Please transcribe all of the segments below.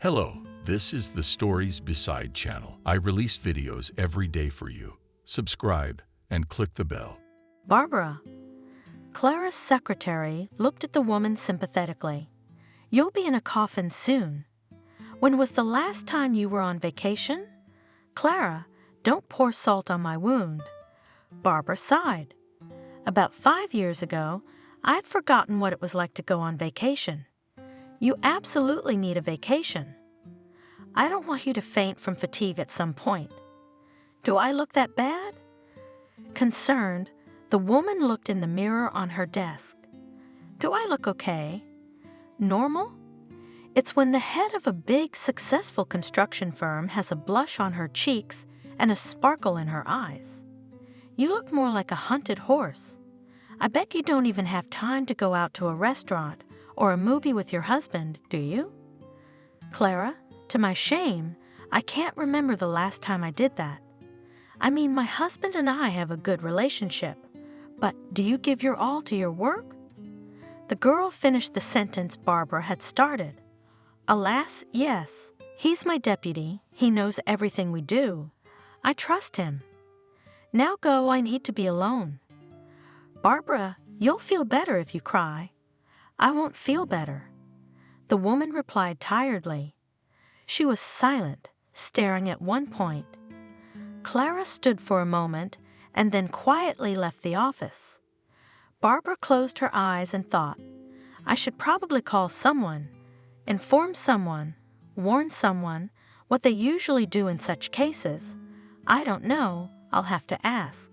Hello, this is the Stories Beside channel. I release videos every day for you. Subscribe and click the bell. Barbara. Clara's secretary looked at the woman sympathetically. You'll be in a coffin soon. When was the last time you were on vacation? Clara, don't pour salt on my wound. Barbara sighed. About 5 years ago, I'd forgotten what it was like to go on vacation. You absolutely need a vacation. I don't want you to faint from fatigue at some point. Do I look that bad? Concerned, the woman looked in the mirror on her desk. Do I look okay? Normal? It's when the head of a big, successful construction firm has a blush on her cheeks and a sparkle in her eyes. You look more like a hunted horse. I bet you don't even have time to go out to a restaurant or a movie with your husband, do you? Clara, to my shame, I can't remember the last time I did that. I mean, my husband and I have a good relationship, but do you give your all to your work? The girl finished the sentence Barbara had started. Alas, yes. He's my deputy. He knows everything we do. I trust him. Now go, I need to be alone. Barbara, you'll feel better if you cry. I won't feel better. The woman replied tiredly. She was silent, staring at one point. Clara stood for a moment and then quietly left the office. Barbara closed her eyes and thought, I should probably call someone, inform someone, warn someone, what they usually do in such cases. I don't know, I'll have to ask.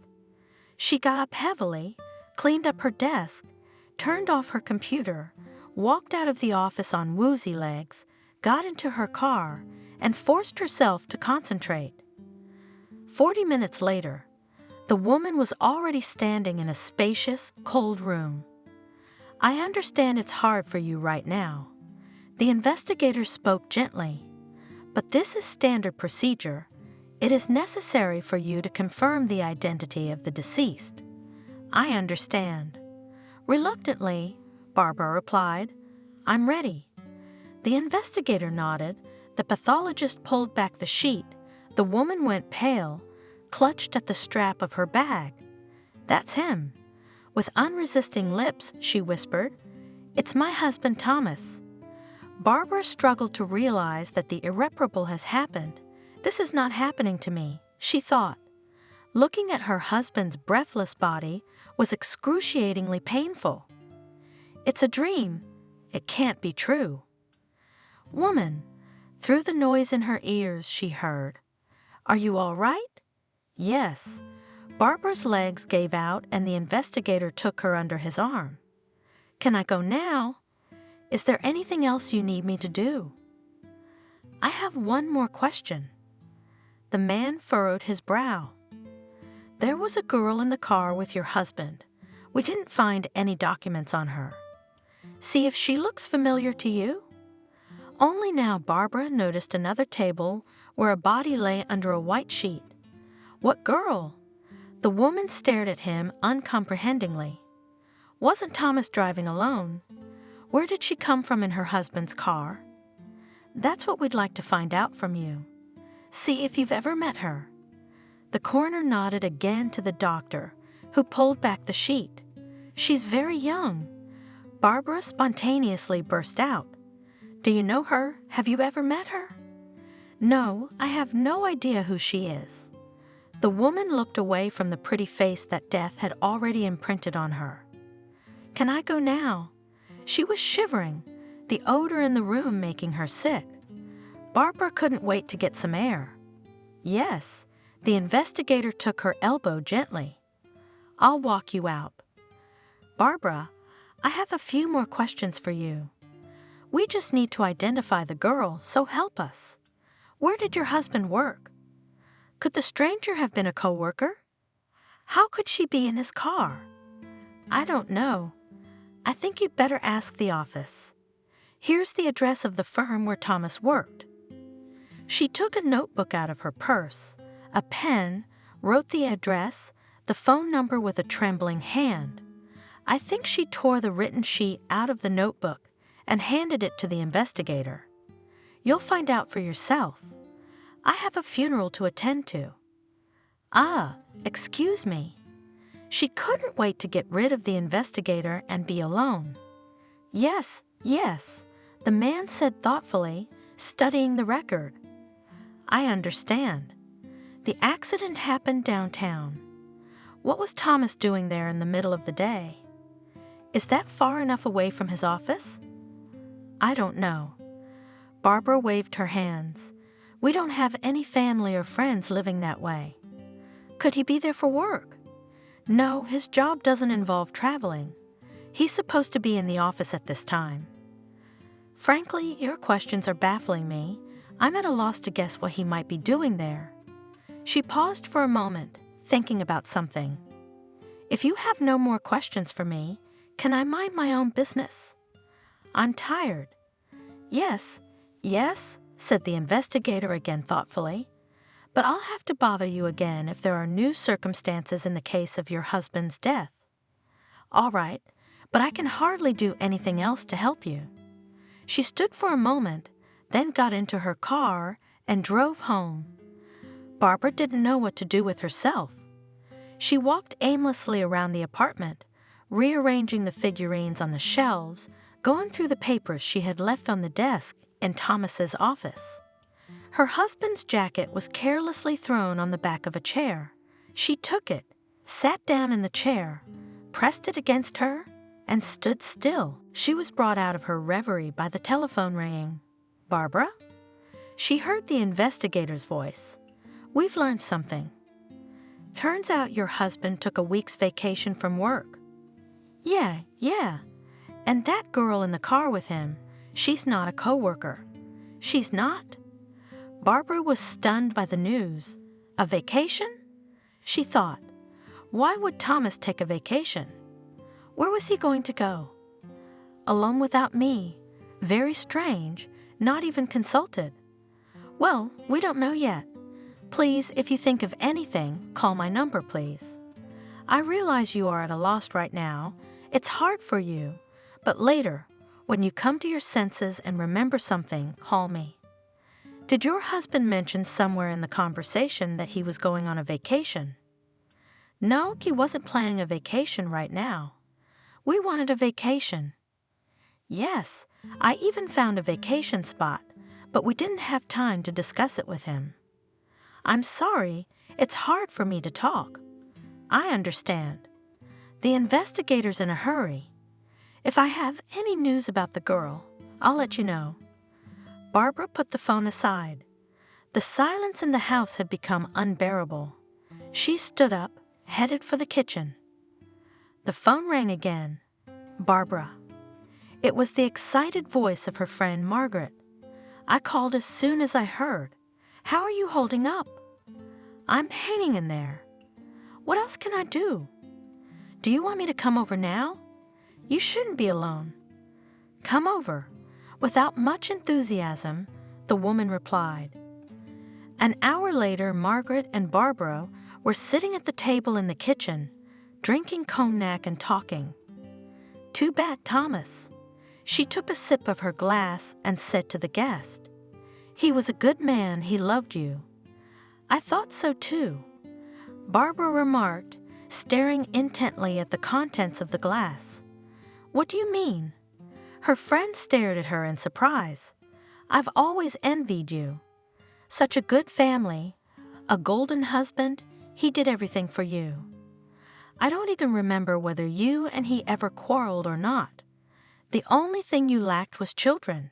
She got up heavily, cleaned up her desk, turned off her computer, walked out of the office on woozy legs, got into her car, and forced herself to concentrate. 40 minutes later, the woman was already standing in a spacious, cold room. I understand it's hard for you right now. The investigator spoke gently. But this is standard procedure. It is necessary for you to confirm the identity of the deceased. I understand. Reluctantly, Barbara replied, I'm ready. The investigator nodded. The pathologist pulled back the sheet. The woman went pale, clutched at the strap of her bag. That's him. With unresisting lips, she whispered, It's my husband, Thomas. Barbara struggled to realize that the irreparable has happened. This is not happening to me, she thought. Looking at her husband's breathless body was excruciatingly painful. It's a dream. It can't be true. Woman, through the noise in her ears, she heard, Are you all right? Yes. Barbara's legs gave out and the investigator took her under his arm. Can I go now? Is there anything else you need me to do? I have one more question. The man furrowed his brow. There was a girl in the car with your husband. We didn't find any documents on her. See if she looks familiar to you. Only now Barbara noticed another table where a body lay under a white sheet. What girl? The woman stared at him uncomprehendingly. Wasn't Thomas driving alone? Where did she come from in her husband's car? That's what we'd like to find out from you. See if you've ever met her. The coroner nodded again to the doctor, who pulled back the sheet. She's very young. Barbara spontaneously burst out. Do you know her? Have you ever met her? No, I have no idea who she is. The woman looked away from the pretty face that death had already imprinted on her. Can I go now? She was shivering, the odor in the room making her sick. Barbara couldn't wait to get some air. Yes, the investigator took her elbow gently. I'll walk you out. Barbara, I have a few more questions for you. We just need to identify the girl, so help us. Where did your husband work? Could the stranger have been a coworker? How could she be in his car? I don't know. I think you'd better ask the office. Here's the address of the firm where Thomas worked. She took a notebook out of her purse, a pen, wrote the address, the phone number with a trembling hand. I think she tore the written sheet out of the notebook and handed it to the investigator. You'll find out for yourself. I have a funeral to attend to. Ah, excuse me. She couldn't wait to get rid of the investigator and be alone. Yes, yes, the man said thoughtfully, studying the record. I understand. The accident happened downtown. What was Thomas doing there in the middle of the day? Is that far enough away from his office? I don't know. Barbara waved her hands. We don't have any family or friends living that way. Could he be there for work? No, his job doesn't involve traveling. He's supposed to be in the office at this time. Frankly, your questions are baffling me. I'm at a loss to guess what he might be doing there. She paused for a moment, thinking about something. If you have no more questions for me, can I mind my own business? I'm tired. Yes, said the investigator again thoughtfully. But I'll have to bother you again if there are new circumstances in the case of your husband's death. All right, but I can hardly do anything else to help you. She stood for a moment, then got into her car and drove home. Barbara didn't know what to do with herself. She walked aimlessly around the apartment, rearranging the figurines on the shelves, going through the papers she had left on the desk in Thomas's office. Her husband's jacket was carelessly thrown on the back of a chair. She took it, sat down in the chair, pressed it against her, and stood still. She was brought out of her reverie by the telephone ringing. Barbara? She heard the investigator's voice. We've learned something. Turns out your husband took a week's vacation from work. Yeah. And that girl in the car with him, she's not a coworker. She's not? Barbara was stunned by the news. A vacation? She thought, why would Thomas take a vacation? Where was he going to go? Alone without me. Very strange, not even consulted. Well, we don't know yet. Please, if you think of anything, call my number, please. I realize you are at a loss right now. It's hard for you. But later, when you come to your senses and remember something, call me. Did your husband mention somewhere in the conversation that he was going on a vacation? No, he wasn't planning a vacation right now. We wanted a vacation. Yes, I even found a vacation spot, but we didn't have time to discuss it with him. I'm sorry, it's hard for me to talk. I understand. The investigator's in a hurry. If I have any news about the girl, I'll let you know. Barbara put the phone aside. The silence in the house had become unbearable. She stood up, headed for the kitchen. The phone rang again. Barbara. It was the excited voice of her friend Margaret. I called as soon as I heard. How are you holding up? I'm hanging in there. What else can I do? Do you want me to come over now? You shouldn't be alone. Come over. Without much enthusiasm, the woman replied. An hour later, Margaret and Barbara were sitting at the table in the kitchen, drinking cognac and talking. Too bad Thomas. She took a sip of her glass and said to the guest, He was a good man, he loved you. I thought so too. Barbara remarked, staring intently at the contents of the glass. What do you mean? Her friend stared at her in surprise. I've always envied you. Such a good family, a golden husband, he did everything for you. I don't even remember whether you and he ever quarreled or not. The only thing you lacked was children.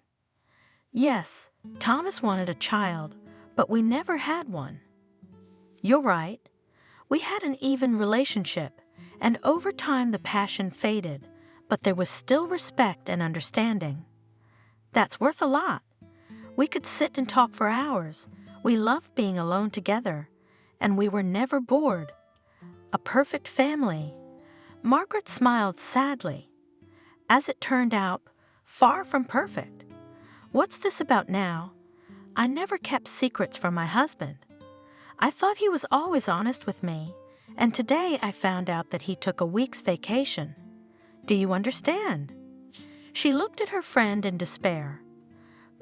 Yes, Thomas wanted a child, but we never had one. You're right. We had an even relationship, and over time the passion faded, but there was still respect and understanding. That's worth a lot. We could sit and talk for hours. We loved being alone together, and we were never bored. A perfect family. Margaret smiled sadly. As it turned out, far from perfect. What's this about now? I never kept secrets from my husband. I thought he was always honest with me, and today I found out that he took a week's vacation. Do you understand? She looked at her friend in despair.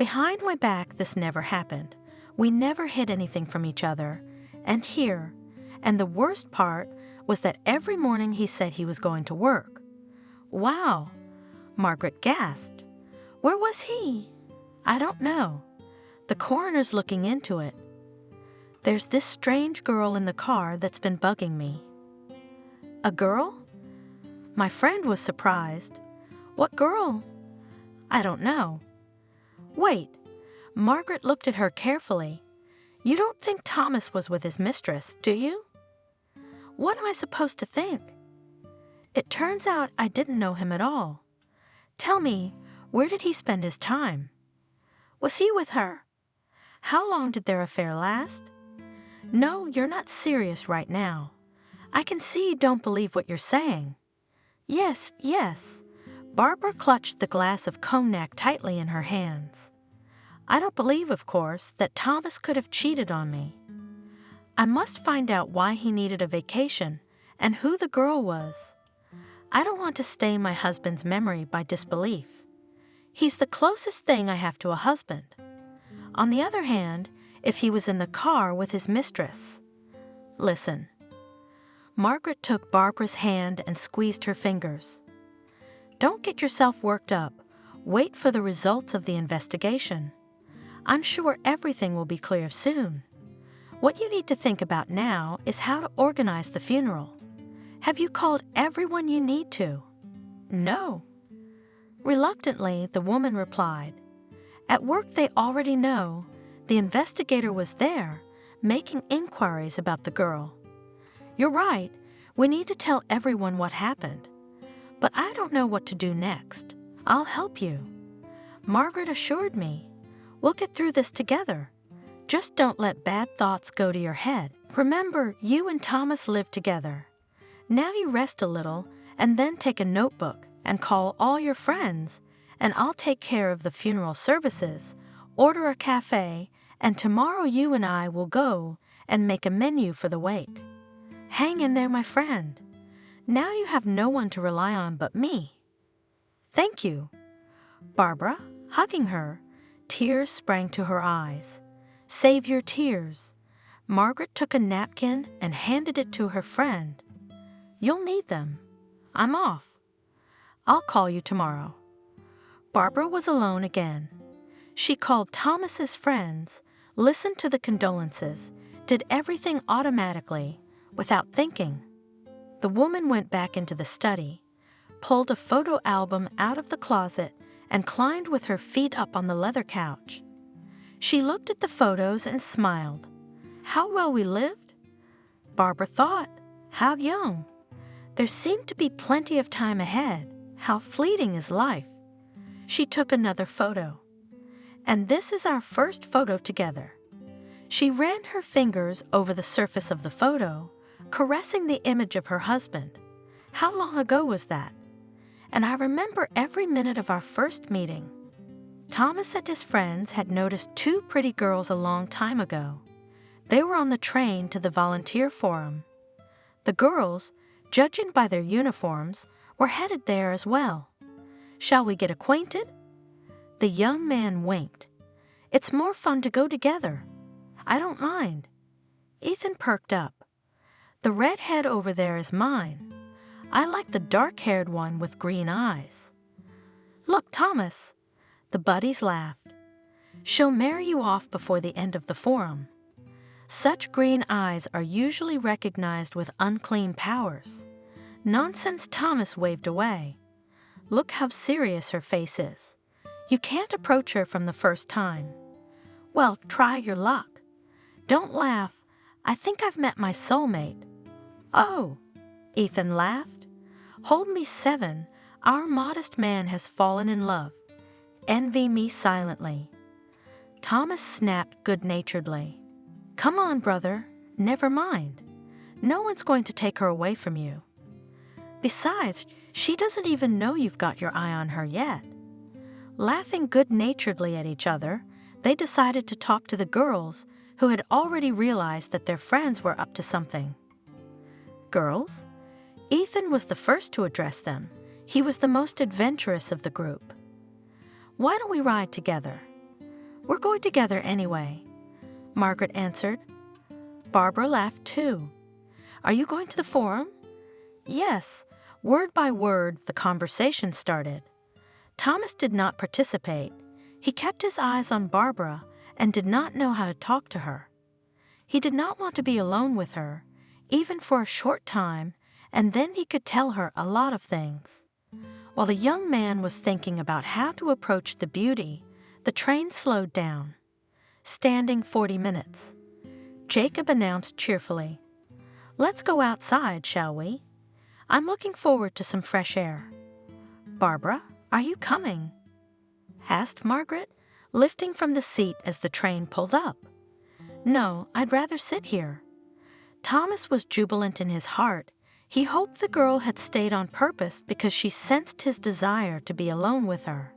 Behind my back, this never happened. We never hid anything from each other. And the worst part was that every morning he said he was going to work. Wow, Margaret gasped. Where was he? I don't know. The coroner's looking into it. There's this strange girl in the car that's been bugging me. A girl? My friend was surprised. What girl? I don't know. Wait, Margaret looked at her carefully. You don't think Thomas was with his mistress, do you? What am I supposed to think? It turns out I didn't know him at all. Tell me, where did he spend his time? Was he with her? How long did their affair last? No, you're not serious right now. I can see you don't believe what you're saying. Yes. Barbara clutched the glass of cognac tightly in her hands. I don't believe, of course, that Thomas could have cheated on me. I must find out why he needed a vacation and who the girl was. I don't want to stain my husband's memory by disbelief. He's the closest thing I have to a husband. On the other hand, if he was in the car with his mistress. Listen. Margaret took Barbara's hand and squeezed her fingers. Don't get yourself worked up. Wait for the results of the investigation. I'm sure everything will be clear soon. What you need to think about now is how to organize the funeral. Have you called everyone you need to? No. Reluctantly, the woman replied. At work they already know. The investigator was there, making inquiries about the girl. You're right, we need to tell everyone what happened. But I don't know what to do next. I'll help you. Margaret assured me. We'll get through this together. Just don't let bad thoughts go to your head. Remember, you and Thomas live together. Now you rest a little, and then take a notebook and call all your friends, and I'll take care of the funeral services, order a cafe, and tomorrow you and I will go and make a menu for the wake. Hang in there, my friend. Now you have no one to rely on but me. Thank you. Barbara, hugging her, tears sprang to her eyes. Save your tears. Margaret took a napkin and handed it to her friend. You'll need them. I'm off. I'll call you tomorrow. Barbara was alone again. She called Thomas's friends, listened to the condolences, did everything automatically, without thinking. The woman went back into the study, pulled a photo album out of the closet, and climbed with her feet up on the leather couch. She looked at the photos and smiled. How well we lived? Barbara thought. How young. There seemed to be plenty of time ahead. How fleeting is life. She took another photo. And this is our first photo together. She ran her fingers over the surface of the photo, caressing the image of her husband. How long ago was that? And I remember every minute of our first meeting. Thomas and his friends had noticed two pretty girls a long time ago. They were on the train to the volunteer forum. The girls, judging by their uniforms, were headed there as well. Shall we get acquainted? The young man winked. It's more fun to go together. I don't mind. Ethan perked up. The redhead over there is mine. I like the dark-haired one with green eyes. Look, Thomas. The buddies laughed. She'll marry you off before the end of the forum. Such green eyes are usually recognized with unclean powers. Nonsense, Thomas waved away. Look how serious her face is. You can't approach her from the first time. Well, try your luck. Don't laugh. I think I've met my soulmate. Oh, Ethan laughed. Hold me 7. Our modest man has fallen in love. Envy me silently. Thomas snapped good-naturedly. Come on, brother. Never mind. No one's going to take her away from you. Besides, she doesn't even know you've got your eye on her yet. Laughing good-naturedly at each other, they decided to talk to the girls who had already realized that their friends were up to something. Girls? Ethan was the first to address them. He was the most adventurous of the group. Why don't we ride together? We're going together anyway, Margaret answered. Barbara laughed too. Are you going to the forum? Yes. Word by word, the conversation started. Thomas did not participate. He kept his eyes on Barbara and did not know how to talk to her. He did not want to be alone with her, even for a short time, and then he could tell her a lot of things. While the young man was thinking about how to approach the beauty, the train slowed down, standing 40 minutes. Jacob announced cheerfully, "Let's go outside, shall we? I'm looking forward to some fresh air." "Barbara, are you coming?" asked Margaret, lifting from the seat as the train pulled up. "No, I'd rather sit here." Thomas was jubilant in his heart. He hoped the girl had stayed on purpose because she sensed his desire to be alone with her.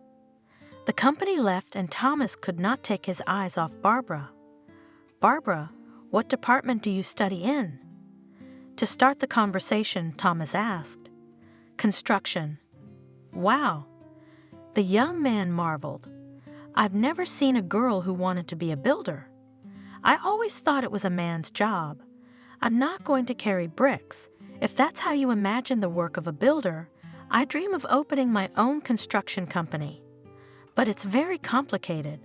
The company left and Thomas could not take his eyes off Barbara. "Barbara, what department do you study in?" To start the conversation, Thomas asked. "Construction." "Wow." The young man marveled. "I've never seen a girl who wanted to be a builder. I always thought it was a man's job. I'm not going to carry bricks. If that's how you imagine the work of a builder, I dream of opening my own construction company. But it's very complicated.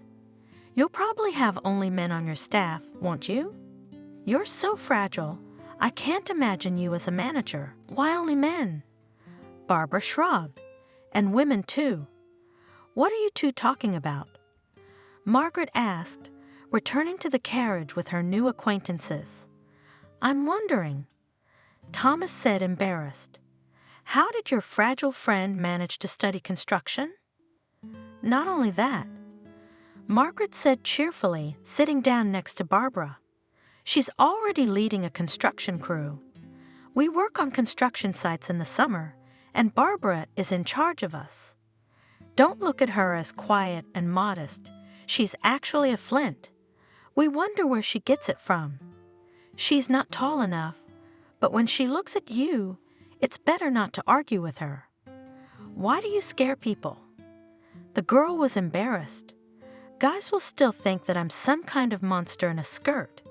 You'll probably have only men on your staff, won't you? You're so fragile. I can't imagine you as a manager. Why only men?" Barbara shrugged. "And women too." "What are you two talking about?" Margaret asked, returning to the carriage with her new acquaintances. "I'm wondering," Thomas said, embarrassed. "How did your fragile friend manage to study construction?" "Not only that," Margaret said cheerfully, sitting down next to Barbara. "She's already leading a construction crew. We work on construction sites in the summer, and Barbara is in charge of us. Don't look at her as quiet and modest. She's actually a flint. We wonder where she gets it from. She's not tall enough, but when she looks at you, it's better not to argue with her. Why do you scare people?" The girl was embarrassed. "Guys will still think that I'm some kind of monster in a skirt.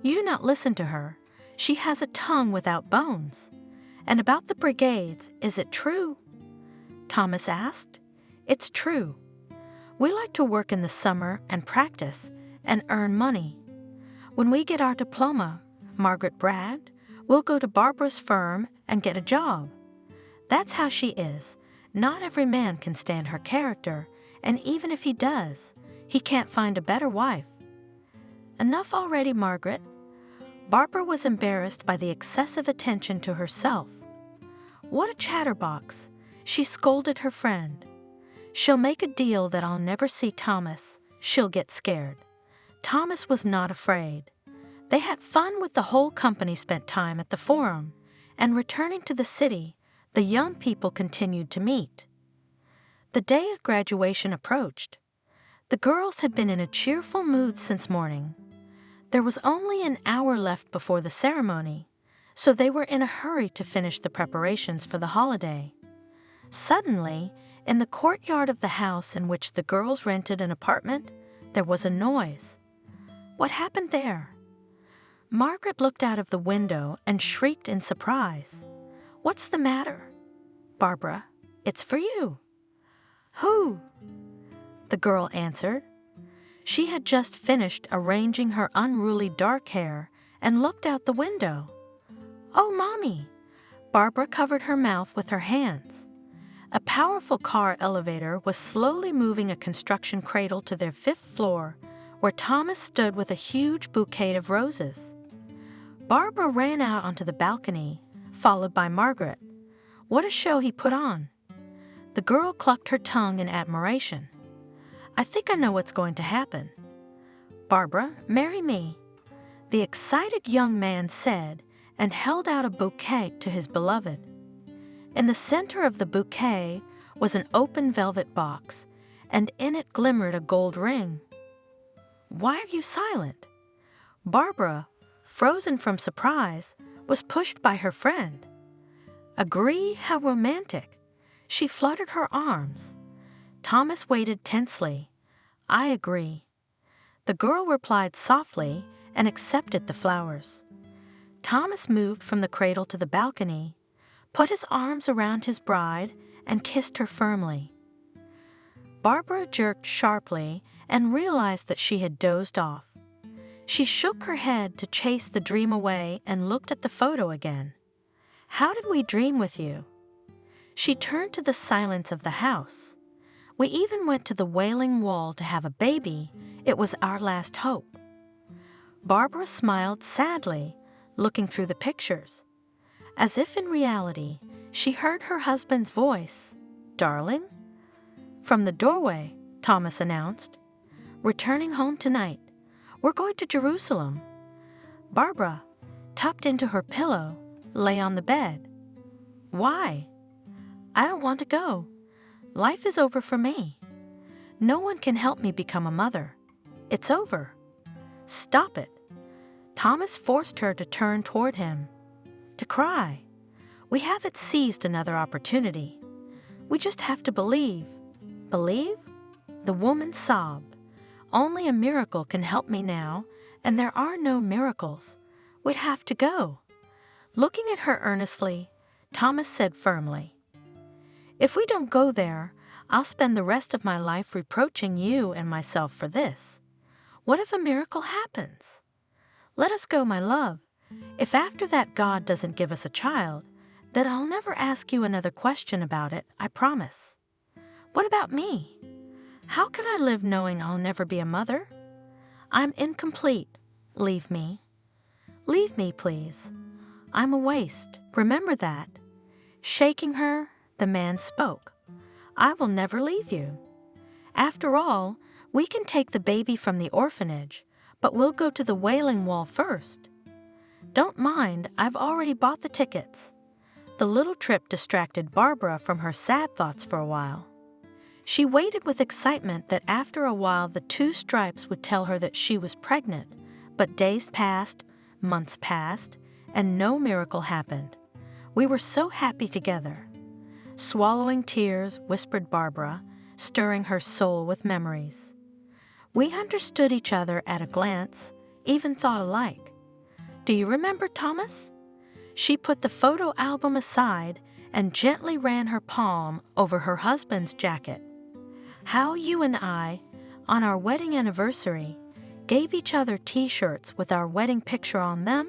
You do not listen to her. She has a tongue without bones. And about the brigades, is it true?" Thomas asked. "It's true. We like to work in the summer and practice and earn money. When we get our diploma," Margaret bragged, "we'll go to Barbara's firm and get a job. That's how she is. Not every man can stand her character, and even if he does, he can't find a better wife." "Enough already, Margaret." Barbara was embarrassed by the excessive attention to herself. "What a chatterbox," she scolded her friend. "She'll make a deal that I'll never see Thomas. She'll get scared." Thomas was not afraid. They had fun with the whole company, spent time at the forum, and returning to the city, the young people continued to meet. The day of graduation approached. The girls had been in a cheerful mood since morning. There was only an hour left before the ceremony, so they were in a hurry to finish the preparations for the holiday. Suddenly, in the courtyard of the house in which the girls rented an apartment, there was a noise. What happened there? Margaret looked out of the window and shrieked in surprise. "What's the matter?" "Barbara, it's for you." "Who?" the girl answered. She had just finished arranging her unruly dark hair and looked out the window. "Oh, Mommy!" Barbara covered her mouth with her hands. A powerful car elevator was slowly moving a construction cradle to their 5th floor, where Thomas stood with a huge bouquet of roses. Barbara ran out onto the balcony, followed by Margaret. What a show he put on! The girl clucked her tongue in admiration. "I think I know what's going to happen." "Barbara, marry me," the excited young man said, and held out a bouquet to his beloved. In the center of the bouquet was an open velvet box, and in it glimmered a gold ring. "Why are you silent?" Barbara, frozen from surprise, was pushed by her friend. "Agree? How romantic!" She fluttered her arms. Thomas waited tensely. "I agree." The girl replied softly and accepted the flowers. Thomas moved from the cradle to the balcony, put his arms around his bride, and kissed her firmly. Barbara jerked sharply and realized that she had dozed off. She shook her head to chase the dream away and looked at the photo again. "How did we dream with you?" She turned to the silence of the house. "We even went to the Wailing Wall to have a baby. It was our last hope." Barbara smiled sadly, looking through the pictures. As if in reality, she heard her husband's voice. "Darling?" From the doorway, Thomas announced, "Returning home tonight. We're going to Jerusalem." Barbara, tucked into her pillow, lay on the bed. "Why?" "I don't want to go. Life is over for me. No one can help me become a mother. It's over." "Stop it." Thomas forced her to turn toward him. "To cry. We haven't seized another opportunity. We just have to believe." "Believe?" The woman sobbed. "Only a miracle can help me now, and there are no miracles. We'd have to go." Looking at her earnestly, Thomas said firmly, "If we don't go there, I'll spend the rest of my life reproaching you and myself for this. What if a miracle happens? Let us go, my love. If after that God doesn't give us a child, then I'll never ask you another question about it, I promise. What about me? How can I live knowing I'll never be a mother? I'm incomplete. Leave me. Leave me, please. I'm a waste. Remember that." Shaking her, the man spoke. "I will never leave you. After all, we can take the baby from the orphanage, but we'll go to the Wailing Wall first. Don't mind, I've already bought the tickets." The little trip distracted Barbara from her sad thoughts for a while. She waited with excitement that after a while the two stripes would tell her that she was pregnant, but days passed, months passed, and no miracle happened. "We were so happy together." Swallowing tears, whispered Barbara, stirring her soul with memories. "We understood each other at a glance, even thought alike. Do you remember, Thomas?" She put the photo album aside and gently ran her palm over her husband's jacket. "How you and I, on our wedding anniversary, gave each other t-shirts with our wedding picture on them?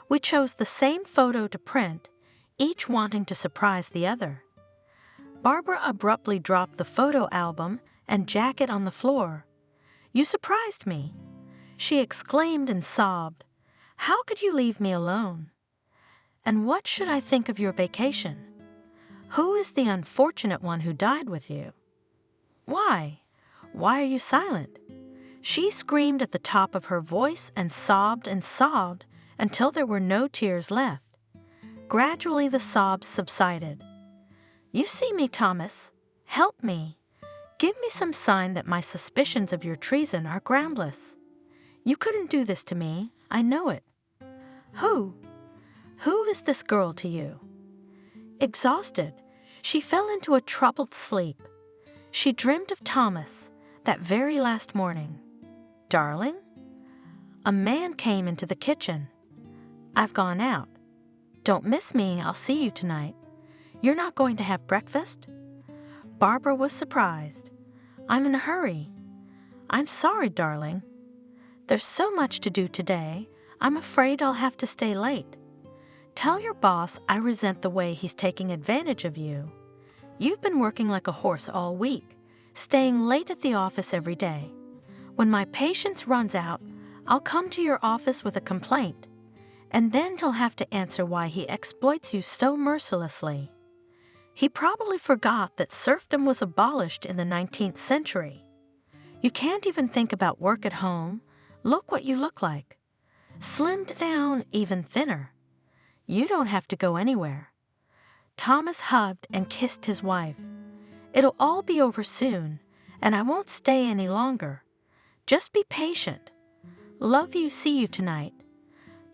We chose the same photo to print, each wanting to surprise the other." Barbara abruptly dropped the photo album and jacket on the floor. "You surprised me," she exclaimed and sobbed. "How could you leave me alone? And what should I think of your vacation? Who is the unfortunate one who died with you? Why? Why are you silent?" She screamed at the top of her voice and sobbed until there were no tears left. Gradually the sobs subsided. "You see me, Thomas. Help me. Give me some sign that my suspicions of your treason are groundless. You couldn't do this to me, I know it. Who is this girl to you?" Exhausted, she fell into a troubled sleep. She dreamed of Thomas that very last morning. "Darling?" A man came into the kitchen. "I've gone out. Don't miss me, I'll see you tonight. You're not going to have breakfast?" Barbara was surprised. "I'm in a hurry." "I'm sorry, darling. There's so much to do today, I'm afraid I'll have to stay late. Tell your boss I resent the way he's taking advantage of you. You've been working like a horse all week, staying late at the office every day. When my patience runs out, I'll come to your office with a complaint, and then he'll have to answer why he exploits you so mercilessly. He probably forgot that serfdom was abolished in the 19th century. You can't even think about work at home. Look what you look like. Slimmed down, even thinner. You don't have to go anywhere." Thomas hugged and kissed his wife. "It'll all be over soon, and I won't stay any longer. Just be patient. Love you, see you tonight."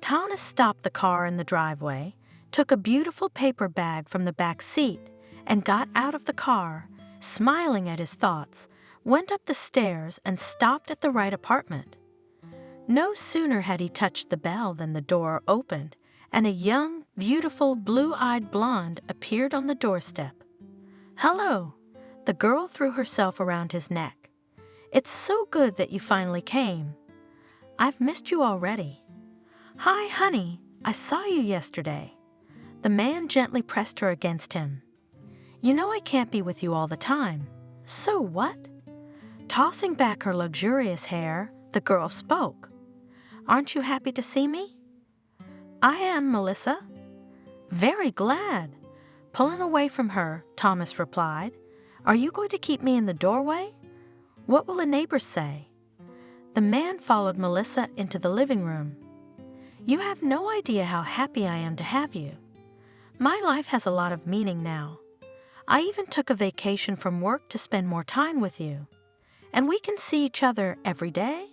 Thomas stopped the car in the driveway, took a beautiful paper bag from the back seat, and got out of the car, smiling at his thoughts, went up the stairs and stopped at the right apartment. No sooner had he touched the bell than the door opened, and a young, beautiful, blue-eyed blonde appeared on the doorstep. "Hello!" The girl threw herself around his neck. "It's so good that you finally came. I've missed you already." "Hi, honey, I saw you yesterday." The man gently pressed her against him. "You know I can't be with you all the time. So what?" Tossing back her luxurious hair, the girl spoke. "Aren't you happy to see me?" "I am, Melissa." "Very glad." Pulling away from her, Thomas replied, "Are you going to keep me in the doorway? What will the neighbors say?" The man followed Melissa into the living room. "You have no idea how happy I am to have you. My life has a lot of meaning now. I even took a vacation from work to spend more time with you. And we can see each other every day.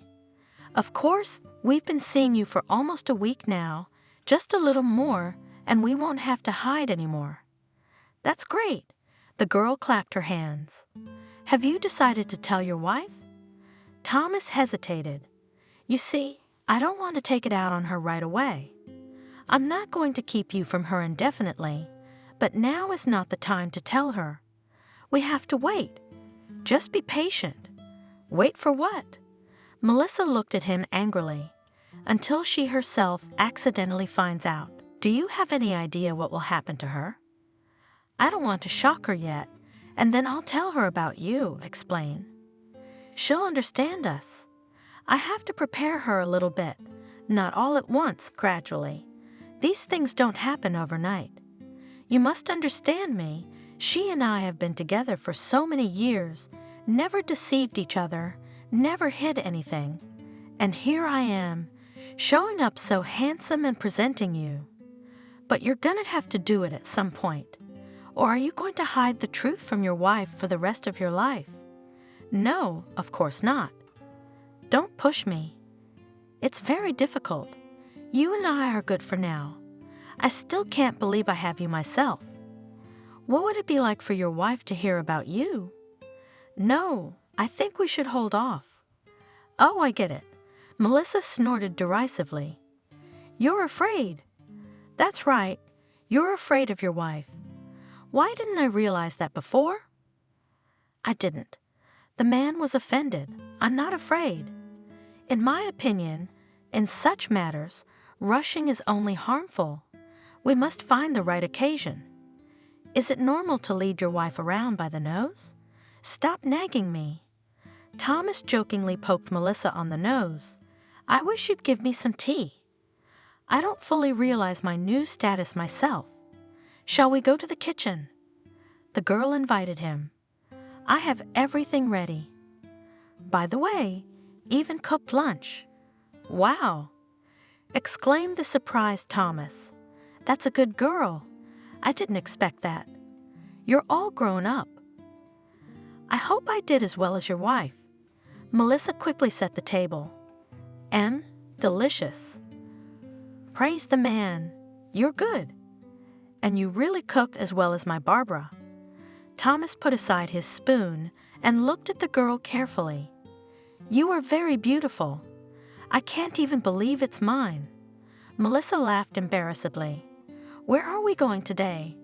Of course, we've been seeing you for almost a week now, just a little more, and we won't have to hide anymore." "That's great." The girl clapped her hands. "Have you decided to tell your wife?" Thomas hesitated. "You see, I don't want to take it out on her right away. I'm not going to keep you from her indefinitely, but now is not the time to tell her. We have to wait. Just be patient." "Wait for what?" Melissa looked at him angrily. "Until she herself accidentally finds out. Do you have any idea what will happen to her?" "I don't want to shock her yet, and then I'll tell her about you," explain. "She'll understand us. I have to prepare her a little bit, not all at once, gradually. These things don't happen overnight. You must understand me. She and I have been together for so many years, never deceived each other, never hid anything. And here I am, showing up so handsome and presenting you. But you're gonna have to do it at some point. Or are you going to hide the truth from your wife for the rest of your life?" "No, of course not." "Don't push me. It's very difficult. You and I are good for now. I still can't believe I have you myself. What would it be like for your wife to hear about you?" "No, I think we should hold off." "Oh, I get it." Melissa snorted derisively. "You're afraid." "That's right. You're afraid of your wife. Why didn't I realize that before?" "I didn't." The man was offended. "I'm not afraid. In my opinion, in such matters, rushing is only harmful. We must find the right occasion. Is it normal to lead your wife around by the nose? Stop nagging me." Thomas jokingly poked Melissa on the nose. "I wish you'd give me some tea. I don't fully realize my new status myself. Shall we go to the kitchen?" The girl invited him. "I have everything ready. By the way, even cooked lunch." "Wow!" exclaimed the surprised Thomas. "That's a good girl. I didn't expect that. You're all grown up." "I hope I did as well as your wife." Melissa quickly set the table. "And delicious." "Praise the man. You're good. And you really cook as well as my Barbara." Thomas put aside his spoon and looked at the girl carefully. "You are very beautiful. I can't even believe it's mine." Melissa laughed embarrassedly. "Where are we going today?"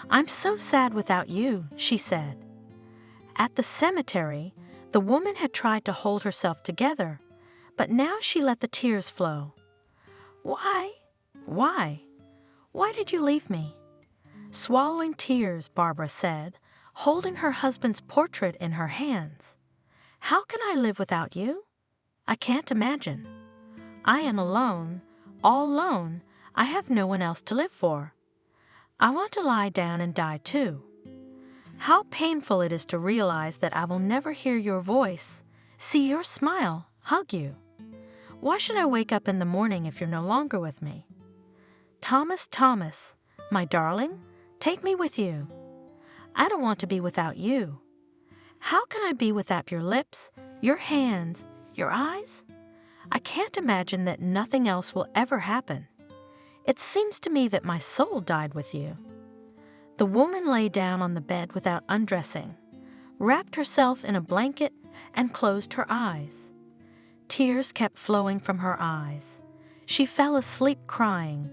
"I'm so sad without you," she said. At the cemetery, the woman had tried to hold herself together, but now she let the tears flow. "Why? Why? Why did you leave me?" Swallowing tears, Barbara said, holding her husband's portrait in her hands. "How can I live without you? I can't imagine. I am alone, all alone. I have no one else to live for. I want to lie down and die too. How painful it is to realize that I will never hear your voice, see your smile, hug you. Why should I wake up in the morning if you're no longer with me? Thomas, Thomas, my darling, take me with you. I don't want to be without you. How can I be without your lips, your hands, your eyes? I can't imagine that nothing else will ever happen. It seems to me that my soul died with you." The woman lay down on the bed without undressing, wrapped herself in a blanket, and closed her eyes. Tears kept flowing from her eyes. She fell asleep crying.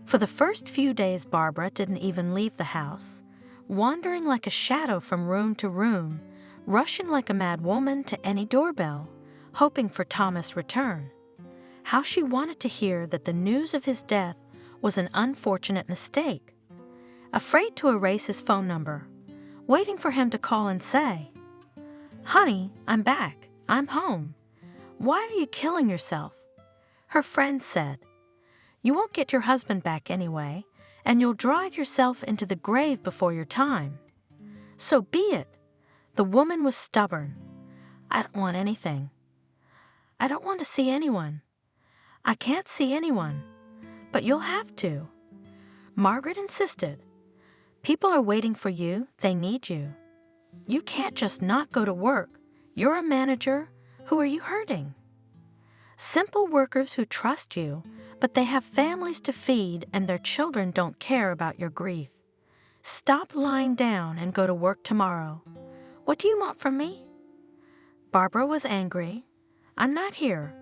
For the first few days, Barbara didn't even leave the house, wandering like a shadow from room to room, rushing like a mad woman to any doorbell, hoping for Thomas' return. How she wanted to hear that the news of his death was an unfortunate mistake. Afraid to erase his phone number, waiting for him to call and say, "Honey, I'm back. I'm home. Why are you killing yourself?" Her friend said, "You won't get your husband back anyway, and you'll drive yourself into the grave before your time." So be it. The woman was stubborn. "I don't want anything. I don't want to see anyone. I can't see anyone. But you'll have to." Margaret insisted. "People are waiting for you. They need you. You can't just not go to work. You're a manager. Who are you hurting? Simple workers who trust you, but they have families to feed and their children don't care about your grief. Stop lying down and go to work tomorrow. What do you want from me?" Barbara was angry. "I'm not here.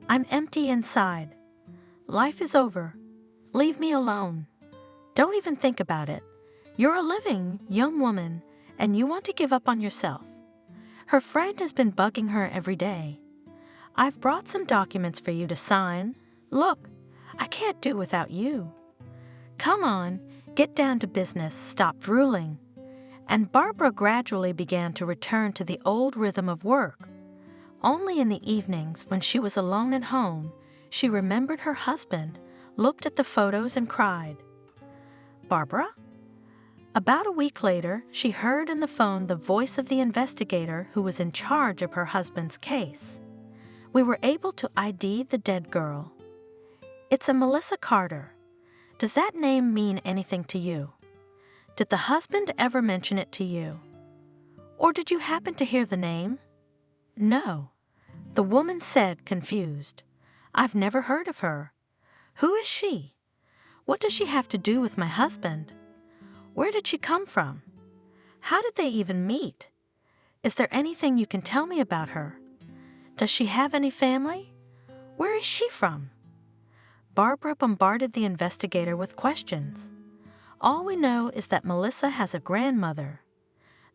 I'm empty inside. Life is over. Leave me alone. Don't even think about it. You're a living young woman, and you want to give up on yourself." Her friend has been bugging her every day. "I've brought some documents for you to sign. Look, I can't do without you. Come on, get down to business, stop drooling." And Barbara gradually began to return to the old rhythm of work. Only in the evenings, when she was alone at home, she remembered her husband, looked at the photos and cried. "Barbara?" About a week later, she heard in the phone the voice of the investigator who was in charge of her husband's case. "We were able to ID the dead girl. It's a Melissa Carter. Does that name mean anything to you? Did the husband ever mention it to you? Or did you happen to hear the name?" "No," the woman said, confused. "I've never heard of her. Who is she? What does she have to do with my husband? Where did she come from? How did they even meet? Is there anything you can tell me about her? Does she have any family? Where is she from?" Barbara bombarded the investigator with questions. "All we know is that Melissa has a grandmother.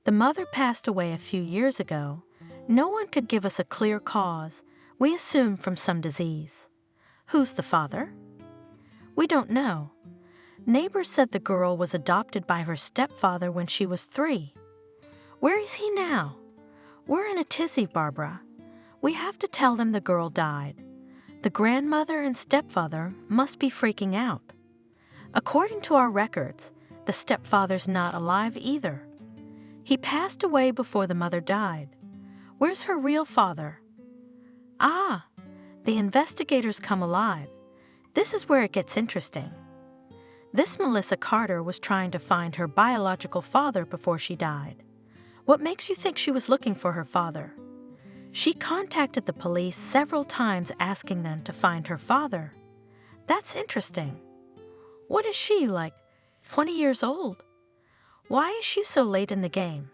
The mother passed away a few years ago. No one could give us a clear cause. We assume from some disease. Who's the father? We don't know. Neighbors said the girl was adopted by her stepfather when she was 3. Where is he now? We're in a tizzy, Barbara. We have to tell them the girl died. The grandmother and stepfather must be freaking out. According to our records, the stepfather's not alive either. He passed away before the mother died. Where's her real father?" Ah, the investigators come alive. This is where it gets interesting. This Melissa Carter was trying to find her biological father before she died. What makes you think she was looking for her father? She contacted the police several times asking them to find her father. That's interesting. What is she, like 20 years old? Why is she so late in the game?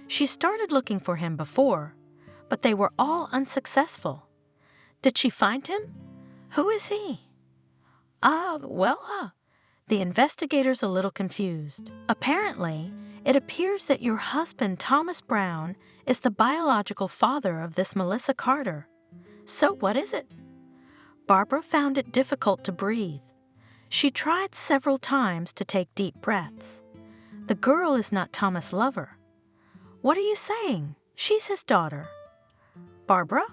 She started looking for him before, but they were all unsuccessful. Did she find him? Who is he? The investigator's a little confused. Apparently, it appears that your husband, Thomas Brown, is the biological father of this Melissa Carter. So what is it? Barbara found it difficult to breathe. She tried several times to take deep breaths. The girl is not Thomas' lover. What are you saying? She's his daughter. Barbara?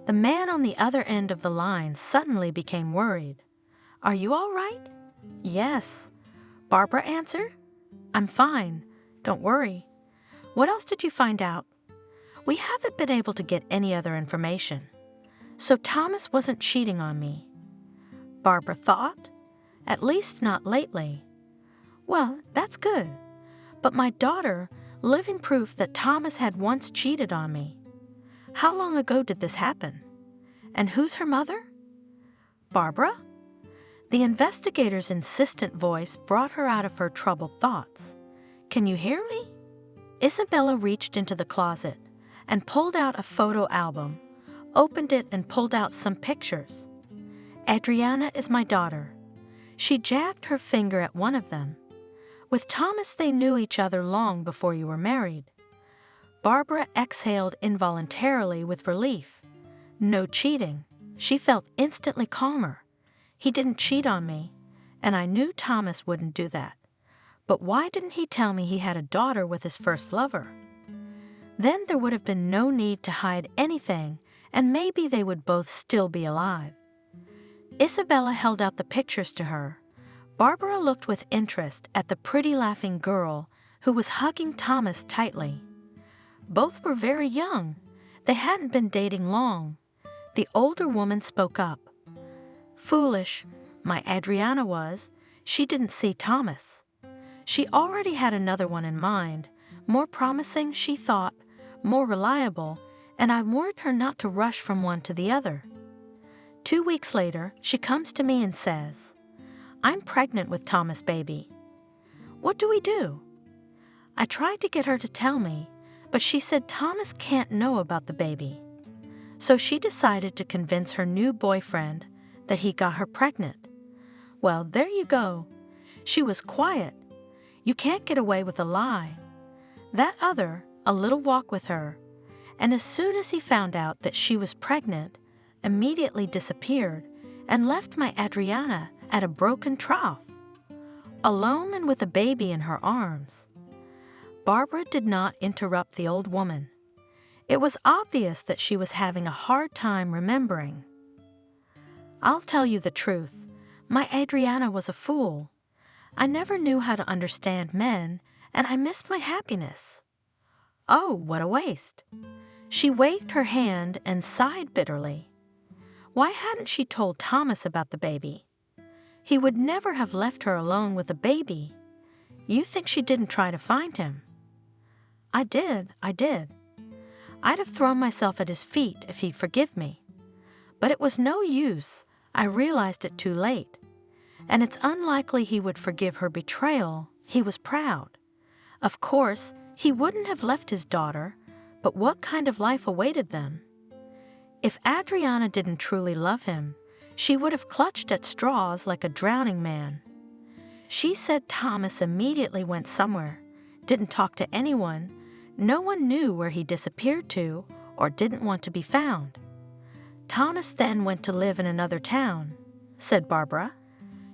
The man on the other end of the line suddenly became worried. Are you all right? Yes. Barbara answered. I'm fine. Don't worry. What else did you find out? We haven't been able to get any other information. So Thomas wasn't cheating on me. Barbara thought. At least not lately. Well, that's good. But my daughter, living proof that Thomas had once cheated on me. How long ago did this happen? And who's her mother? Barbara? The investigator's insistent voice brought her out of her troubled thoughts. Can you hear me? Isabella reached into the closet, and pulled out a photo album, opened it and pulled out some pictures. Adriana is my daughter. She jabbed her finger at one of them. With Thomas, they knew each other long before you were married. Barbara exhaled involuntarily with relief. No cheating. She felt instantly calmer. He didn't cheat on me, and I knew Thomas wouldn't do that. But why didn't he tell me he had a daughter with his first lover? Then there would have been no need to hide anything, and maybe they would both still be alive. Isabella held out the pictures to her. Barbara looked with interest at the pretty laughing girl who was hugging Thomas tightly. Both were very young. They hadn't been dating long. The older woman spoke up. Foolish, my Adriana was. She didn't see Thomas. She already had another one in mind, more promising, she thought, more reliable, and I warned her not to rush from one to the other. 2 weeks later, she comes to me and says, I'm pregnant with Thomas' baby. What do we do? I tried to get her to tell me, but she said Thomas can't know about the baby. So she decided to convince her new boyfriend that he got her pregnant. Well, there you go. She was quiet. You can't get away with a lie. That other, a little walk with her, and as soon as he found out that she was pregnant, immediately disappeared and left my Adriana at a broken trough, alone and with a baby in her arms. Barbara did not interrupt the old woman. It was obvious that she was having a hard time remembering. I'll tell you the truth. My Adriana was a fool. I never knew how to understand men, and I missed my happiness. Oh, what a waste. She waved her hand and sighed bitterly. Why hadn't she told Thomas about the baby? He would never have left her alone with a baby. You think she didn't try to find him? I did. I'd have thrown myself at his feet if he'd forgive me. But it was no use. I realized it too late. And it's unlikely he would forgive her betrayal. He was proud. Of course, he wouldn't have left his daughter, but what kind of life awaited them? If Adriana didn't truly love him, she would have clutched at straws like a drowning man. She said Thomas immediately went somewhere, didn't talk to anyone. No one knew where he disappeared to or didn't want to be found. Thomas then went to live in another town, said Barbara.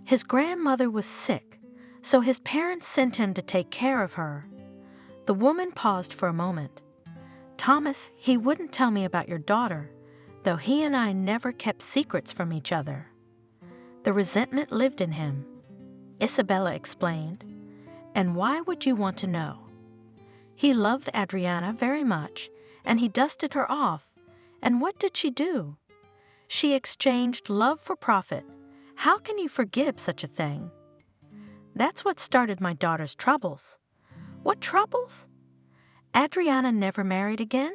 His grandmother was sick, so his parents sent him to take care of her. The woman paused for a moment. Thomas, he wouldn't tell me about your daughter, though he and I never kept secrets from each other. The resentment lived in him, Isabella explained. And why would you want to know? He loved Adriana very much, and he dusted her off. And what did she do? She exchanged love for profit. How can you forgive such a thing? That's what started my daughter's troubles. What troubles? Adriana never married again?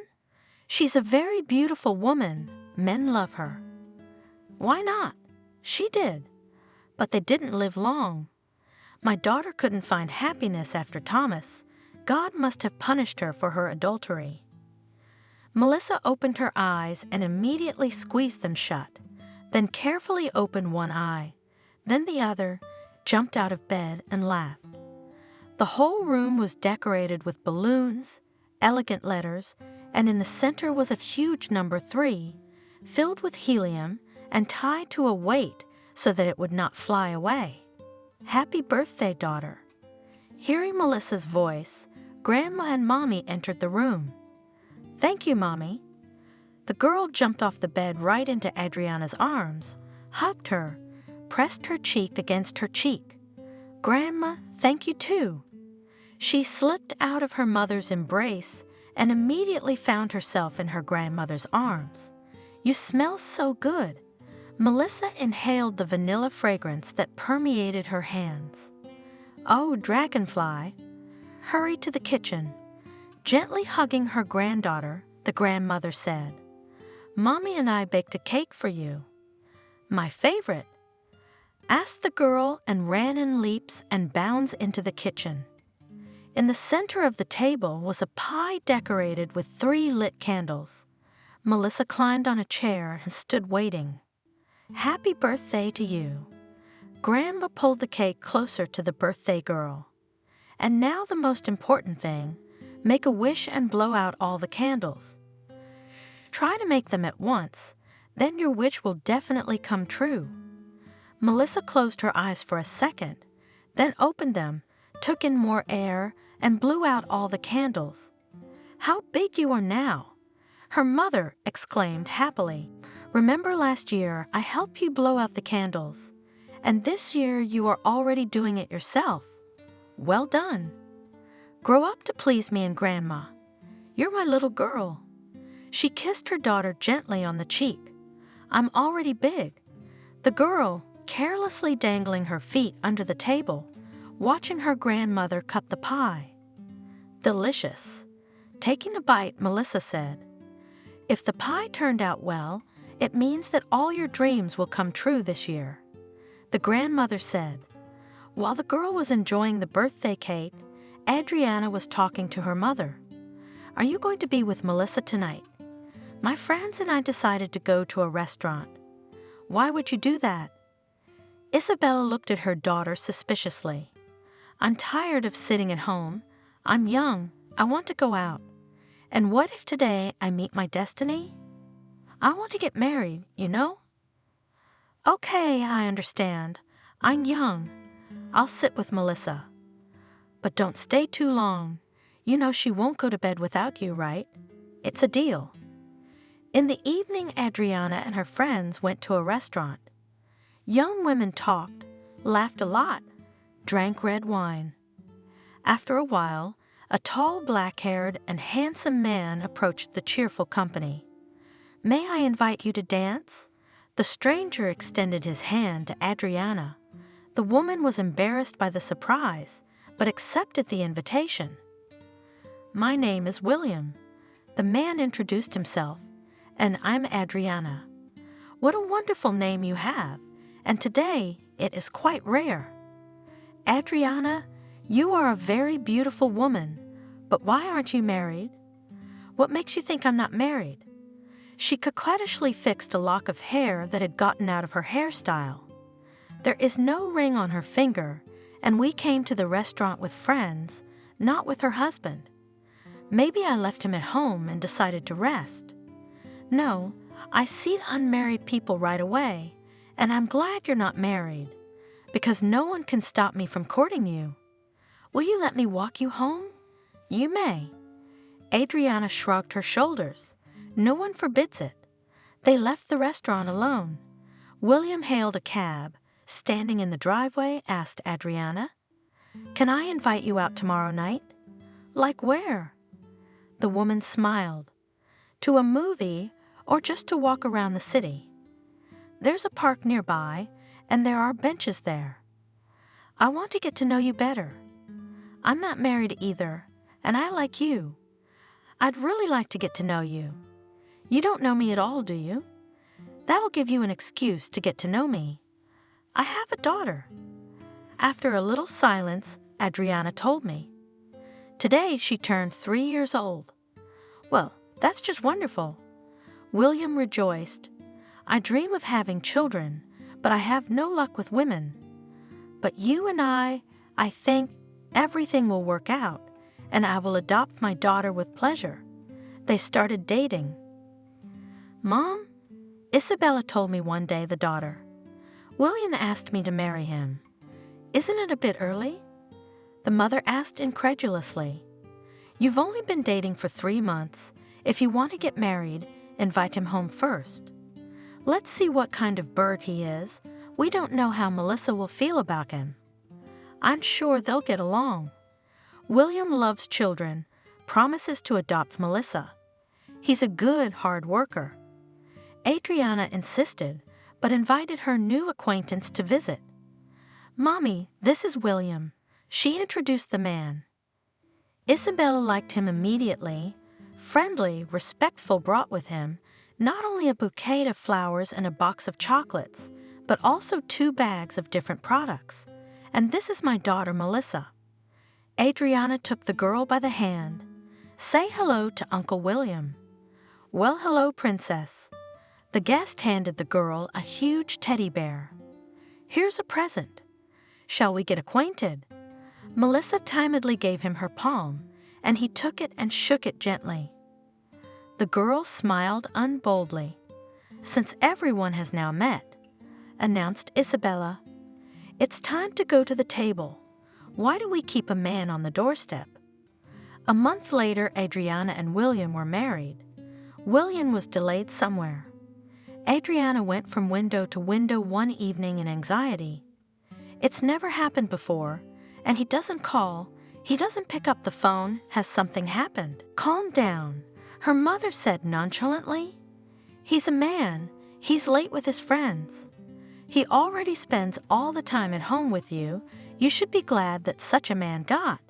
She's a very beautiful woman. Men love her. Why not? She did. But they didn't live long. My daughter couldn't find happiness after Thomas. God must have punished her for her adultery. Melissa opened her eyes and immediately squeezed them shut, then carefully opened one eye, then the other, jumped out of bed and laughed. The whole room was decorated with balloons, elegant letters, and in the center was a huge number 3, filled with helium and tied to a weight so that it would not fly away. Happy birthday, daughter. Hearing Melissa's voice, Grandma and Mommy entered the room. Thank you, Mommy. The girl jumped off the bed right into Adriana's arms, hugged her, pressed her cheek against her cheek. Grandma, thank you too. She slipped out of her mother's embrace and immediately found herself in her grandmother's arms. You smell so good. Melissa inhaled the vanilla fragrance that permeated her hands. Oh, Dragonfly. Hurried to the kitchen. Gently hugging her granddaughter, the grandmother said, Mommy and I baked a cake for you. My favorite. Asked the girl and ran in leaps and bounds into the kitchen. In the center of the table was a pie decorated with 3 lit candles. Melissa climbed on a chair and stood waiting. "Happy birthday to you." Grandma pulled the cake closer to the birthday girl. "And now the most important thing, make a wish and blow out all the candles. Try to make them at once, then your wish will definitely come true." Melissa closed her eyes for a second, then opened them, took in more air, and blew out all the candles. "How big you are now!" her mother exclaimed happily. "Remember last year I helped you blow out the candles, and this year you are already doing it yourself. Well done. Grow up to please me and Grandma. You're my little girl." She kissed her daughter gently on the cheek. "I'm already big." The girl, carelessly dangling her feet under the table, watching her grandmother cut the pie. "Delicious." Taking a bite, Melissa said, "If the pie turned out well, it means that all your dreams will come true this year." The grandmother said. While the girl was enjoying the birthday cake, Adriana was talking to her mother. "Are you going to be with Melissa tonight? My friends and I decided to go to a restaurant." "Why would you do that?" Isabella looked at her daughter suspiciously. "I'm tired of sitting at home. I'm young. I want to go out. And what if today I meet my destiny? I want to get married, you know." "Okay, I understand. I'm young. I'll sit with Melissa. But don't stay too long. You know she won't go to bed without you, right? It's a deal." In the evening, Adriana and her friends went to a restaurant. Young women talked, laughed a lot, drank red wine. After a while, a tall, black-haired, and handsome man approached the cheerful company. "May I invite you to dance?" The stranger extended his hand to Adriana. The woman was embarrassed by the surprise, but accepted the invitation. "My name is William." The man introduced himself. "And I'm Adriana." "What a wonderful name you have, and today it is quite rare." "Adriana, you are a very beautiful woman, but why aren't you married?" "What makes you think I'm not married?" She coquettishly fixed a lock of hair that had gotten out of her hairstyle. "There is no ring on her finger, and we came to the restaurant with friends, not with her husband. Maybe I left him at home and decided to rest. No, I see unmarried people right away, and I'm glad you're not married, because no one can stop me from courting you. Will you let me walk you home?" "You may." Adriana shrugged her shoulders. "No one forbids it." They left the restaurant alone. William hailed a cab. Standing in the driveway, asked Adriana, "Can I invite you out tomorrow night?" "Like where?" The woman smiled. "To a movie, or just to walk around the city. There's a park nearby, and there are benches there. I want to get to know you better. I'm not married either, and I like you. I'd really like to get to know you. You don't know me at all, do you? That'll give you an excuse to get to know me. I have a daughter." After a little silence, Adriana told me. "Today she turned 3 years old." "Well, that's just wonderful." William rejoiced. "I dream of having children, but I have no luck with women. But you and I think everything will work out, and I will adopt my daughter with pleasure." They started dating. "Mom," Isabella told me one day, the daughter, "William asked me to marry him. Isn't it a bit early?" The mother asked incredulously. "You've only been dating for 3 months. If you want to get married, invite him home first. Let's see what kind of bird he is. We don't know how Melissa will feel about him. I'm sure they'll get along. William loves children, promises to adopt Melissa. He's a good hard worker." Adriana insisted, but invited her new acquaintance to visit. "Mommy, this is William." She introduced the man. Isabella liked him immediately. Friendly, respectful, brought with him not only a bouquet of flowers and a box of chocolates, but also 2 bags of different products. "And this is my daughter, Melissa." Adriana took the girl by the hand. "Say hello to Uncle William." "Well, hello, Princess." The guest handed the girl a huge teddy bear. "Here's a present. Shall we get acquainted?" Melissa timidly gave him her palm, and he took it and shook it gently. The girl smiled unboldly. "Since everyone has now met," announced Isabella, "it's time to go to the table. Why do we keep a man on the doorstep?" A month later, Adriana and William were married. William was delayed somewhere. Adriana went from window to window one evening in anxiety. It's never happened before, and he doesn't call, he doesn't pick up the phone. Has something happened? "Calm down," her mother said nonchalantly. "He's a man. He's late with his friends. He already spends all the time at home with you. You should be glad that such a man got.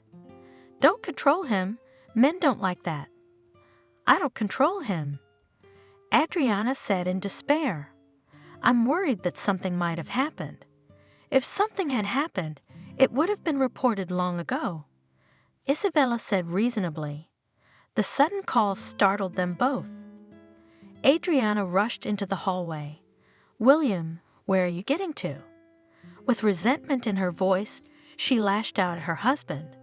Don't control him. Men don't like that." "I don't control him," Adriana said in despair. "I'm worried that something might have happened. If something had happened, it would have been reported long ago," Isabella said reasonably. The sudden call startled them both. Adriana rushed into the hallway. "William, where are you getting to?" With resentment in her voice, she lashed out at her husband.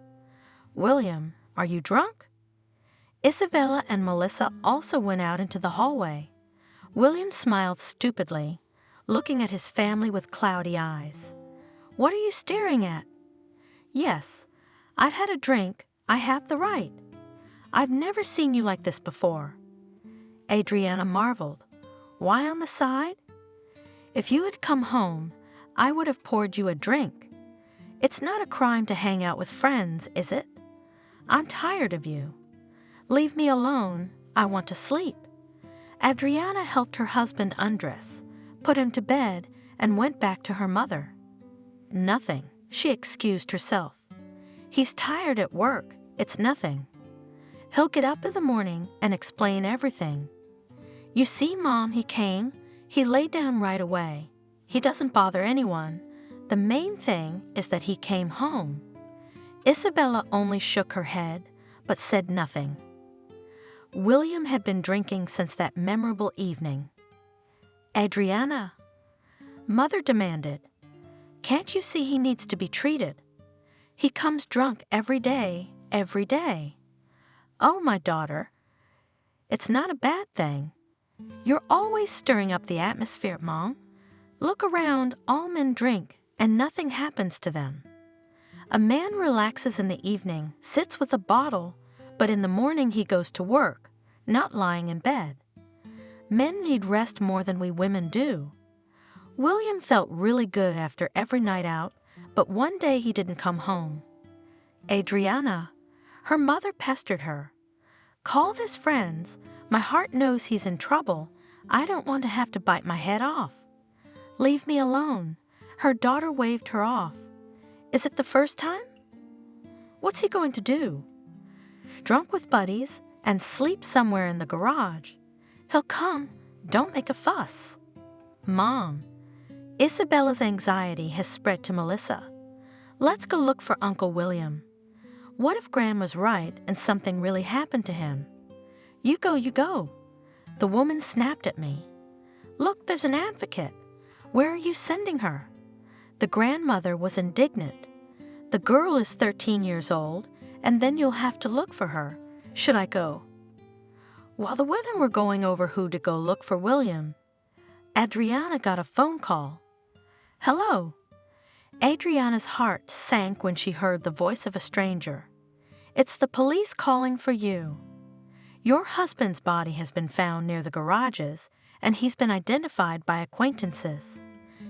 "William, are you drunk?" Isabella and Melissa also went out into the hallway. William smiled stupidly, looking at his family with cloudy eyes. "What are you staring at?" "Yes, I've had a drink. I have the right. I've never seen you like this before." Adriana marveled. "Why on the side?" "If you had come home, I would have poured you a drink. It's not a crime to hang out with friends, is it? I'm tired of you. Leave me alone. I want to sleep." Adriana helped her husband undress, put him to bed, and went back to her mother. "Nothing," she excused herself. "He's tired at work. It's nothing. He'll get up in the morning and explain everything. You see, Mom, he came. He lay down right away. He doesn't bother anyone. The main thing is that he came home." Isabella only shook her head, but said nothing. William had been drinking since that memorable evening. "Adriana," Mother demanded, "can't you see he needs to be treated? He comes drunk every day, every day." "Oh, my daughter, it's not a bad thing. You're always stirring up the atmosphere, Mom. Look around, all men drink, and nothing happens to them. A man relaxes in the evening, sits with a bottle, but in the morning he goes to work, not lying in bed. Men need rest more than we women do." William felt really good after every night out, but one day he didn't come home. "Adriana," her mother pestered her, "call this friends. My heart knows he's in trouble. I don't want to have to bite my head off. Leave me alone." Her daughter waved her off. "Is it the first time? What's he going to do? Drunk with buddies and sleep somewhere in the garage. He'll come. Don't make a fuss." "Mom," Isabella's anxiety has spread to Melissa. "Let's go look for Uncle William. What if Grandma's right and something really happened to him?" You go." The woman snapped at me. "Look, there's an advocate. Where are you sending her?" The grandmother was indignant. "The girl is 13 years old, and then you'll have to look for her. Should I go?" While the women were going over who to go look for William, Adriana got a phone call. "Hello." Adriana's heart sank when she heard the voice of a stranger. "It's the police calling for you. Your husband's body has been found near the garages, and he's been identified by acquaintances.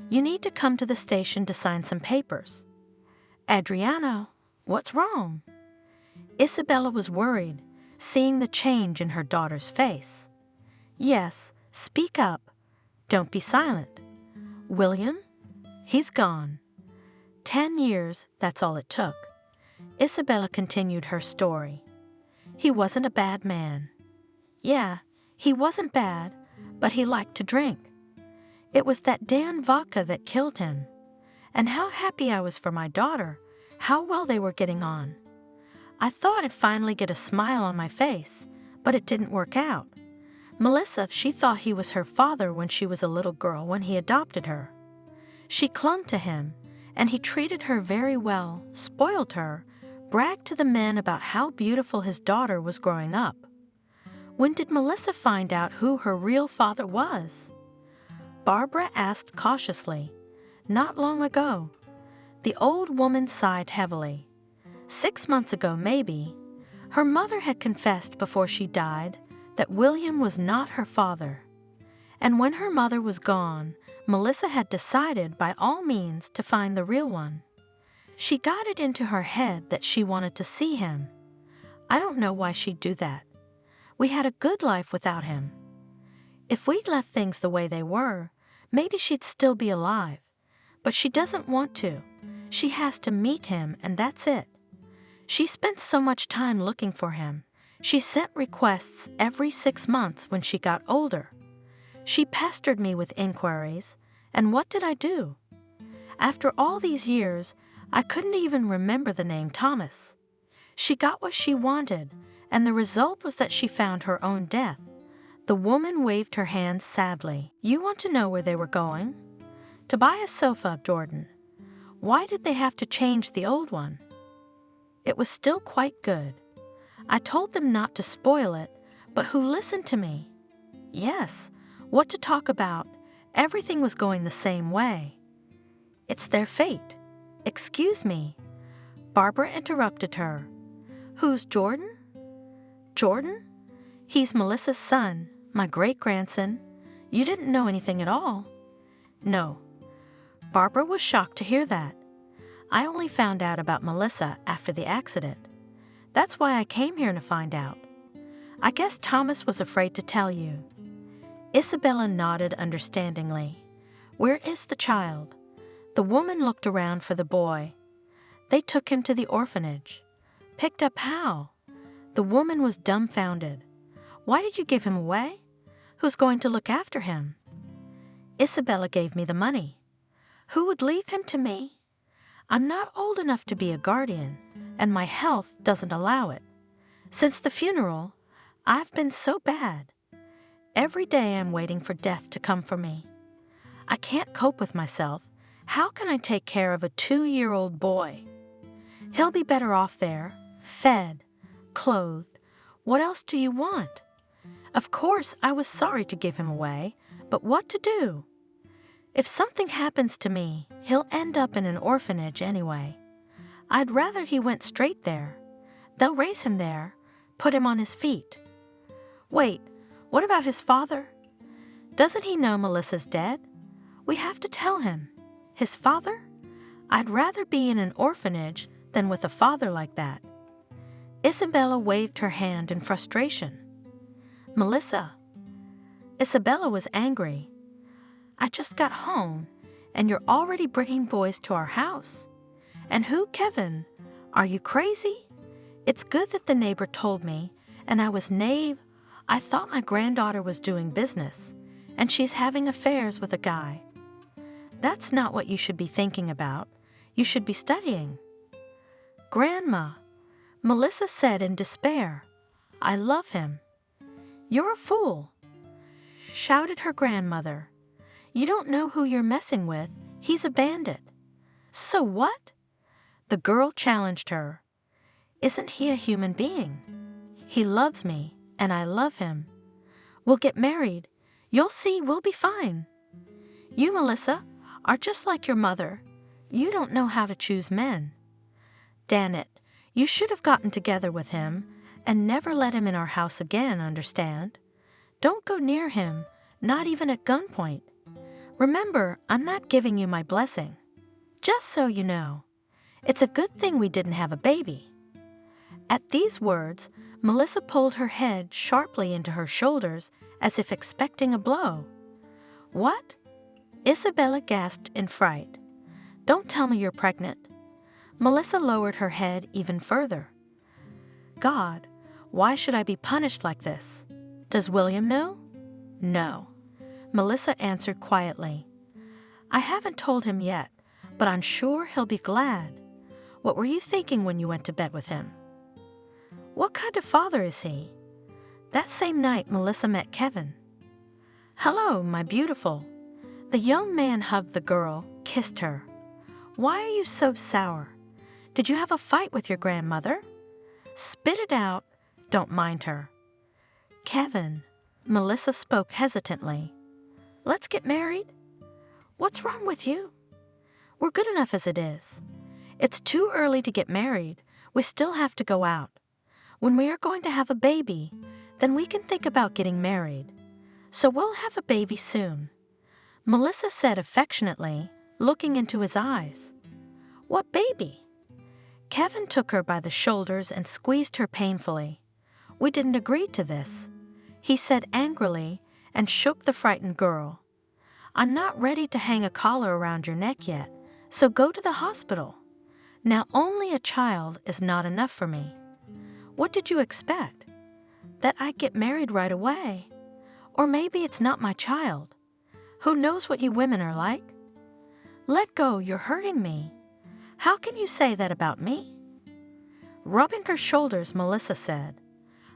You need to come to the station to sign some papers." "Adriana, what's wrong?" Isabella was worried, seeing the change in her daughter's face. "Yes, speak up. Don't be silent. William? He's gone. 10 years, that's all it took." Isabella continued her story. "He wasn't a bad man. Yeah, he wasn't bad, but he liked to drink. It was that damn vodka that killed him. And how happy I was for my daughter, how well they were getting on. I thought I'd finally get a smile on my face, but it didn't work out. Melissa, she thought he was her father when she was a little girl when he adopted her. She clung to him, and he treated her very well, spoiled her, bragged to the men about how beautiful his daughter was growing up. When did Melissa find out who her real father was? Barbara asked cautiously. Not long ago. The old woman sighed heavily. 6 months ago, maybe. Her mother had confessed before she died that William was not her father. And when her mother was gone, Melissa had decided by all means to find the real one. She got it into her head that she wanted to see him. I don't know why she'd do that. We had a good life without him. If we'd left things the way they were, maybe she'd still be alive. But she doesn't want to. She has to meet him, and that's it. She spent so much time looking for him. She sent requests every 6 months when she got older. She pestered me with inquiries, and what did I do? After all these years, I couldn't even remember the name Thomas. She got what she wanted, and the result was that she found her own death. The woman waved her hands sadly. You want to know where they were going? To buy a sofa, Jordan. Why did they have to change the old one? It was still quite good. I told them not to spoil it, but who listened to me? Yes, what to talk about? Everything was going the same way. It's their fate. Excuse me. Barbara interrupted her. Who's Jordan? Jordan? He's Melissa's son, my great-grandson. You didn't know anything at all? No. Barbara was shocked to hear that. I only found out about Melissa after the accident. That's why I came here to find out. I guess Thomas was afraid to tell you. Isabella nodded understandingly. Where is the child? The woman looked around for the boy. They took him to the orphanage. Picked up how? The woman was dumbfounded. Why did you give him away? Who's going to look after him? Isabella gave me the money. Who would leave him to me? I'm not old enough to be a guardian, and my health doesn't allow it. Since the funeral, I've been so bad. Every day I'm waiting for death to come for me. I can't cope with myself. How can I take care of a 2-year-old boy? He'll be better off there, fed, clothed. What else do you want? Of course, I was sorry to give him away, but what to do? If something happens to me, he'll end up in an orphanage anyway. I'd rather he went straight there. They'll raise him there, put him on his feet. Wait, what about his father? Doesn't he know Melissa's dead? We have to tell him. His father? I'd rather be in an orphanage than with a father like that. Isabella waved her hand in frustration. Melissa. Isabella was angry. I just got home, and you're already bringing boys to our house. And who, Kevin? Are you crazy? It's good that the neighbor told me, and I was naive. I thought my granddaughter was doing business, and she's having affairs with a guy. That's not what you should be thinking about. You should be studying. Grandma, Melissa said in despair, I love him. You're a fool, shouted her grandmother. You don't know who you're messing with. He's a bandit. So what? The girl challenged her. Isn't he a human being? He loves me, and I love him. We'll get married. You'll see we'll be fine. You, Melissa, are just like your mother. You don't know how to choose men. Damn it, you should have gotten together with him and never let him in our house again, understand? Don't go near him, not even at gunpoint. Remember, I'm not giving you my blessing. Just so you know, it's a good thing we didn't have a baby. At these words, Melissa pulled her head sharply into her shoulders as if expecting a blow. What? Isabella gasped in fright. Don't tell me you're pregnant. Melissa lowered her head even further. God, why should I be punished like this? Does William know? No. Melissa answered quietly. I haven't told him yet, but I'm sure he'll be glad. What were you thinking when you went to bed with him? What kind of father is he? That same night, Melissa met Kevin. Hello, my beautiful. The young man hugged the girl, kissed her. Why are you so sour? Did you have a fight with your grandmother? Spit it out. Don't mind her. Kevin, Melissa spoke hesitantly. Let's get married? What's wrong with you? We're good enough as it is. It's too early to get married. We still have to go out. When we are going to have a baby, then we can think about getting married. So we'll have a baby soon. Melissa said affectionately, looking into his eyes. What baby? Kevin took her by the shoulders and squeezed her painfully. We didn't agree to this, he said angrily and shook the frightened girl. I'm not ready to hang a collar around your neck yet, so go to the hospital. Now only a child is not enough for me. What did you expect? That I'd get married right away? Or maybe it's not my child. Who knows what you women are like? Let go, you're hurting me. How can you say that about me? Rubbing her shoulders, Melissa said,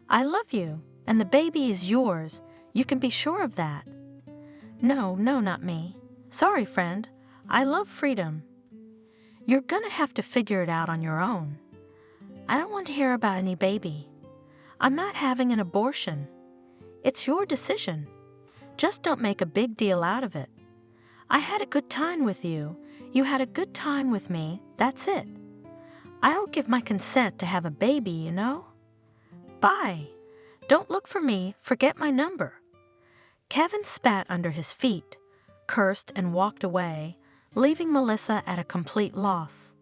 I love you, and the baby is yours. You can be sure of that. No, not me. Sorry, friend. I love freedom. You're gonna have to figure it out on your own. I don't want to hear about any baby. I'm not having an abortion. It's your decision. Just don't make a big deal out of it. I had a good time with you. You had a good time with me. That's it. I don't give my consent to have a baby, you know? Bye. Don't look for me. Forget my number. Kevin spat under his feet, cursed, and walked away, leaving Melissa at a complete loss.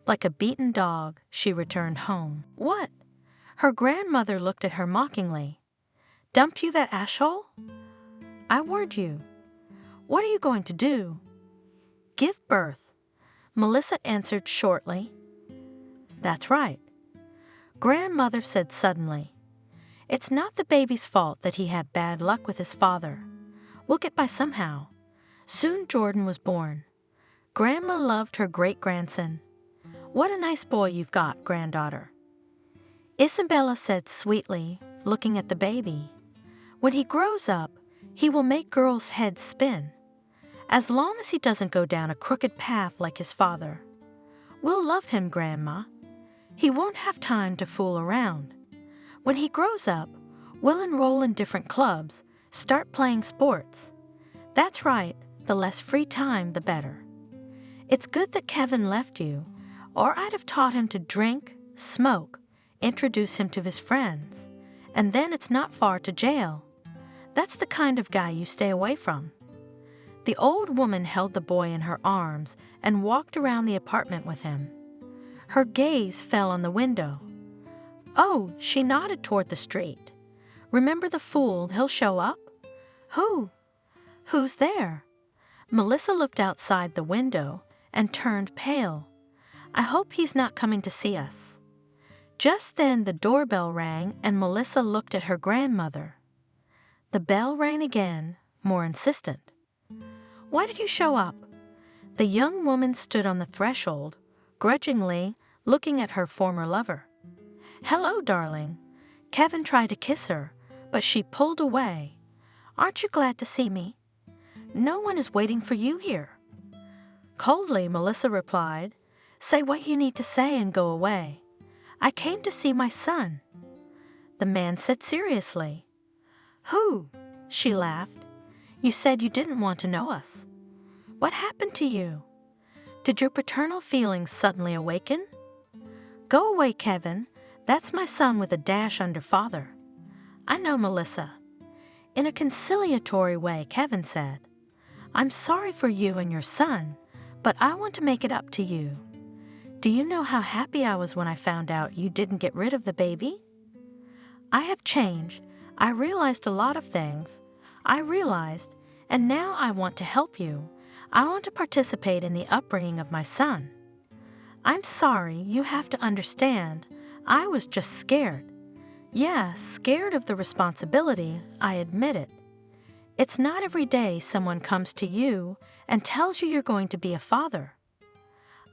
Like a beaten dog, she returned home. What? Her grandmother looked at her mockingly. Dump you that ashhole? I warned you. What are you going to do? Give birth, Melissa answered shortly. That's right. Grandmother said suddenly. It's not the baby's fault that he had bad luck with his father. We'll get by somehow. Soon Jordan was born. Grandma loved her great-grandson. What a nice boy you've got, granddaughter. Isabella said sweetly, looking at the baby. When he grows up, he will make girls' heads spin. As long as he doesn't go down a crooked path like his father. We'll love him, Grandma. He won't have time to fool around. When he grows up, we'll enroll in different clubs, start playing sports. That's right, the less free time, the better. It's good that Kevin left you, or I'd have taught him to drink, smoke, introduce him to his friends, and then it's not far to jail. That's the kind of guy you stay away from. The old woman held the boy in her arms and walked around the apartment with him. Her gaze fell on the window. Oh, she nodded toward the street. Remember the fool, he'll show up? Who? Who's there? Melissa looked outside the window and turned pale. I hope he's not coming to see us. Just then the doorbell rang and Melissa looked at her grandmother. The bell rang again, more insistent. Why did you show up? The young woman stood on the threshold, grudgingly looking at her former lover. Hello, darling. Kevin tried to kiss her, but she pulled away. Aren't you glad to see me? No one is waiting for you here. Coldly, Melissa replied, Say what you need to say and go away. I came to see my son. The man said seriously. Who? She laughed. You said you didn't want to know us. What happened to you? Did your paternal feelings suddenly awaken? Go away, Kevin. That's my son with a dash under father. I know, Melissa. In a conciliatory way, Kevin said, I'm sorry for you and your son, but I want to make it up to you. Do you know how happy I was when I found out you didn't get rid of the baby? I have changed. I realized a lot of things. And now I want to help you. I want to participate in the upbringing of my son. I'm sorry, you have to understand. I was just scared. Yeah, scared of the responsibility, I admit it. It's not every day someone comes to you and tells you you're going to be a father.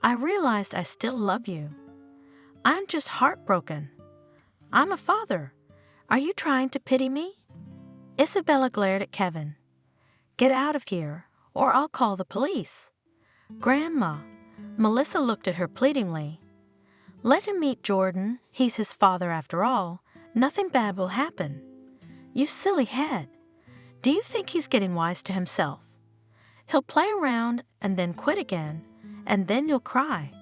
I realized I still love you. I'm just heartbroken. I'm a father. Are you trying to pity me? Isabella glared at Kevin. Get out of here, or I'll call the police. Grandma, Melissa looked at her pleadingly. Let him meet Jordan. He's his father after all. Nothing bad will happen. You silly head. Do you think he's getting wise to himself? He'll play around and then quit again, and then you'll cry.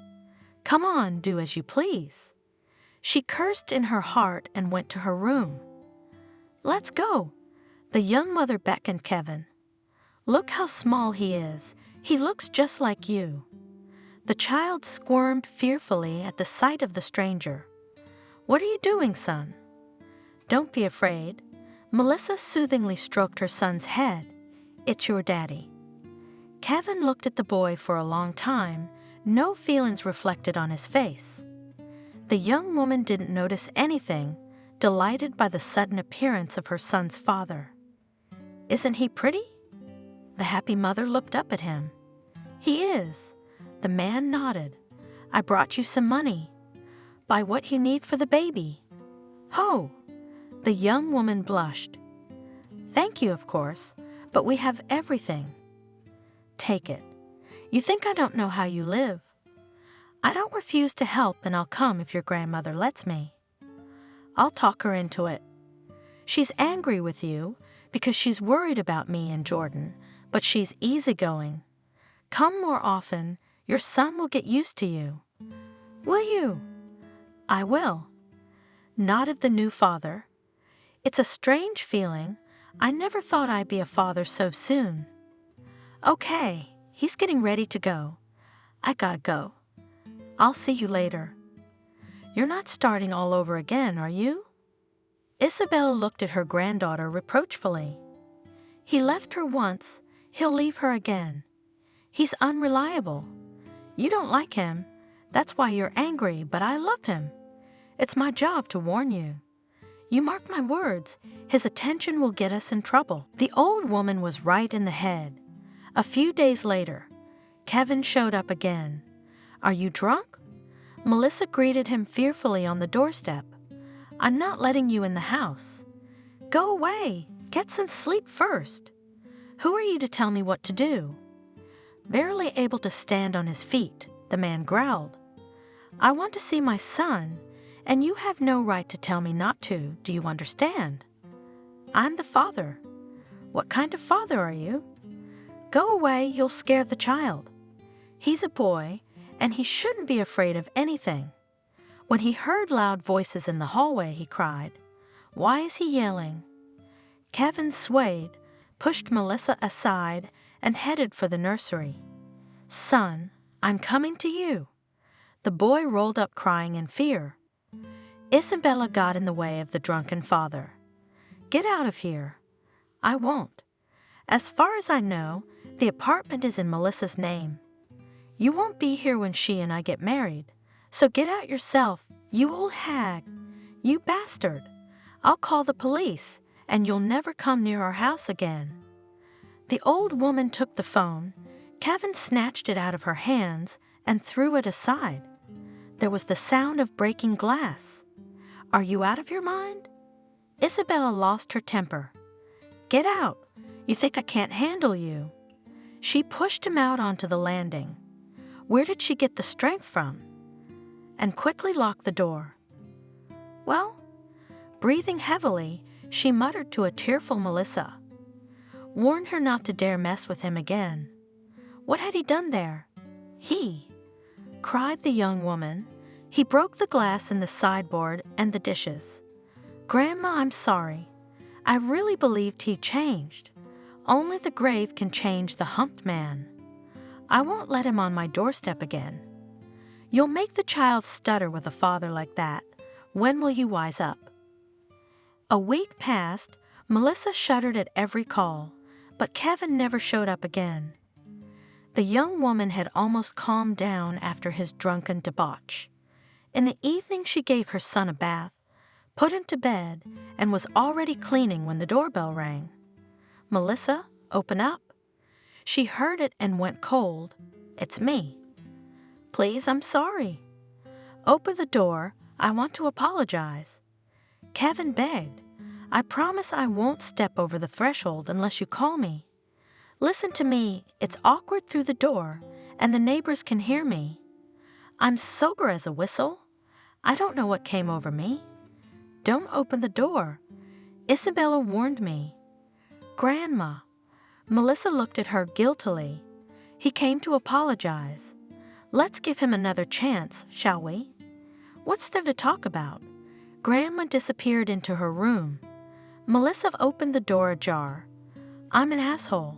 Come on, do as you please. She cursed in her heart and went to her room. Let's go. The young mother beckoned Kevin. Look how small he is. He looks just like you. The child squirmed fearfully at the sight of the stranger. What are you doing, son? Don't be afraid. Melissa soothingly stroked her son's head. It's your daddy. Kevin looked at the boy for a long time, no feelings reflected on his face. The young woman didn't notice anything, delighted by the sudden appearance of her son's father. Isn't he pretty? The happy mother looked up at him. He is. The man nodded. I brought you some money. Buy what you need for the baby. Ho! The young woman blushed. Thank you, of course, but we have everything. Take it. You think I don't know how you live. I don't refuse to help, and I'll come if your grandmother lets me. I'll talk her into it. She's angry with you because she's worried about me and Jordan, but she's easygoing. Come more often. Your son will get used to you. Will you? I will, nodded the new father. It's a strange feeling. I never thought I'd be a father so soon. Okay, he's getting ready to go. I gotta go. I'll see you later. You're not starting all over again, are you? Isabella looked at her granddaughter reproachfully. He left her once, he'll leave her again. He's unreliable. You don't like him. That's why you're angry, but I love him. It's my job to warn you. You mark my words, his attention will get us in trouble. The old woman was right in the head. A few days later, Kevin showed up again. Are you drunk? Melissa greeted him fearfully on the doorstep. I'm not letting you in the house. Go away. Get some sleep first. Who are you to tell me what to do? Barely able to stand on his feet, the man growled. I want to see my son, and you have no right to tell me not to, do you understand? I'm the father. What kind of father are you? Go away, you'll scare the child. He's a boy, and he shouldn't be afraid of anything. When he heard loud voices in the hallway, he cried, Why is he yelling? Kevin swayed, pushed Melissa aside, and headed for the nursery. Son, I'm coming to you. The boy rolled up crying in fear. Isabella got in the way of the drunken father. Get out of here. I won't. As far as I know, the apartment is in Melissa's name. You won't be here when she and I get married, so get out yourself, you old hag. You bastard. I'll call the police, and you'll never come near our house again. The old woman took the phone. Kevin snatched it out of her hands and threw it aside. There was the sound of breaking glass. Are you out of your mind? Isabella lost her temper. Get out. You think I can't handle you. She pushed him out onto the landing. Where did she get the strength from? And quickly locked the door. Well, breathing heavily, she muttered to a tearful Melissa. Warned her not to dare mess with him again. What had he done there? He, cried the young woman. He broke the glass in the sideboard and the dishes. Grandma, I'm sorry. I really believed he changed. Only the grave can change the humped man. I won't let him on my doorstep again. You'll make the child stutter with a father like that. When will you wise up? A week passed. Melissa shuddered at every call, but Kevin never showed up again. The young woman had almost calmed down after his drunken debauch. In the evening she gave her son a bath, put him to bed, and was already cleaning when the doorbell rang. Melissa, open up. She heard it and went cold. It's me. Please, I'm sorry. Open the door. I want to apologize. Kevin begged. I promise I won't step over the threshold unless you call me. Listen to me, it's awkward through the door, and the neighbors can hear me. I'm sober as a whistle. I don't know what came over me. Don't open the door. Isabella warned me. Grandma. Melissa looked at her guiltily. He came to apologize. Let's give him another chance, shall we? What's there to talk about? Grandma disappeared into her room. Melissa opened the door ajar. I'm an asshole.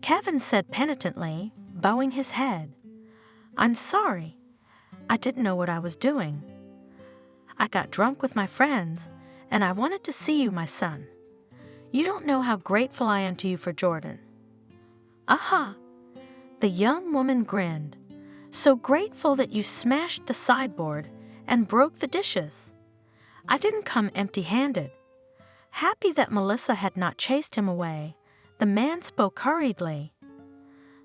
Kevin said penitently, bowing his head. I'm sorry. I didn't know what I was doing. I got drunk with my friends, and I wanted to see you, my son. You don't know how grateful I am to you for Jordan. Aha! The young woman grinned. So grateful that you smashed the sideboard and broke the dishes. I didn't come empty-handed. Happy that Melissa had not chased him away, the man spoke hurriedly.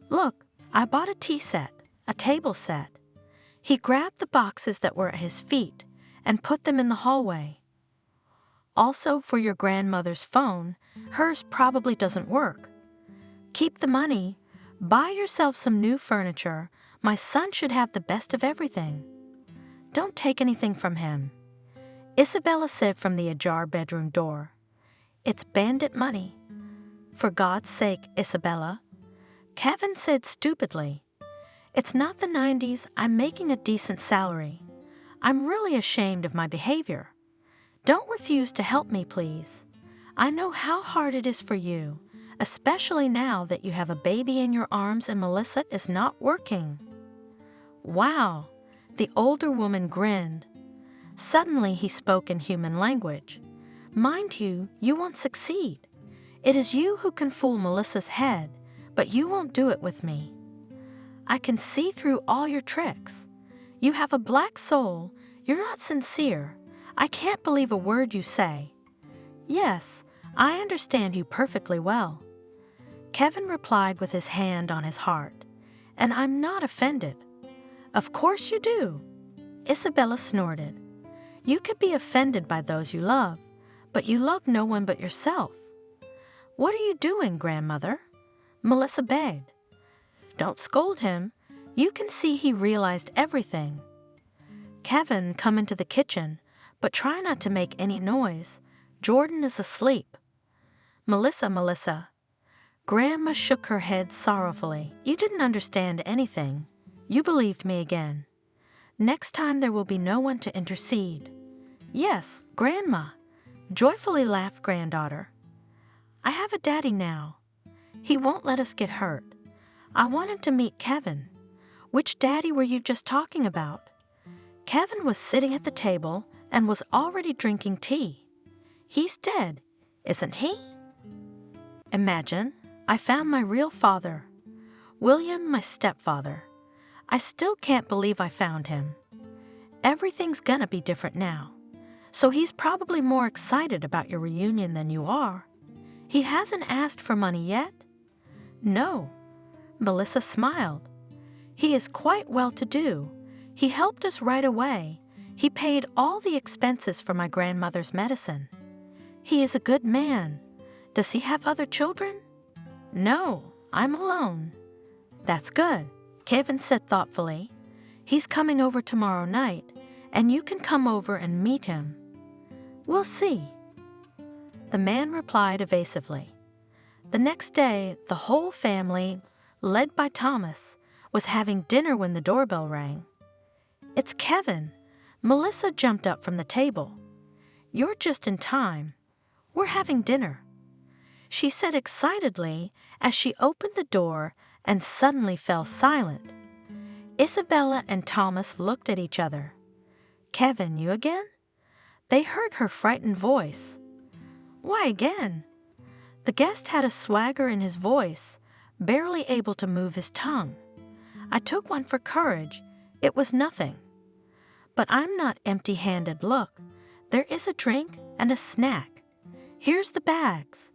Look, I bought a tea set, a table set. He grabbed the boxes that were at his feet and put them in the hallway. Also for your grandmother's phone, hers probably doesn't work. Keep the money. Buy yourself some new furniture. My son should have the best of everything. Don't take anything from him. Isabella said from the ajar bedroom door. It's bandit money. For God's sake, Isabella. Kevin said stupidly. It's not the 90s. I'm making a decent salary. I'm really ashamed of my behavior. Don't refuse to help me, please. I know how hard it is for you, especially now that you have a baby in your arms and Melissa is not working. Wow, the older woman grinned. Suddenly he spoke in human language. Mind you, you won't succeed. It is you who can fool Melissa's head, but you won't do it with me. I can see through all your tricks. You have a black soul. You're not sincere. I can't believe a word you say. Yes, I understand you perfectly well. Kevin replied with his hand on his heart. And I'm not offended. Of course you do. Isabella snorted. You could be offended by those you love, but you love no one but yourself. What are you doing, grandmother? Melissa begged. Don't scold him. You can see he realized everything. Kevin, come into the kitchen, but try not to make any noise. Jordan is asleep. Melissa. Grandma shook her head sorrowfully. You didn't understand anything. You believed me again. Next time there will be no one to intercede. Yes, Grandma, joyfully laughed granddaughter. I have a daddy now. He won't let us get hurt. I want him to meet Kevin. Which daddy were you just talking about? Kevin was sitting at the table and was already drinking tea. He's dead, isn't he? Imagine, I found my real father. William, my stepfather. I still can't believe I found him. Everything's gonna be different now. So he's probably more excited about your reunion than you are. He hasn't asked for money yet? No. Melissa smiled. He is quite well-to-do. He helped us right away. He paid all the expenses for my grandmother's medicine. He is a good man. Does he have other children? No, I'm alone. That's good, Kevin said thoughtfully. He's coming over tomorrow night, and you can come over and meet him. We'll see. The man replied evasively. The next day, the whole family, led by Thomas, was having dinner when the doorbell rang. It's Kevin. Melissa jumped up from the table. You're just in time. We're having dinner, she said excitedly as she opened the door and suddenly fell silent. Isabella and Thomas looked at each other. Kevin, you again? They heard her frightened voice. Why again? The guest had a swagger in his voice, barely able to move his tongue. I took one for courage. It was nothing. But I'm not empty-handed. Look, there is a drink and a snack. Here's the bags.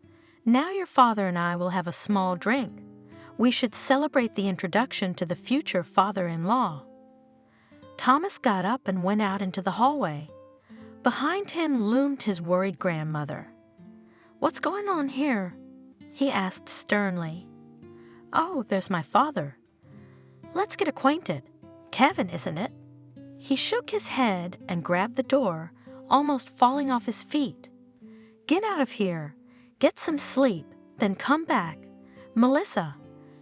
Now your father and I will have a small drink. We should celebrate the introduction to the future father-in-law. Thomas got up and went out into the hallway. Behind him loomed his worried grandmother. "What's going on here?" he asked sternly. "Oh, there's my father. Let's get acquainted. Kevin, isn't it?" He shook his head and grabbed the door, almost falling off his feet. "Get out of here. Get some sleep, then come back. Melissa,"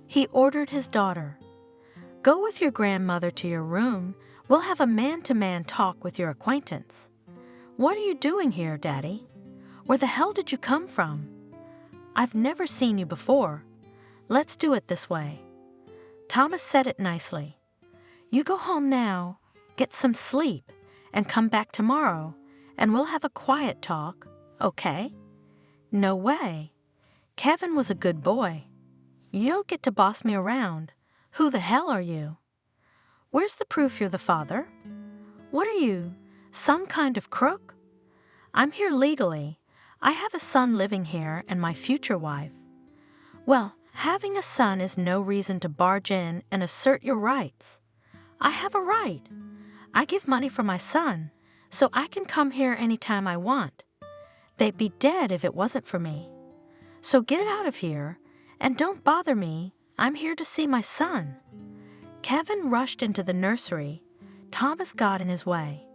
he ordered his daughter. "Go with your grandmother to your room. We'll have a man-to-man talk with your acquaintance." "What are you doing here, Daddy? Where the hell did you come from? I've never seen you before. Let's do it this way." Thomas said it nicely. "You go home now, get some sleep, and come back tomorrow, and we'll have a quiet talk, okay?" "No way. Kevin was a good boy. You don't get to boss me around. Who the hell are you? Where's the proof you're the father? What are you, some kind of crook? I'm here legally. I have a son living here and my future wife." "Well, having a son is no reason to barge in and assert your rights. I have a right. I give money for my son, so I can come here anytime I want. They'd be dead if it wasn't for me. So get out of here, and don't bother me. I'm here to see my son." Kevin rushed into the nursery. Thomas got in his way.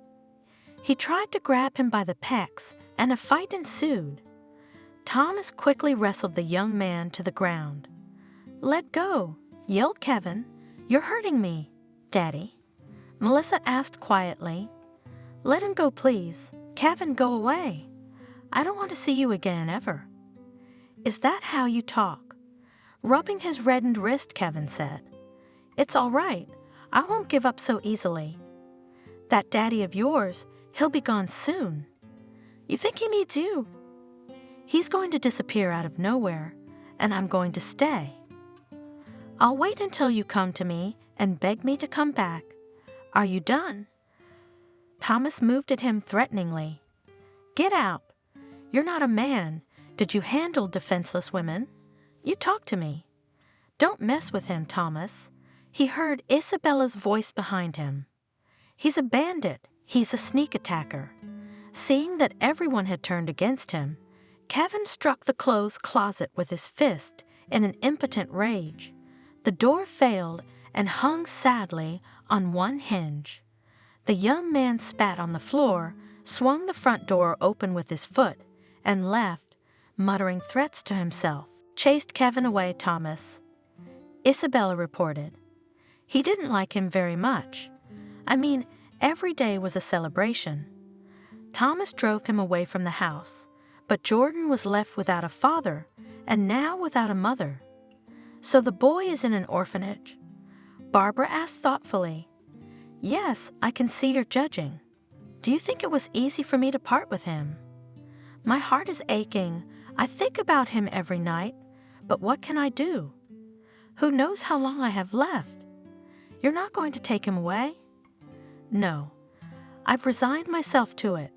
He tried to grab him by the pecs, and a fight ensued. Thomas quickly wrestled the young man to the ground. "Let go," yelled Kevin. "You're hurting me, Daddy." Melissa asked quietly. "Let him go, please. Kevin, go away. I don't want to see you again, ever." "Is that how you talk?" Rubbing his reddened wrist, Kevin said. "It's all right. I won't give up so easily. That daddy of yours, he'll be gone soon. You think he needs you? He's going to disappear out of nowhere, and I'm going to stay. I'll wait until you come to me and beg me to come back. Are you done?" Thomas moved at him threateningly. "Get out. You're not a man. Did you handle defenseless women? You talk to me." "Don't mess with him, Thomas." He heard Isabella's voice behind him. "He's a bandit. He's a sneak attacker." Seeing that everyone had turned against him, Kevin struck the clothes closet with his fist in an impotent rage. The door failed and hung sadly on one hinge. The young man spat on the floor, swung the front door open with his foot, and left, muttering threats to himself. "Chased Kevin away, Thomas," Isabella reported. "He didn't like him very much. I mean, every day was a celebration. Thomas drove him away from the house, but Jordan was left without a father and now without a mother. So the boy is in an orphanage?" Barbara asked thoughtfully. "Yes, I can see you're judging. Do you think it was easy for me to part with him? My heart is aching. I think about him every night, but what can I do? Who knows how long I have left? You're not going to take him away?" "No. I've resigned myself to it.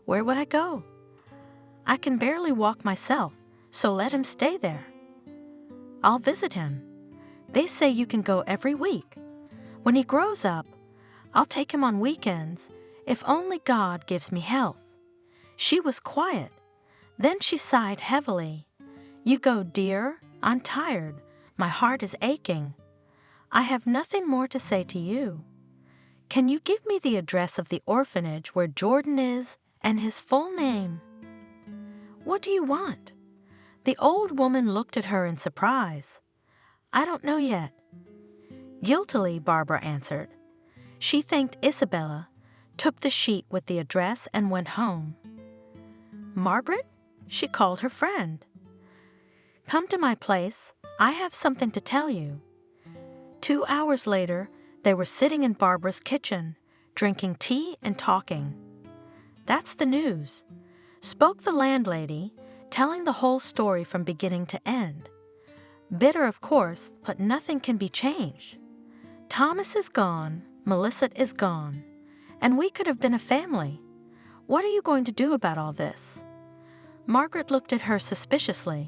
Where would I go? I can barely walk myself, so let him stay there. I'll visit him. They say you can go every week. When he grows up, I'll take him on weekends, if only God gives me health." She was quiet. Then she sighed heavily. "You go, dear. I'm tired. My heart is aching. I have nothing more to say to you. Can you give me the address of the orphanage where Jordan is and his full name?" "What do you want?" The old woman looked at her in surprise. "I don't know yet." Guiltily, Barbara answered. She thanked Isabella, took the sheet with the address, and went home. "Margaret?" she called her friend. "Come to my place. I have something to tell you." 2 hours later, they were sitting in Barbara's kitchen, drinking tea and talking. "That's the news," spoke the landlady, telling the whole story from beginning to end. "Bitter, of course, but nothing can be changed. Thomas is gone, Melissa is gone, and we could have been a family. What are you going to do about all this?" Margaret looked at her suspiciously.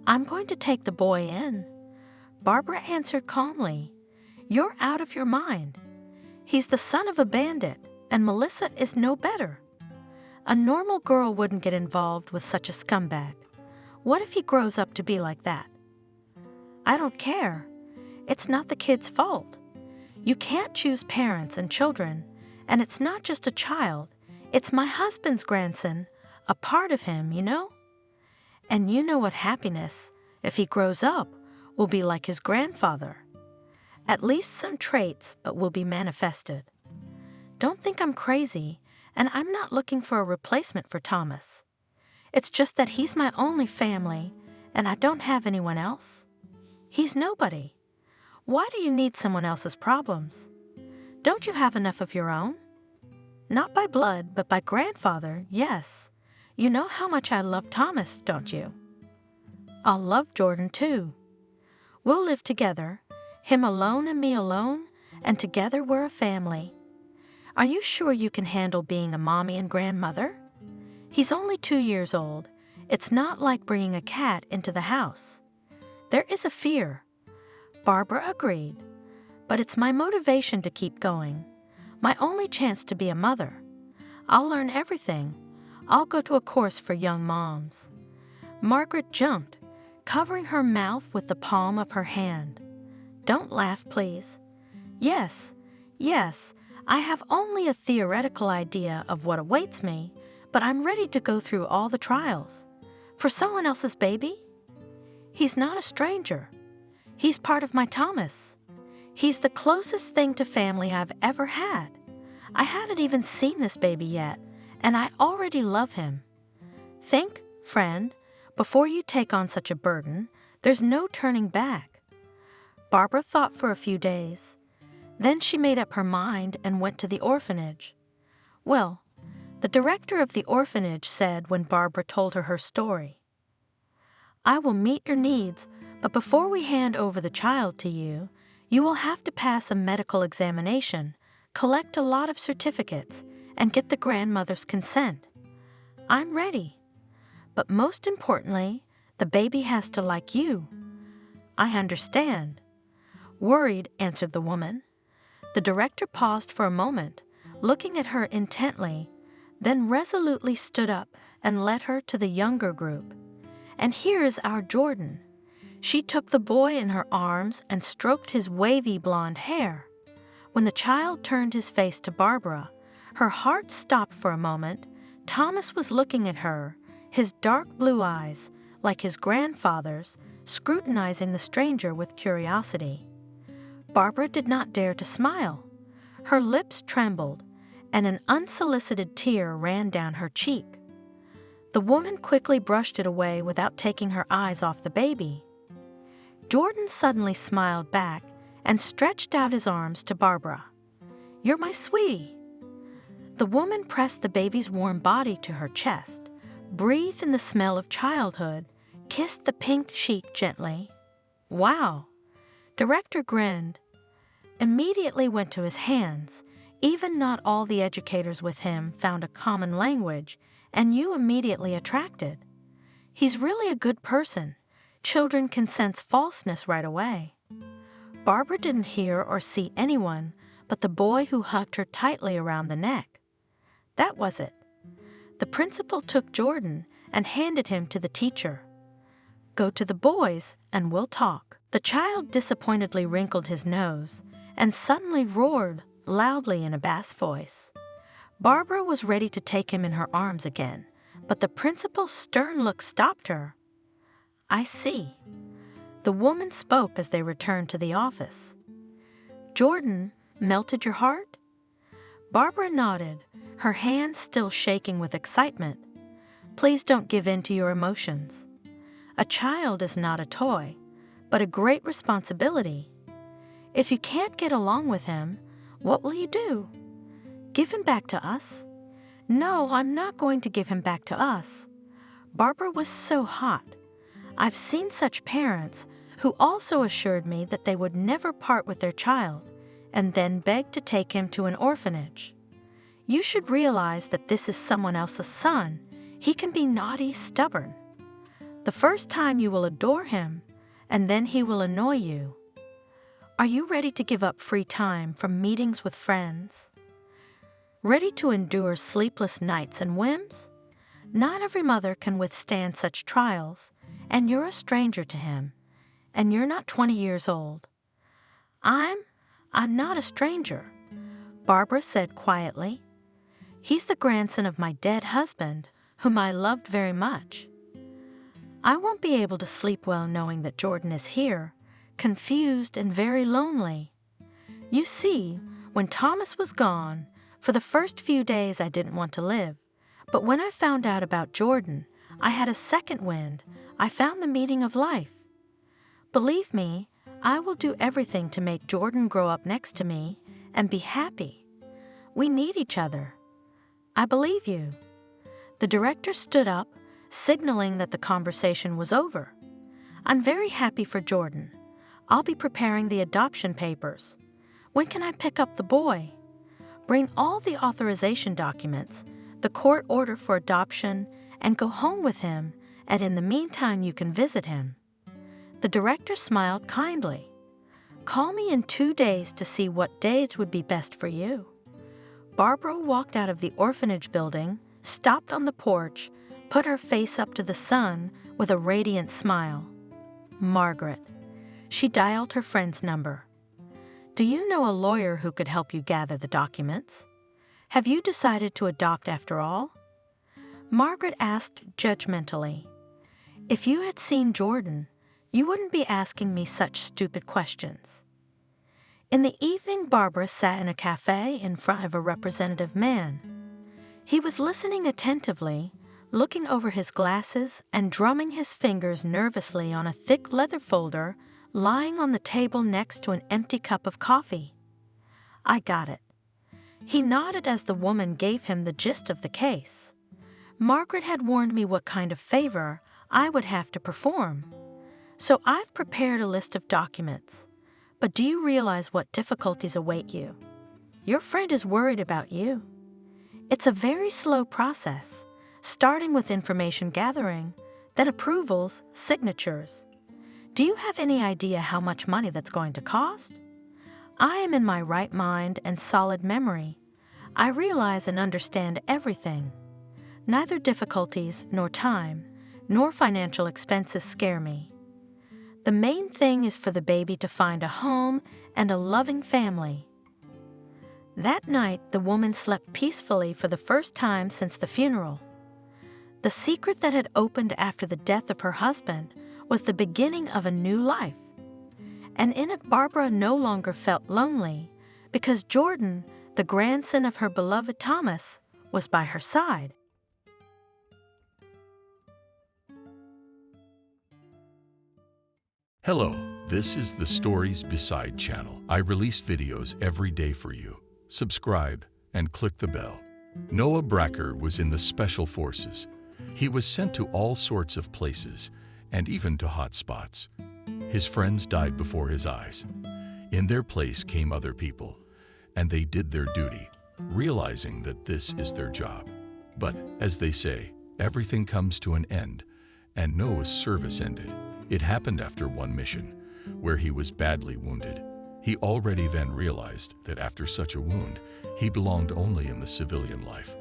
"I'm going to take the boy in," Barbara answered calmly. "You're out of your mind. He's the son of a bandit, and Melissa is no better. A normal girl wouldn't get involved with such a scumbag. What if he grows up to be like that? I don't care. It's not the kid's fault. You can't choose parents and children, and it's not just a child. It's my husband's grandson, a part of him, you know? And you know what happiness, if he grows up, will be like his grandfather. At least some traits, but will be manifested. Don't think I'm crazy, and I'm not looking for a replacement for Thomas. It's just that he's my only family, and I don't have anyone else. He's nobody. Why do you need someone else's problems? Don't you have enough of your own? Not by blood, but by grandfather, yes. You know how much I love Thomas, don't you? I'll love Jordan too. We'll live together, him alone and me alone, and together we're a family. Are you sure you can handle being a mommy and grandmother? He's only 2 years old. It's not like bringing a cat into the house. There is a fear. Barbara agreed. But it's my motivation to keep going. My only chance to be a mother. I'll learn everything. I'll go to a course for young moms. Margaret jumped, covering her mouth with the palm of her hand. Don't laugh, please. Yes, I have only a theoretical idea of what awaits me, but I'm ready to go through all the trials. For someone else's baby? He's not a stranger. He's part of my Thomas. He's the closest thing to family I've ever had. I haven't even seen this baby yet, and I already love him. Think, friend, before you take on such a burden, there's no turning back. Barbara thought for a few days. Then she made up her mind and went to the orphanage. Well, the director of the orphanage said when Barbara told her story, I will meet your needs, but before we hand over the child to you, you will have to pass a medical examination, collect a lot of certificates, and get the grandmother's consent. I'm ready. But most importantly, the baby has to like you. I understand. Worried, answered the woman. The director paused for a moment, looking at her intently, then resolutely stood up and led her to the younger group. And here is our Jordan. She took the boy in her arms and stroked his wavy blonde hair. When the child turned his face to Barbara, her heart stopped for a moment. Thomas was looking at her, his dark blue eyes, like his grandfather's, scrutinizing the stranger with curiosity. Barbara did not dare to smile. Her lips trembled, and an unsolicited tear ran down her cheek. The woman quickly brushed it away without taking her eyes off the baby. Jordan suddenly smiled back and stretched out his arms to Barbara. You're my sweetie. The woman pressed the baby's warm body to her chest, breathed in the smell of childhood, kissed the pink cheek gently. Wow! Director grinned. Immediately went to his hands. Even not all the educators with him found a common language, and you immediately attracted. He's really a good person. Children can sense falseness right away. Barbara didn't hear or see anyone but the boy who hugged her tightly around the neck. That was it. The principal took Jordan and handed him to the teacher. Go to the boys and we'll talk. The child disappointedly wrinkled his nose and suddenly roared loudly in a bass voice. Barbara was ready to take him in her arms again, but the principal's stern look stopped her. I see. The woman spoke as they returned to the office. Jordan, melted your heart? Barbara nodded, her hands still shaking with excitement. Please don't give in to your emotions. A child is not a toy, but a great responsibility. If you can't get along with him, what will you do? Give him back to us? No, I'm not going to give him back to us. Barbara was so hot. I've seen such parents who also assured me that they would never part with their child and then begged to take him to an orphanage. You should realize that this is someone else's son. He can be naughty, stubborn. The first time you will adore him, and then he will annoy you. Are you ready to give up free time from meetings with friends? ready to endure sleepless nights and whims? Not every mother can withstand such trials, and you're a stranger to him, and you're not 20 years old. I'm not a stranger, Barbara said quietly. He's the grandson of my dead husband, whom I loved very much. I won't be able to sleep well knowing that Jordan is here, confused and very lonely. You see, when Thomas was gone, for the first few days I didn't want to live, but when I found out about Jordan, I had a second wind. I found the meaning of life. Believe me, I will do everything to make Jordan grow up next to me and be happy. We need each other. I believe you. The director stood up, signaling that the conversation was over. I'm very happy for Jordan. I'll be preparing the adoption papers. When can I pick up the boy? Bring all the authorization documents, the court order for adoption, and go home with him, and in the meantime you can visit him. The director smiled kindly. Call me in 2 days to see what days would be best for you. Barbara walked out of the orphanage building, stopped on the porch, put her face up to the sun with a radiant smile. Margaret. She dialed her friend's number. Do you know a lawyer who could help you gather the documents? Have you decided to adopt after all? Margaret asked judgmentally. If you had seen Jordan, you wouldn't be asking me such stupid questions. In the evening, Barbara sat in a cafe in front of a representative man. He was listening attentively, looking over his glasses and drumming his fingers nervously on a thick leather folder lying on the table next to an empty cup of coffee. I got it. He nodded as the woman gave him the gist of the case. Margaret had warned me what kind of favor I would have to perform. So I've prepared a list of documents. But do you realize what difficulties await you? Your friend is worried about you. It's a very slow process, starting with information gathering, then approvals, signatures. Do you have any idea how much money that's going to cost? I am in my right mind and solid memory. I realize and understand everything. Neither difficulties, nor time, nor financial expenses scare me. The main thing is for the baby to find a home and a loving family. That night, the woman slept peacefully for the first time since the funeral. The secret that had opened after the death of her husband was the beginning of a new life. And in it, Barbara no longer felt lonely because Jordan, the grandson of her beloved Thomas, was by her side. Hello, this is the Stories Beside channel. I release videos every day for you. Subscribe and click the bell. Noah Bracker was in the Special Forces. He was sent to all sorts of places, and even to hot spots. His friends died before his eyes. In their place came other people, and they did their duty, realizing that this is their job. But, as they say, everything comes to an end, and Noah's service ended. It happened after one mission, where he was badly wounded. He already then realized that after such a wound, he belonged only in the civilian life.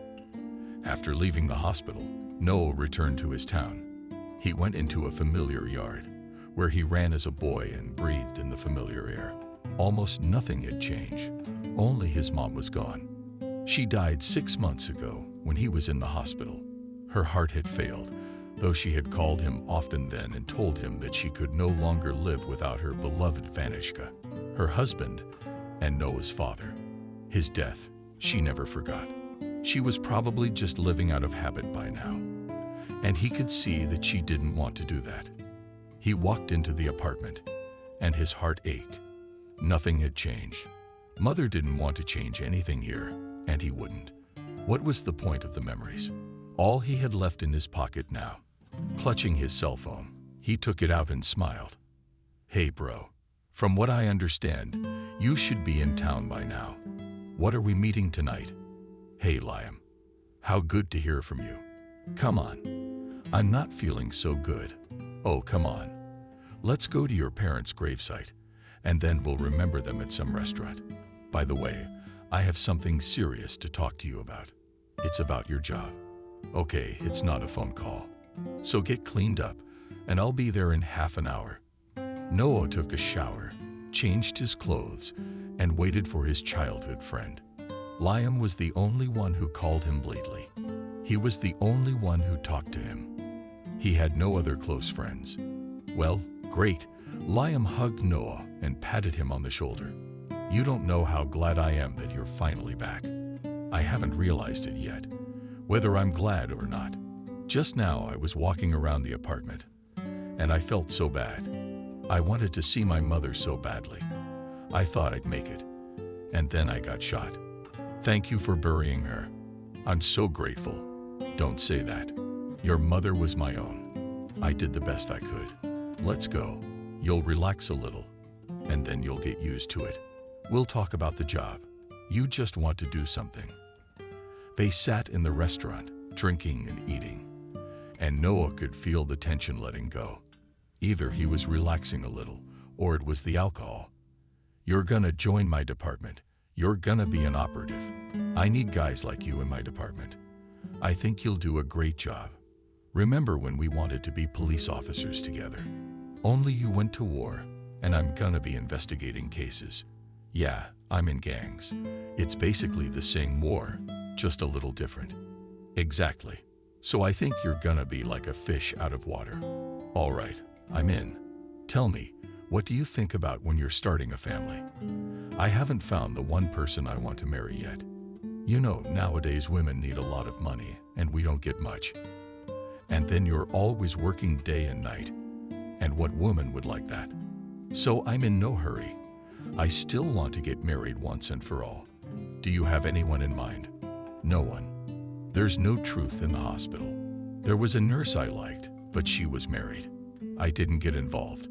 After leaving the hospital, Noah returned to his town. He went into a familiar yard, where he ran as a boy and breathed in the familiar air. Almost nothing had changed, only his mom was gone. She died 6 months ago when he was in the hospital. Her heart had failed, though she had called him often then and told him that she could no longer live without her beloved Vanishka, her husband, and Noah's father. His death, she never forgot. She was probably just living out of habit by now, and he could see that she didn't want to do that. He walked into the apartment, and his heart ached. Nothing had changed. Mother didn't want to change anything here, and he wouldn't. What was the point of the memories? All he had left in his pocket now. Clutching his cell phone, he took it out and smiled. Hey bro, from what I understand, you should be in town by now. What are we meeting tonight? Hey Liam, how good to hear from you. Come on, I'm not feeling so good. Oh, come on. Let's go to your parents' gravesite, and then we'll remember them at some restaurant. By the way, I have something serious to talk to you about. It's about your job. Okay, it's not a phone call. So get cleaned up, and I'll be there in half an hour. Noah took a shower, changed his clothes, and waited for his childhood friend. Liam was the only one who called him lately. He was the only one who talked to him. He had no other close friends. Well, great. Liam hugged Noah and patted him on the shoulder. You don't know how glad I am that you're finally back. I haven't realized it yet, whether I'm glad or not. Just now I was walking around the apartment, and I felt so bad. I wanted to see my mother so badly. I thought I'd make it, and then I got shot. Thank you for burying her. I'm so grateful. Don't say that. Your mother was my own. I did the best I could. Let's go. You'll relax a little, and then you'll get used to it. We'll talk about the job. You just want to do something. They sat in the restaurant, drinking and eating, and Noah could feel the tension letting go. Either he was relaxing a little, or it was the alcohol. You're gonna join my department. You're gonna be an operative. I need guys like you in my department. I think you'll do a great job. Remember when we wanted to be police officers together? Only you went to war, and I'm gonna be investigating cases. Yeah, I'm in gangs. It's basically the same war, just a little different. Exactly. So I think you're gonna be like a fish out of water. All right, I'm in. Tell me, what do you think about when you're starting a family? I haven't found the one person I want to marry yet. You know, nowadays women need a lot of money, and we don't get much. And then you're always working day and night. And what woman would like that? So I'm in no hurry. I still want to get married once and for all. Do you have anyone in mind? No one. There's no truth in the hospital. There was a nurse I liked, but she was married. I didn't get involved,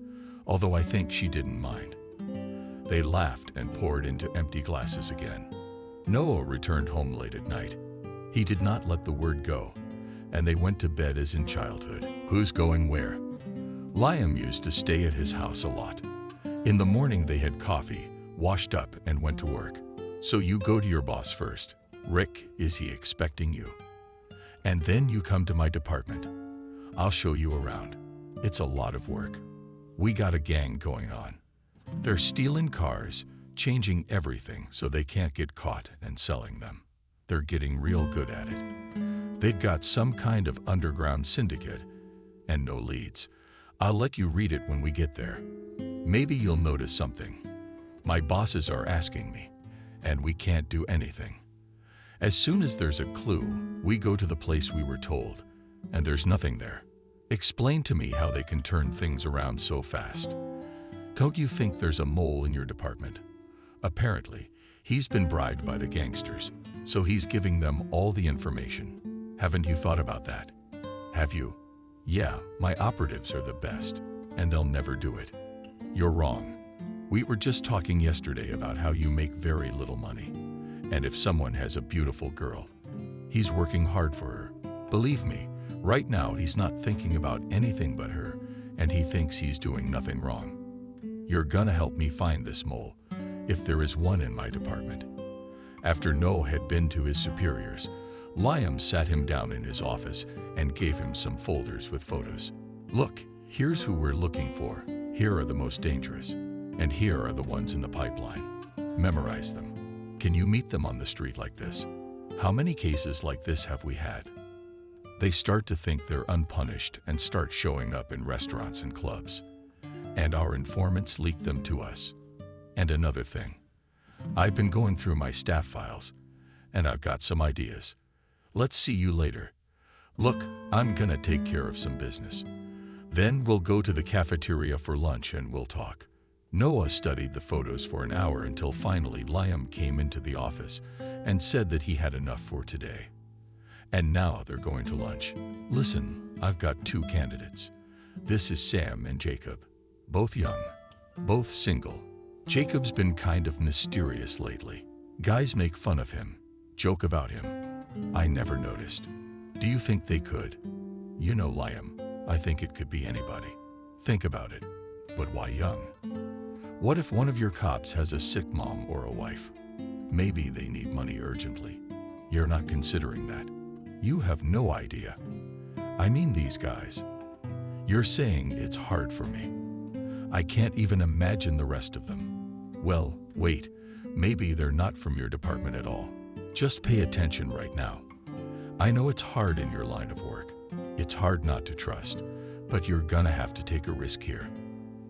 although I think she didn't mind. They laughed and poured into empty glasses again. Noah returned home late at night. He did not let the word go, and they went to bed as in childhood. Who's going where? Liam used to stay at his house a lot. In the morning they had coffee, washed up, and went to work. So you go to your boss first. Rick, is he expecting you? And then you come to my department. I'll show you around. It's a lot of work. We got a gang going on. They're stealing cars, changing everything so they can't get caught, and selling them. They're getting real good at it. They've got some kind of underground syndicate and no leads. I'll let you read it when we get there. Maybe you'll notice something. My bosses are asking me, and we can't do anything. As soon as there's a clue, we go to the place we were told, and there's nothing there. Explain to me how they can turn things around so fast. Don't you think there's a mole in your department? Apparently, he's been bribed by the gangsters, so he's giving them all the information. Haven't you thought about that? Have you? Yeah, my operatives are the best, and they'll never do it. You're wrong. We were just talking yesterday about how you make very little money. And if someone has a beautiful girl, he's working hard for her. Believe me, right now he's not thinking about anything but her, and he thinks he's doing nothing wrong. You're gonna help me find this mole, if there is one in my department. After Noah had been to his superiors, Liam sat him down in his office and gave him some folders with photos. Look, here's who we're looking for. Here are the most dangerous, and here are the ones in the pipeline. Memorize them. Can you meet them on the street like this? How many cases like this have we had? They start to think they're unpunished and start showing up in restaurants and clubs. And our informants leak them to us. And another thing, I've been going through my staff files, and I've got some ideas. Let's see you later. Look, I'm gonna take care of some business. Then we'll go to the cafeteria for lunch and we'll talk. Noah studied the photos for an hour until finally Liam came into the office and said that he had enough for today. And now they're going to lunch. Listen, I've got two candidates. This is Sam and Jacob. Both young, both single. Jacob's been kind of mysterious lately. Guys make fun of him, joke about him. I never noticed. Do you think they could? You know, Liam, I think it could be anybody. Think about it. But why young? What if one of your cops has a sick mom or a wife? Maybe they need money urgently. You're not considering that. You have no idea. I mean these guys. You're saying it's hard for me. I can't even imagine the rest of them. Well, wait, maybe they're not from your department at all. Just pay attention right now. I know it's hard in your line of work. It's hard not to trust, but you're gonna have to take a risk here.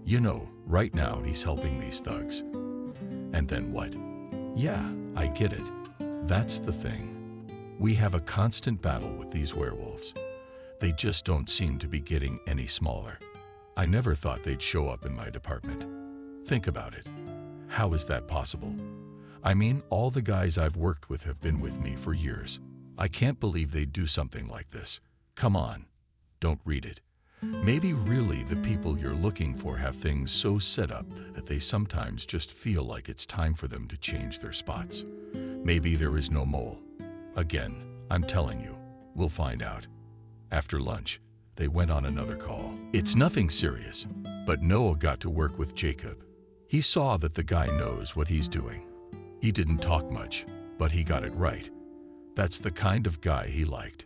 You know, right now he's helping these thugs. And then what? Yeah, I get it. That's the thing. We have a constant battle with these werewolves. They just don't seem to be getting any smaller. I never thought they'd show up in my department. Think about it. How is that possible? I mean, all the guys I've worked with have been with me for years. I can't believe they'd do something like this. Come on, don't read it. Maybe really the people you're looking for have things so set up that they sometimes just feel like it's time for them to change their spots. Maybe there is no mole. Again, I'm telling you, we'll find out. After lunch, they went on another call. It's nothing serious, but Noah got to work with Jacob. He saw that the guy knows what he's doing. He didn't talk much, but he got it right. That's the kind of guy he liked.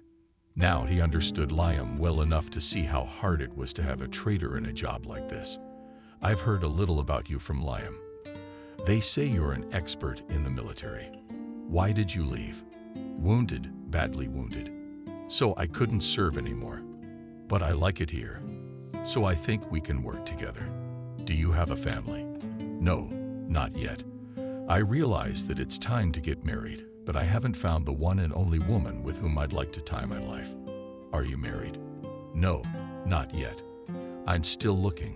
Now he understood Liam well enough to see how hard it was to have a traitor in a job like this. I've heard a little about you from Liam. They say you're an expert in the military. Why did you leave? Wounded, badly wounded. So I couldn't serve anymore. But I like it here. So I think we can work together. Do you have a family? No, not yet. I realize that it's time to get married, but I haven't found the one and only woman with whom I'd like to tie my life. Are you married? No, not yet. I'm still looking.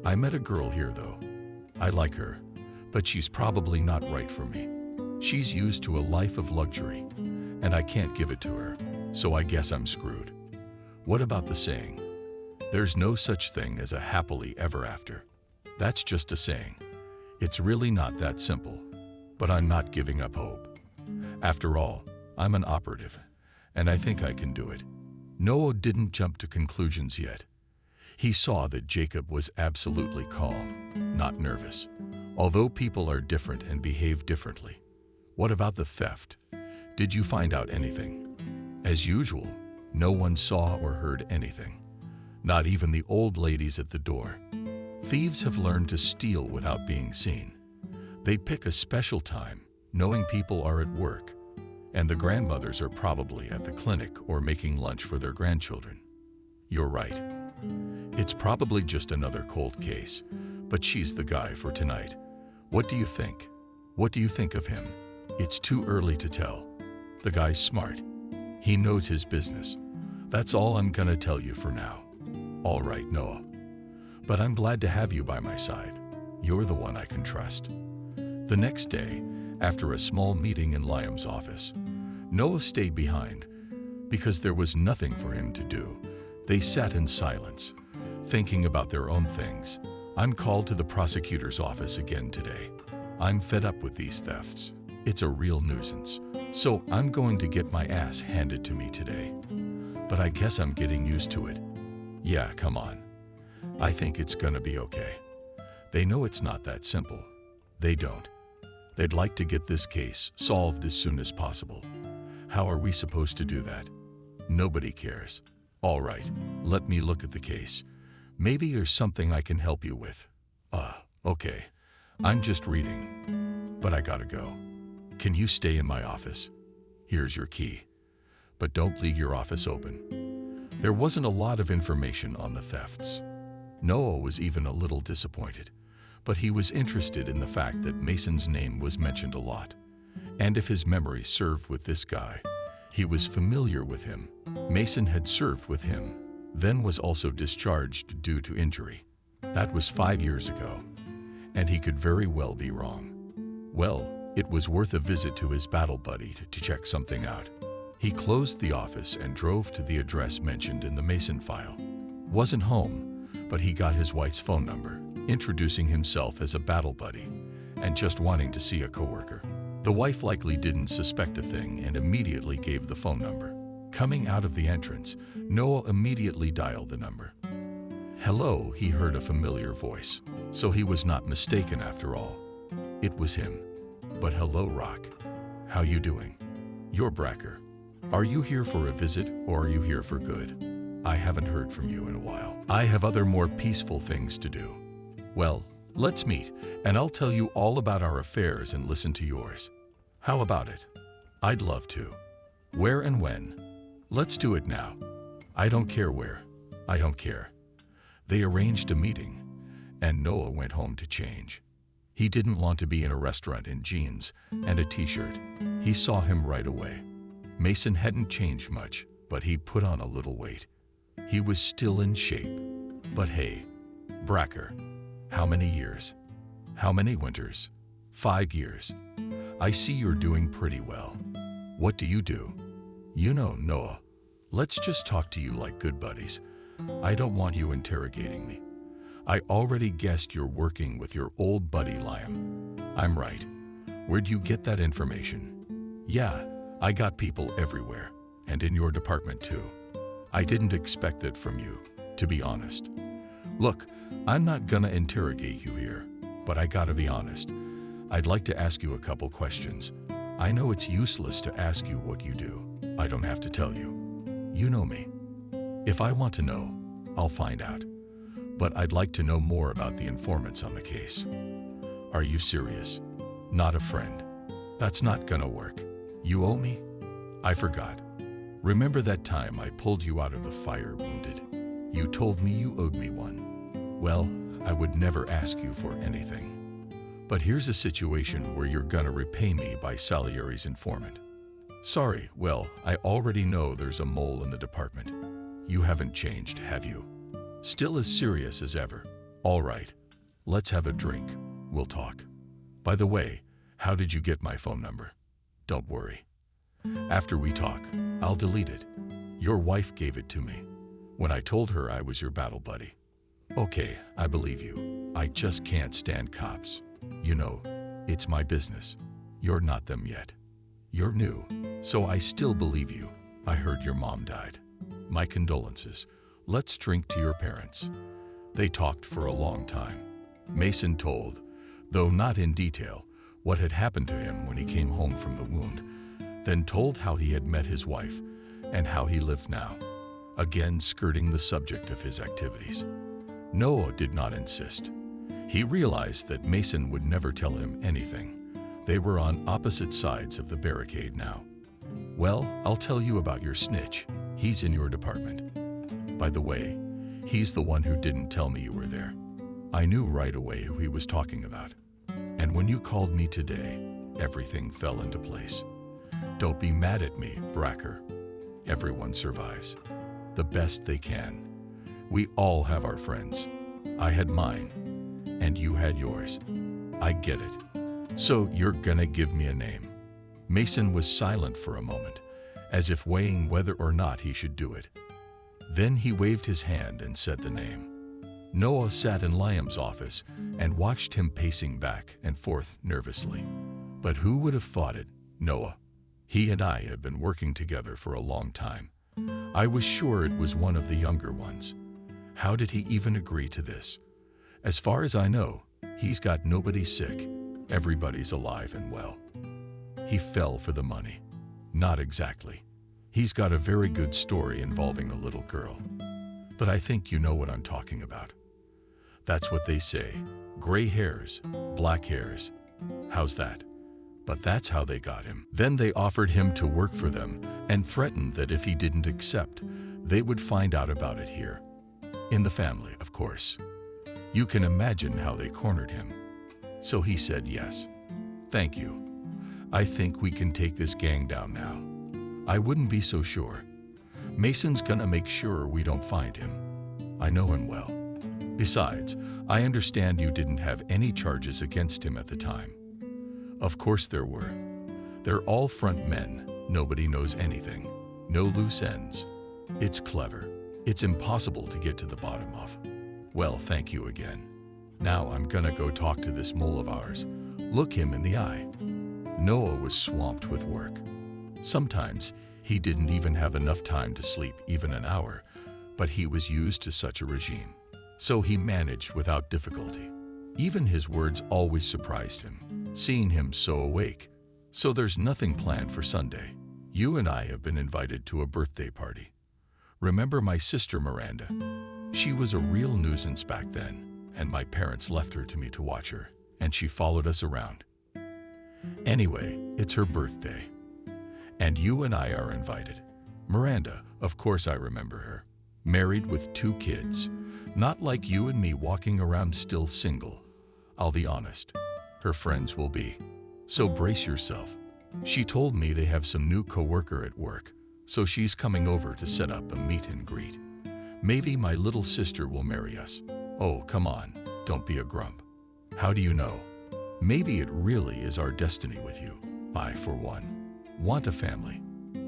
I met a girl here though. I like her, but she's probably not right for me. She's used to a life of luxury, and I can't give it to her, so I guess I'm screwed. What about the saying? There's no such thing as a happily ever after. That's just a saying. It's really not that simple, but I'm not giving up hope. After all, I'm an operative, and I think I can do it. Noah didn't jump to conclusions yet. He saw that Jacob was absolutely calm, not nervous, although people are different and behave differently. What about the theft? Did you find out anything? As usual, no one saw or heard anything. Not even the old ladies at the door. Thieves have learned to steal without being seen. They pick a special time, knowing people are at work, and the grandmothers are probably at the clinic or making lunch for their grandchildren. You're right. It's probably just another cold case, but she's the guy for tonight. What do you think? What do you think of him? It's too early to tell. The guy's smart. He knows his business. That's all I'm gonna tell you for now. All right, Noah. But I'm glad to have you by my side. You're the one I can trust. The next day, after a small meeting in Liam's office, Noah stayed behind because there was nothing for him to do. They sat in silence, thinking about their own things. I'm called to the prosecutor's office again today. I'm fed up with these thefts. It's a real nuisance. So I'm going to get my ass handed to me today. But I guess I'm getting used to it. Yeah, come on. I think it's gonna be okay. They know it's not that simple. They don't. They'd like to get this case solved as soon as possible. How are we supposed to do that? Nobody cares. All right, let me look at the case. Maybe there's something I can help you with. Okay. I'm just reading, but I gotta go. Can you stay in my office? Here's your key. But don't leave your office open. There wasn't a lot of information on the thefts. Noah was even a little disappointed, but he was interested in the fact that Mason's name was mentioned a lot. And if his memory served with this guy, he was familiar with him. Mason had served with him, then was also discharged due to injury. That was 5 years ago, and he could very well be wrong. Well, it was worth a visit to his battle buddy to check something out. He closed the office and drove to the address mentioned in the Mason file. Wasn't home, but he got his wife's phone number, introducing himself as a battle buddy and just wanting to see a coworker. The wife likely didn't suspect a thing and immediately gave the phone number. Coming out of the entrance, Noah immediately dialed the number. Hello, he heard a familiar voice, so he was not mistaken after all. It was him. But hello, Rock. How you doing? You're Bracker. Are you here for a visit or are you here for good? I haven't heard from you in a while. I have other more peaceful things to do. Well, let's meet and I'll tell you all about our affairs and listen to yours. How about it? I'd love to. Where and when? Let's do it now. I don't care where. I don't care. They arranged a meeting, and Noah went home to change. He didn't want to be in a restaurant in jeans and a t-shirt. He saw him right away. Mason hadn't changed much, but he put on a little weight. He was still in shape. But hey, Bracker, how many years? How many winters? 5 years. I see you're doing pretty well. What do you do? You know, Noah, let's just talk to you like good buddies. I don't want you interrogating me. I already guessed you're working with your old buddy Liam. I'm right. Where'd you get that information? Yeah, I got people everywhere, and in your department too. I didn't expect that from you, to be honest. Look, I'm not gonna interrogate you here, but I gotta be honest. I'd like to ask you a couple questions. I know it's useless to ask you what you do. I don't have to tell you. You know me. If I want to know, I'll find out. But I'd like to know more about the informants on the case. Are you serious? Not a friend. That's not gonna work. You owe me? I forgot. Remember that time I pulled you out of the fire wounded? You told me you owed me one. Well, I would never ask you for anything. But here's a situation where you're gonna repay me by Salieri's informant. Sorry, well, I already know there's a mole in the department. You haven't changed, have you? Still as serious as ever. All right, let's have a drink. We'll talk. By the way, how did you get my phone number? Don't worry. After we talk, I'll delete it. Your wife gave it to me when I told her I was your battle buddy. Okay, I believe you. I just can't stand cops. You know, it's my business. You're not them yet. You're new, so I still believe you. I heard your mom died. My condolences. Let's drink to your parents. They talked for a long time. Mason told, though not in detail, what had happened to him when he came home from the wound, then told how he had met his wife and how he lived now, again skirting the subject of his activities. Noah did not insist. He realized that Mason would never tell him anything. They were on opposite sides of the barricade now. Well, I'll tell you about your snitch. He's in your department. By the way, he's the one who didn't tell me you were there. I knew right away who he was talking about. And when you called me today, everything fell into place. Don't be mad at me, Bracker. Everyone survives. The best they can. We all have our friends. I had mine, and you had yours. I get it. So you're gonna give me a name. Mason was silent for a moment, as if weighing whether or not he should do it. Then he waved his hand and said the name. Noah sat in Liam's office and watched him pacing back and forth nervously. But who would have thought it? Noah. He and I had been working together for a long time. I was sure it was one of the younger ones. How did he even agree to this? As far as I know, he's got nobody sick. Everybody's alive and well. He fell for the money. Not exactly. He's got a very good story involving a little girl. But I think you know what I'm talking about. That's what they say. Gray hairs, black hairs. How's that? But that's how they got him. Then they offered him to work for them and threatened that if he didn't accept, they would find out about it here. In the family, of course. You can imagine how they cornered him. So he said yes. Thank you. I think we can take this gang down now. I wouldn't be so sure. Mason's gonna make sure we don't find him. I know him well. Besides, I understand you didn't have any charges against him at the time. Of course there were. They're all front men. Nobody knows anything. No loose ends. It's clever. It's impossible to get to the bottom of. Well, thank you again. Now I'm gonna go talk to this mole of ours. Look him in the eye. Noah was swamped with work. Sometimes he didn't even have enough time to sleep even an hour, but he was used to such a regime. So he managed without difficulty. Even his words always surprised him. seeing him so awake. So there's nothing planned for Sunday. You and I have been invited to a birthday party. Remember my sister Miranda? She was a real nuisance back then, and my parents left her to me to watch her, and she followed us around. Anyway, it's her birthday, and you and I are invited. Miranda, of course I remember her, married with 2 kids, not like you and me walking around still single. I'll be honest, her friends will be. So brace yourself. She told me they have some new coworker at work, so she's coming over to set up a meet and greet. Maybe my little sister will marry us. Oh, come on, don't be a grump. How do you know? Maybe it really is our destiny with you. I, for one, want a family.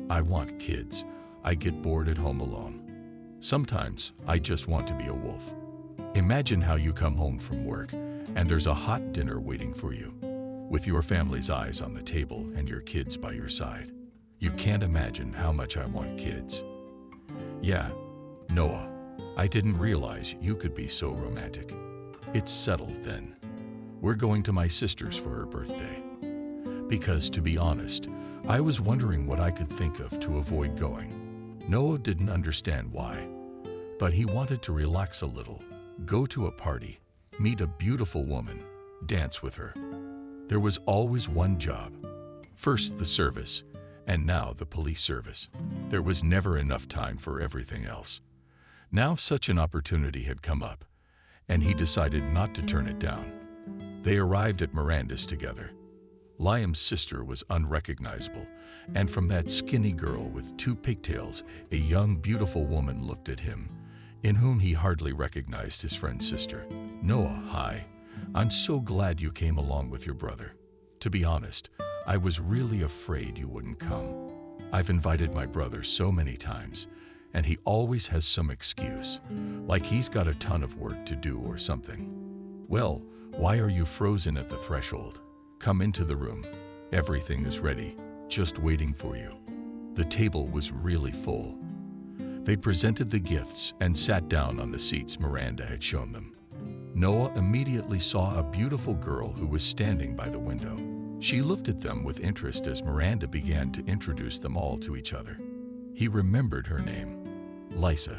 I want kids. I get bored at home alone. Sometimes I just want to be a wolf. Imagine how you come home from work and there's a hot dinner waiting for you, with your family's eyes on the table and your kids by your side. You can't imagine how much I want kids. Yeah, Noah, I didn't realize you could be so romantic. It's settled then. We're going to my sister's for her birthday. Because, to be honest, I was wondering what I could think of to avoid going. Noah didn't understand why, but he wanted to relax a little, go to a party, meet a beautiful woman, dance with her. There was always one job. First the service, and now the police service. There was never enough time for everything else. Now such an opportunity had come up, and he decided not to turn it down. They arrived at Miranda's together. Liam's sister was unrecognizable, and from that skinny girl with 2 pigtails, a young, beautiful woman looked at him, in whom he hardly recognized his friend's sister. Noah, hi. I'm so glad you came along with your brother. To be honest, I was really afraid you wouldn't come. I've invited my brother so many times, and he always has some excuse, like he's got a ton of work to do or something. Well, why are you frozen at the threshold? Come into the room. Everything is ready, just waiting for you. The table was really full. They presented the gifts and sat down on the seats Miranda had shown them. Noah immediately saw a beautiful girl who was standing by the window. She looked at them with interest as Miranda began to introduce them all to each other. He remembered her name, Lisa.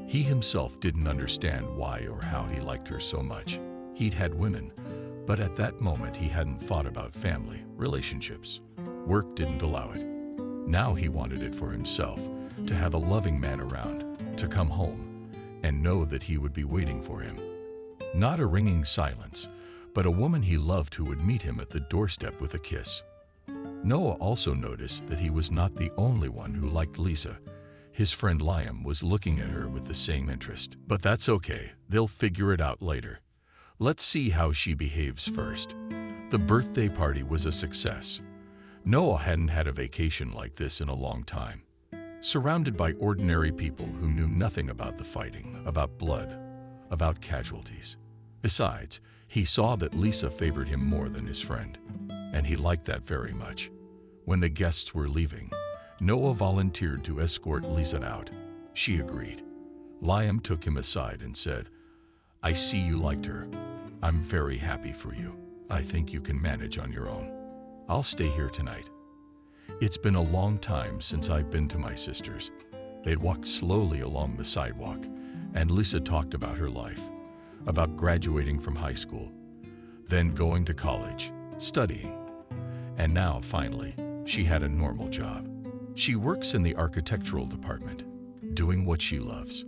He himself didn't understand why or how he liked her so much. He'd had women, but at that moment he hadn't thought about family, relationships. Work didn't allow it. Now he wanted it for himself, to have a loving man around, to come home, and know that he would be waiting for him. Not a ringing silence, but a woman he loved who would meet him at the doorstep with a kiss. Noah also noticed that he was not the only one who liked Lisa. His friend Liam was looking at her with the same interest. But that's okay, they'll figure it out later. Let's see how she behaves first. The birthday party was a success. Noah hadn't had a vacation like this in a long time. Surrounded by ordinary people who knew nothing about the fighting, about blood, about casualties. Besides, he saw that Lisa favored him more than his friend, and he liked that very much. When the guests were leaving, Noah volunteered to escort Lisa out. She agreed. Liam took him aside and said, I see you liked her. I'm very happy for you. I think you can manage on your own. I'll stay here tonight. It's been a long time since I've been to my sister's. They'd walked slowly along the sidewalk, and Lisa talked about her life, about graduating from high school, then going to college, studying. And now, finally, she had a normal job. She works in the architectural department, doing what she loves.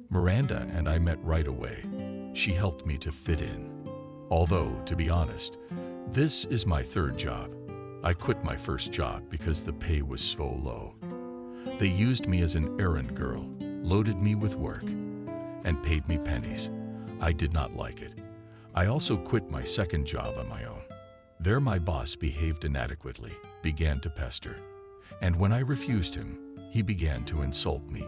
Miranda and I met right away. She helped me to fit in. Although, to be honest, this is my 3rd job. I quit my first job because the pay was so low. They used me as an errand girl, loaded me with work, and paid me pennies. I did not like it. I also quit my 2nd job on my own. There my boss behaved inadequately, began to pester. And when I refused him, he began to insult me,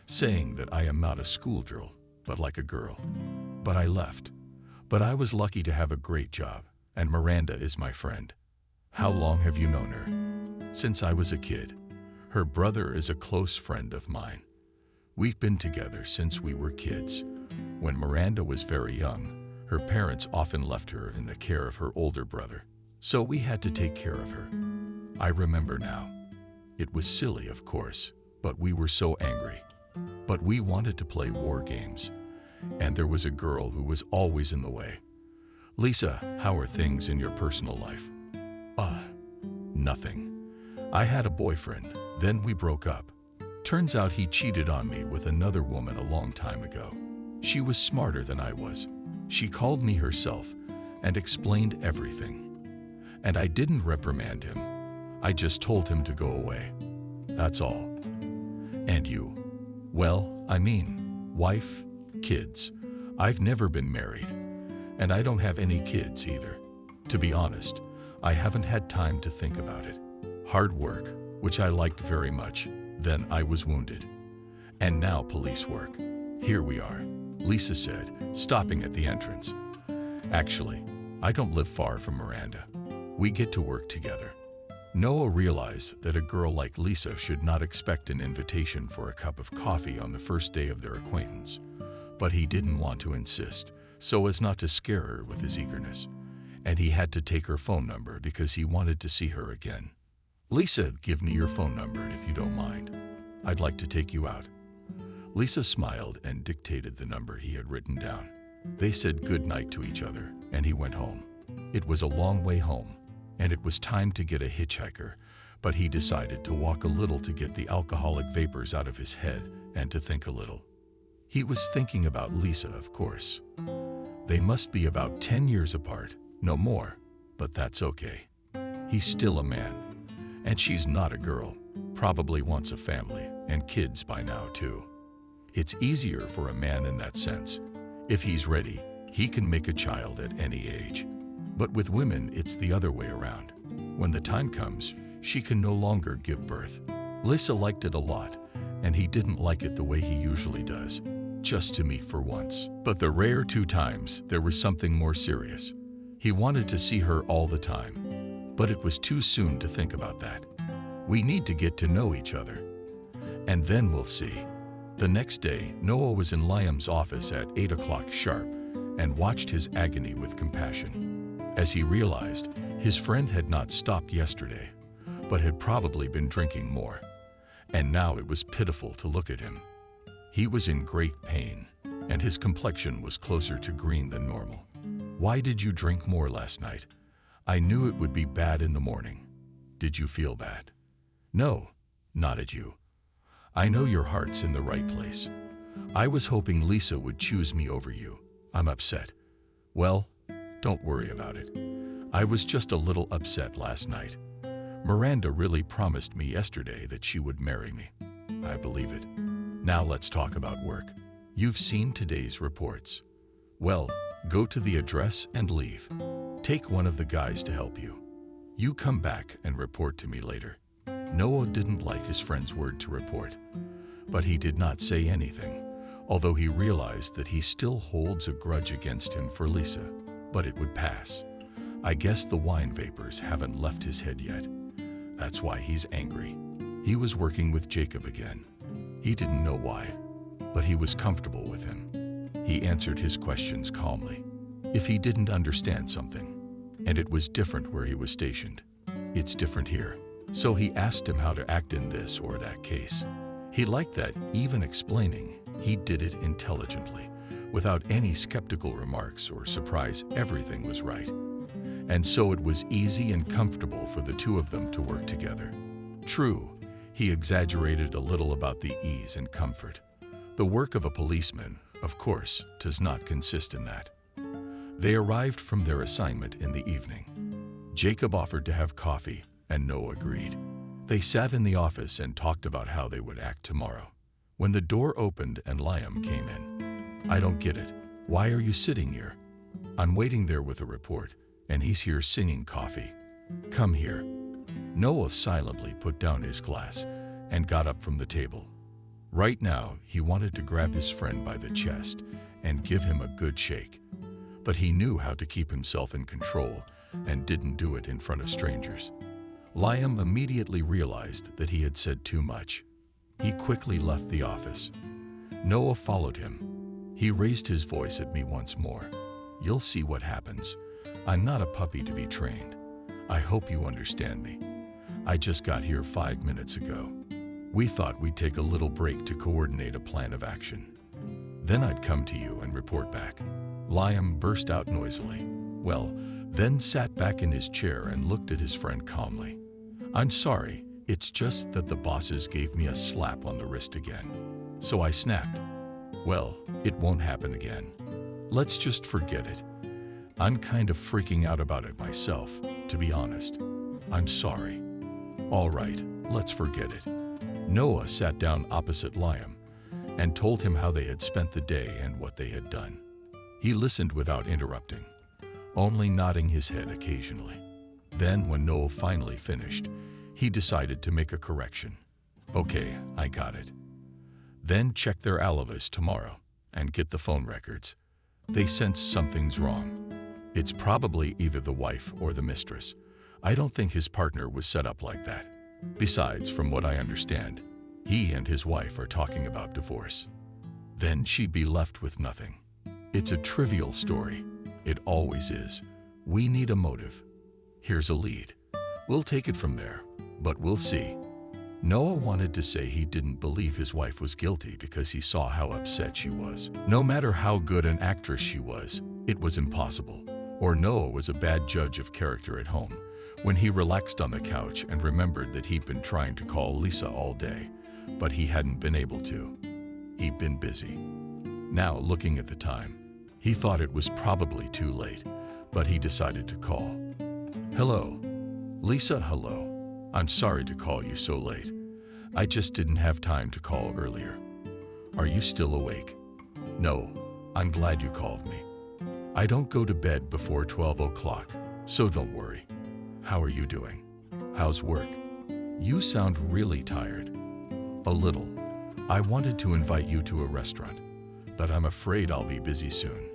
saying that I am not a schoolgirl, but like a girl. But I left. But I was lucky to have a great job, and Miranda is my friend. How long have you known her? Since I was a kid. Her brother is a close friend of mine. We've been together since we were kids. When Miranda was very young, her parents often left her in the care of her older brother. So we had to take care of her. I remember now. It was silly, of course, but we were so angry. But we wanted to play war games, and there was a girl who was always in the way. Lisa, how are things in your personal life? Nothing. I had a boyfriend, then we broke up. Turns out he cheated on me with another woman a long time ago. She was smarter than I was. She called me herself and explained everything. And I didn't reprimand him. I just told him to go away. That's all. And you? Well, I mean, wife, kids. I've never been married. And I don't have any kids either. To be honest, I haven't had time to think about it. Hard work, which I liked very much. Then I was wounded. And now police work. Here we are, Lisa said, stopping at the entrance. Actually, I don't live far from Miranda. We get to work together. Noah realized that a girl like Lisa should not expect an invitation for a cup of coffee on the first day of their acquaintance. But he didn't want to insist, so as not to scare her with his eagerness. And he had to take her phone number because he wanted to see her again. Lisa, give me your phone number if you don't mind. I'd like to take you out. Lisa smiled and dictated the number he had written down. They said good night to each other, and he went home. It was a long way home, and it was time to get a hitchhiker, but he decided to walk a little to get the alcoholic vapors out of his head and to think a little. He was thinking about Lisa, of course. They must be about 10 years apart, no more, but that's okay. He's still a man, and she's not a girl, probably wants a family and kids by now too. It's easier for a man in that sense. If he's ready, he can make a child at any age. But with women, it's the other way around. When the time comes, she can no longer give birth. Lisa liked it a lot, and he didn't like it the way he usually does, just to meet for once. But the rare 2 times, there was something more serious. He wanted to see her all the time, but it was too soon to think about that. We need to get to know each other, and then we'll see. The next day, Noah was in Liam's office at 8 o'clock sharp and watched his agony with compassion. As he realized, his friend had not stopped yesterday, but had probably been drinking more. And now it was pitiful to look at him. He was in great pain, and his complexion was closer to green than normal. Why did you drink more last night? I knew it would be bad in the morning. Did you feel bad? No, nodded you. I know your heart's in the right place. I was hoping Lisa would choose me over you. I'm upset. Well, don't worry about it. I was just a little upset last night. Miranda really promised me yesterday that she would marry me. I believe it. Now let's talk about work. You've seen today's reports. Well, go to the address and leave. Take one of the guys to help you. You come back and report to me later. Noah didn't like his friend's word to report, but he did not say anything, although he realized that he still holds a grudge against him for Lisa. But it would pass. I guess the wine vapors haven't left his head yet. That's why he's angry. He was working with Jacob again. He didn't know why, but he was comfortable with him. He answered his questions calmly. If he didn't understand something, and it was different where he was stationed, it's different here. So he asked him how to act in this or that case. He liked that, even explaining, he did it intelligently, without any skeptical remarks or surprise. Everything was right. And so it was easy and comfortable for the two of them to work together. True, he exaggerated a little about the ease and comfort. The work of a policeman, of course, does not consist in that. They arrived from their assignment in the evening. Jacob offered to have coffee, and Noah agreed. They sat in the office and talked about how they would act tomorrow. When the door opened and Liam came in. I don't get it. Why are you sitting here? I'm waiting there with a report, and he's here singing coffee. Come here. Noah silently put down his glass and got up from the table. Right now, he wanted to grab his friend by the chest and give him a good shake. But he knew how to keep himself in control and didn't do it in front of strangers. Liam immediately realized that he had said too much. He quickly left the office. Noah followed him. He raised his voice at me once more. You'll see what happens. I'm not a puppy to be trained. I hope you understand me. I just got here 5 minutes ago. We thought we'd take a little break to coordinate a plan of action. Then I'd come to you and report back. Liam burst out noisily. Well, then sat back in his chair and looked at his friend calmly. I'm sorry, it's just that the bosses gave me a slap on the wrist again. So I snapped. Well, it won't happen again. Let's just forget it. I'm kind of freaking out about it myself, to be honest. I'm sorry. All right, let's forget it. Noah sat down opposite Liam and told him how they had spent the day and what they had done. He listened without interrupting, only nodding his head occasionally. Then, when Noah finally finished, he decided to make a correction. Okay, I got it. Then check their alibis tomorrow and get the phone records. They sense something's wrong. It's probably either the wife or the mistress. I don't think his partner was set up like that. Besides, from what I understand, he and his wife are talking about divorce. Then she'd be left with nothing. It's a trivial story. It always is. We need a motive. Here's a lead. We'll take it from there, but we'll see. Noah wanted to say he didn't believe his wife was guilty because he saw how upset she was. No matter how good an actress she was, it was impossible. Or Noah was a bad judge of character at home when he relaxed on the couch and remembered that he'd been trying to call Lisa all day, but he hadn't been able to. He'd been busy. Now, looking at the time, he thought it was probably too late, but he decided to call. Hello. Lisa, hello. I'm sorry to call you so late. I just didn't have time to call earlier. Are you still awake? No, I'm glad you called me. I don't go to bed before 12 o'clock, so don't worry. How are you doing? How's work? You sound really tired. A little. I wanted to invite you to a restaurant, but I'm afraid I'll be busy soon.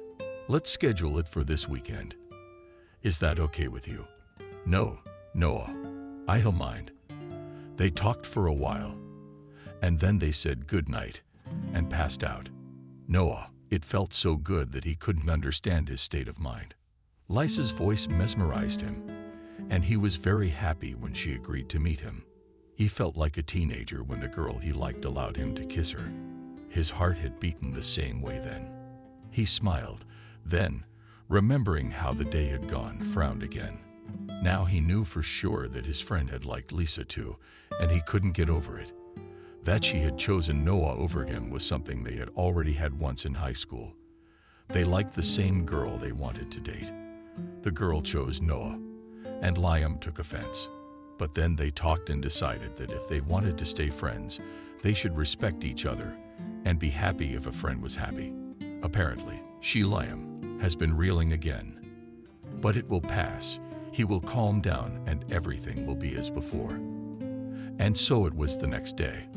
Let's schedule it for this weekend. Is that okay with you? No, Noah. I don't mind. They talked for a while, and then they said good night and passed out. Noah, it felt so good that he couldn't understand his state of mind. Lisa's voice mesmerized him, and he was very happy when she agreed to meet him. He felt like a teenager when the girl he liked allowed him to kiss her. His heart had beaten the same way then. He smiled, then, remembering how the day had gone, frowned again. Now he knew for sure that his friend had liked Lisa too, and he couldn't get over it. That she had chosen Noah over him was something they had already had once in high school. They liked the same girl they wanted to date. The girl chose Noah, and Liam took offense. But then they talked and decided that if they wanted to stay friends, they should respect each other and be happy if a friend was happy. Apparently, Liam has been reeling again. But it will pass. He will calm down and everything will be as before. And so it was the next day.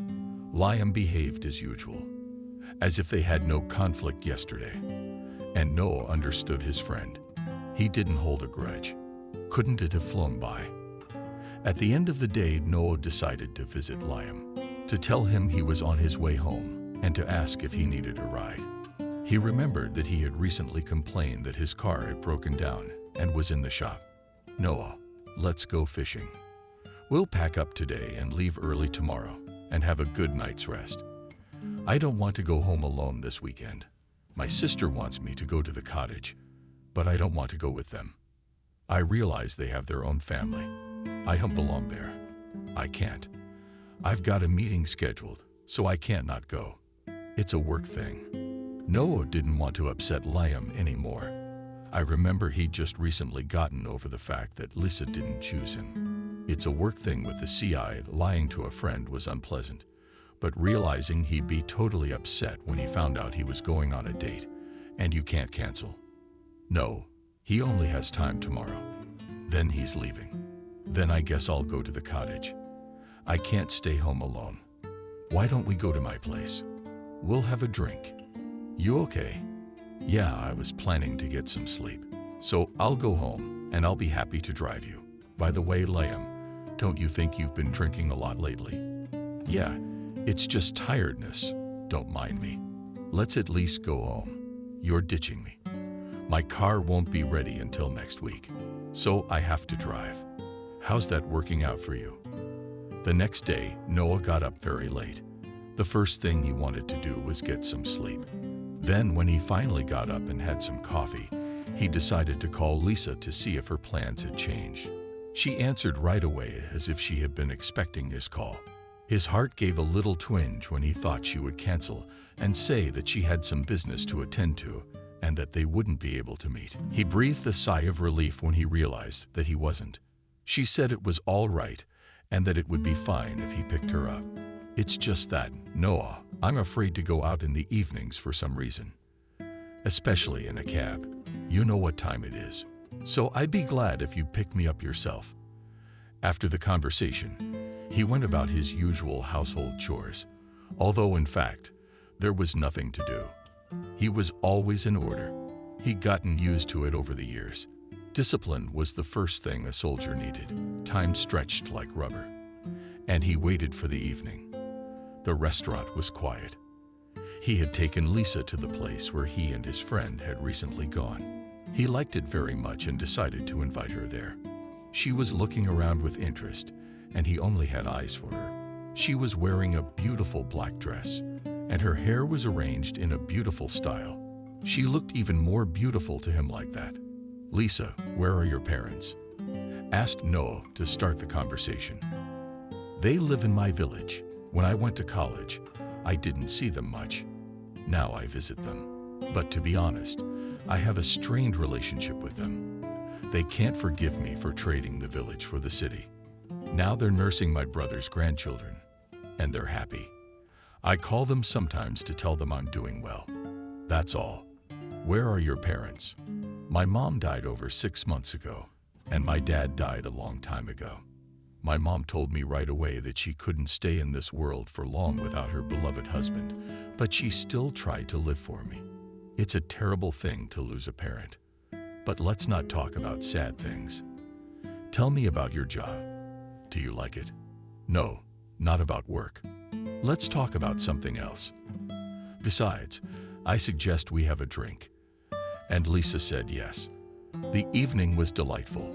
Liam behaved as usual, as if they had no conflict yesterday. And Noah understood his friend. He didn't hold a grudge. Couldn't it have flown by? At the end of the day, Noah decided to visit Liam, to tell him he was on his way home, and to ask if he needed a ride. He remembered that he had recently complained that his car had broken down and was in the shop. Noah, let's go fishing. We'll pack up today and leave early tomorrow and have a good night's rest. I don't want to go home alone this weekend. My sister wants me to go to the cottage, but I don't want to go with them. I realize they have their own family. I don't belong there. I can't. I've got a meeting scheduled, so I can't not go. It's a work thing. Noah didn't want to upset Liam anymore. I remember he'd just recently gotten over the fact that Lisa didn't choose him. It's a work thing with the CI. Lying to a friend was unpleasant, but realizing he'd be totally upset when he found out he was going on a date, and you can't cancel. No, he only has time tomorrow. Then he's leaving. Then I guess I'll go to the cottage. I can't stay home alone. Why don't we go to my place? We'll have a drink. You okay? Yeah, I was planning to get some sleep. So I'll go home and I'll be happy to drive you. By the way, Liam, don't you think you've been drinking a lot lately? Yeah, it's just tiredness. Don't mind me. Let's at least go home. You're ditching me. My car won't be ready until next week, so I have to drive. How's that working out for you? The next day, Noah got up very late. The first thing he wanted to do was get some sleep. Then, when he finally got up and had some coffee, he decided to call Lisa to see if her plans had changed. She answered right away as if she had been expecting his call. His heart gave a little twinge when he thought she would cancel and say that she had some business to attend to and that they wouldn't be able to meet. He breathed a sigh of relief when he realized that he wasn't. She said it was all right and that it would be fine if he picked her up. It's just that, Noah, I'm afraid to go out in the evenings for some reason, especially in a cab. You know what time it is, so I'd be glad if you pick me up yourself. After the conversation, he went about his usual household chores, although in fact, there was nothing to do. He was always in order. He'd gotten used to it over the years. Discipline was the first thing a soldier needed. Time stretched like rubber, and he waited for the evening. The restaurant was quiet. He had taken Lisa to the place where he and his friend had recently gone. He liked it very much and decided to invite her there. She was looking around with interest, and he only had eyes for her. She was wearing a beautiful black dress, and her hair was arranged in a beautiful style. She looked even more beautiful to him like that. Lisa, where are your parents? Asked Noah to start the conversation. They live in my village. When I went to college, I didn't see them much. Now I visit them. But to be honest, I have a strained relationship with them. They can't forgive me for trading the village for the city. Now they're nursing my brother's grandchildren, and they're happy. I call them sometimes to tell them I'm doing well. That's all. Where are your parents? My mom died over 6 months ago, and my dad died a long time ago. My mom told me right away that she couldn't stay in this world for long without her beloved husband, but she still tried to live for me. It's a terrible thing to lose a parent. But let's not talk about sad things. Tell me about your job. Do you like it? No, not about work. Let's talk about something else. Besides, I suggest we have a drink. And Lisa said yes. The evening was delightful.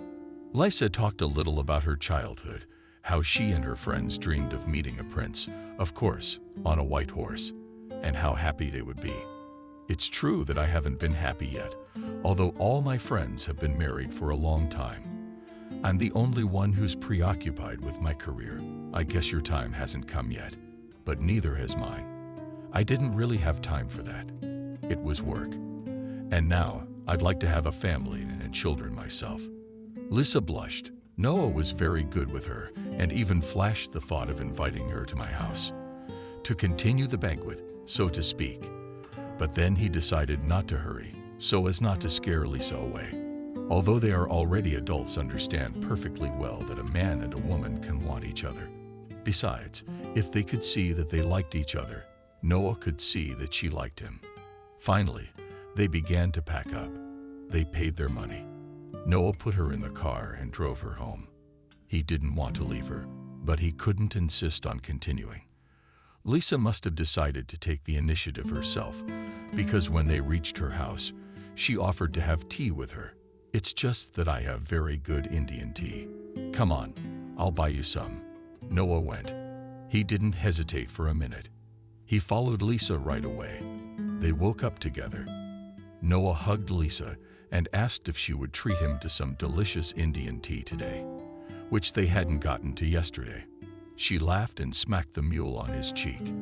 Lisa talked a little about her childhood, how she and her friends dreamed of meeting a prince, of course, on a white horse, and how happy they would be. It's true that I haven't been happy yet, although all my friends have been married for a long time. I'm the only one who's preoccupied with my career. I guess your time hasn't come yet, but neither has mine. I didn't really have time for that. It was work. And now, I'd like to have a family and children myself. Lisa blushed. Noah was very good with her and even flashed the thought of inviting her to my house, to continue the banquet, so to speak. But then he decided not to hurry, so as not to scare Lisa away. Although they are already adults, understand perfectly well that a man and a woman can want each other. Besides, if they could see that they liked each other, Noah could see that she liked him. Finally, they began to pack up. They paid their money. Noah put her in the car and drove her home. He didn't want to leave her, but he couldn't insist on continuing. Lisa must have decided to take the initiative herself, because when they reached her house, she offered to have tea with her. It's just that I have very good Indian tea. Come on, I'll buy you some. Noah went. He didn't hesitate for a minute. He followed Lisa right away. They woke up together. Noah hugged Lisa and asked if she would treat him to some delicious Indian tea today, which they hadn't gotten to yesterday. She laughed and smacked the mule on his cheek.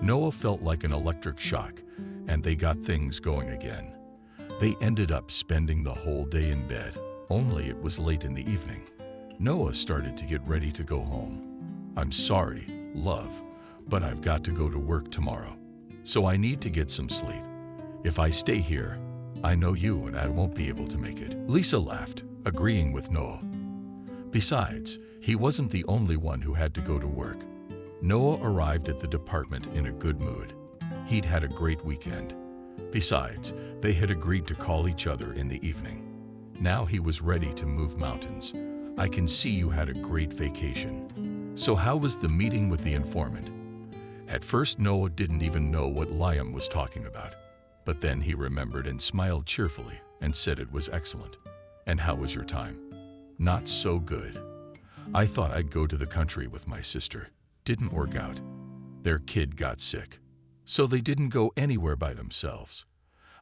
Noah felt like an electric shock, and they got things going again. They ended up spending the whole day in bed, only it was late in the evening. Noah started to get ready to go home. I'm sorry, love, but I've got to go to work tomorrow, so I need to get some sleep. If I stay here, I know you and I won't be able to make it. Lisa laughed, agreeing with Noah. Besides, he wasn't the only one who had to go to work. Noah arrived at the department in a good mood. He'd had a great weekend. Besides, they had agreed to call each other in the evening. Now he was ready to move mountains. I can see you had a great vacation. So how was the meeting with the informant? At first, Noah didn't even know what Liam was talking about. But then he remembered and smiled cheerfully and said it was excellent. And how was your time? Not so good. I thought I'd go to the country with my sister. Didn't work out. Their kid got sick, so they didn't go anywhere by themselves.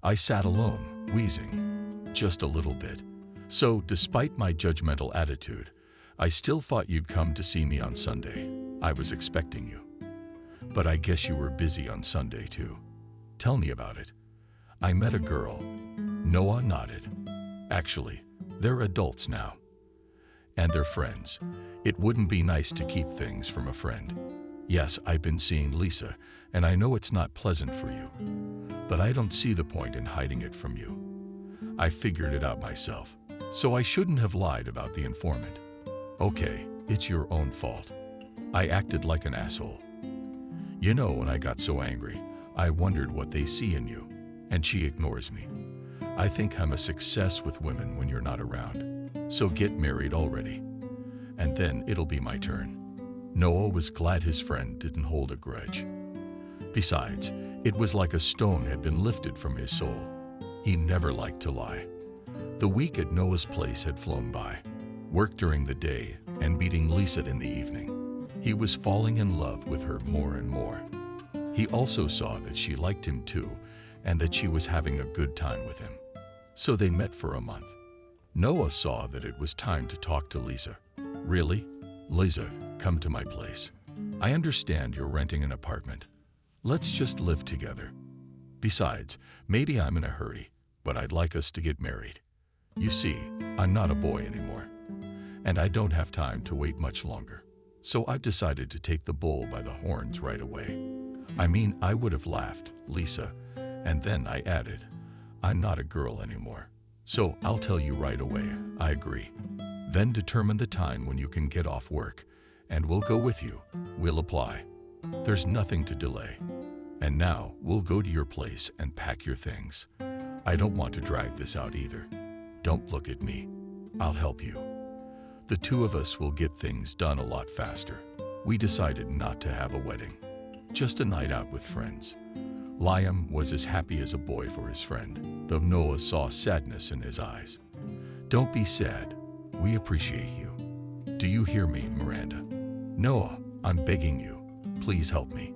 I sat alone, wheezing, just a little bit. So, despite my judgmental attitude, I still thought you'd come to see me on Sunday. I was expecting you. But I guess you were busy on Sunday too. Tell me about it. I met a girl. Noah nodded. Actually, they're adults now. And they're friends. It wouldn't be nice to keep things from a friend. Yes, I've been seeing Lisa, and I know it's not pleasant for you. But I don't see the point in hiding it from you. I figured it out myself, so I shouldn't have lied about the informant. Okay, it's your own fault. I acted like an asshole. You know, when I got so angry, I wondered what they see in you, and she ignores me. I think I'm a success with women when you're not around. So get married already, and then it'll be my turn. Noah was glad his friend didn't hold a grudge. Besides, it was like a stone had been lifted from his soul. He never liked to lie. The week at Noah's place had flown by. Work during the day and meeting Lisa in the evening. He was falling in love with her more and more. He also saw that she liked him too, and that she was having a good time with him. So they met for a month. Noah saw that it was time to talk to Lisa. Really? Lisa, come to my place. I understand you're renting an apartment. Let's just live together. Besides, maybe I'm in a hurry, but I'd like us to get married. You see, I'm not a boy anymore, and I don't have time to wait much longer. So I've decided to take the bull by the horns right away. I mean, I would have laughed, Lisa, and then I added, I'm not a girl anymore. So I'll tell you right away, I agree. Then determine the time when you can get off work, and we'll go with you. We'll apply. There's nothing to delay. And now we'll go to your place and pack your things. I don't want to drag this out either. Don't look at me. I'll help you. The two of us will get things done a lot faster. We decided not to have a wedding, just a night out with friends. Liam was as happy as a boy for his friend, though Noah saw sadness in his eyes. Don't be sad. We appreciate you. Do you hear me, Miranda? Noah, I'm begging you. Please help me.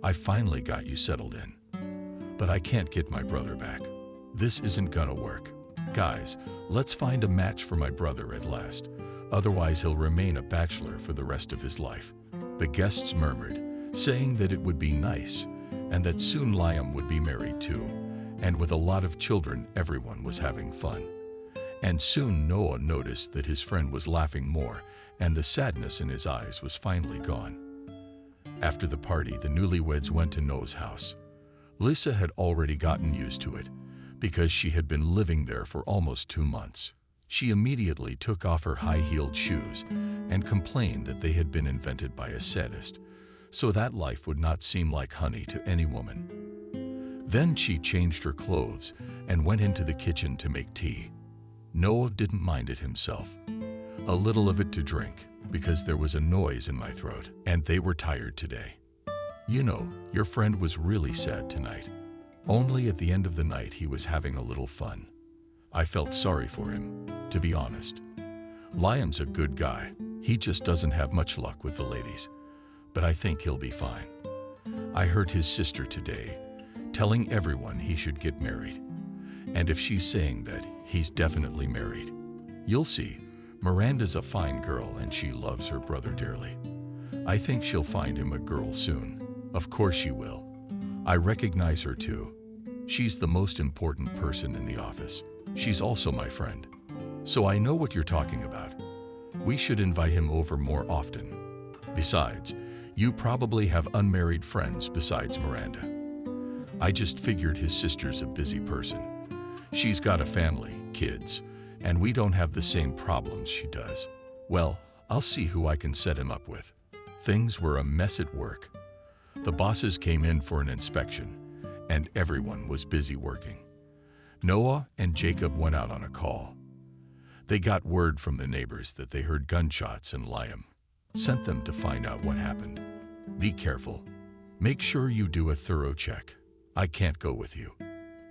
I finally got you settled in. But I can't get my brother back. This isn't gonna work. Guys, let's find a match for my brother at last. Otherwise, he'll remain a bachelor for the rest of his life. The guests murmured, saying that it would be nice, and that soon Liam would be married too. And with a lot of children, everyone was having fun. And soon Noah noticed that his friend was laughing more, and the sadness in his eyes was finally gone. After the party, the newlyweds went to Noah's house. Lisa had already gotten used to it, because she had been living there for almost 2 months. She immediately took off her high-heeled shoes and complained that they had been invented by a sadist, so that life would not seem like honey to any woman. Then she changed her clothes and went into the kitchen to make tea. Noah didn't mind it himself. A little of it to drink, because there was a noise in my throat, and they were tired today. You know, your friend was really sad tonight. Only at the end of the night he was having a little fun. I felt sorry for him, to be honest. Liam's a good guy. He just doesn't have much luck with the ladies. But I think he'll be fine. I heard his sister today telling everyone he should get married. And if she's saying that, he's definitely married. You'll see, Miranda's a fine girl and she loves her brother dearly. I think she'll find him a girl soon. Of course she will. I recognize her too. She's the most important person in the office. She's also my friend. So I know what you're talking about. We should invite him over more often. Besides, you probably have unmarried friends besides Miranda. I just figured his sister's a busy person. She's got a family, kids, and we don't have the same problems she does. Well, I'll see who I can set him up with. Things were a mess at work. The bosses came in for an inspection, and everyone was busy working. Noah and Jacob went out on a call. They got word from the neighbors that they heard gunshots and Liam sent them to find out what happened. Be careful. Make sure you do a thorough check. I can't go with you.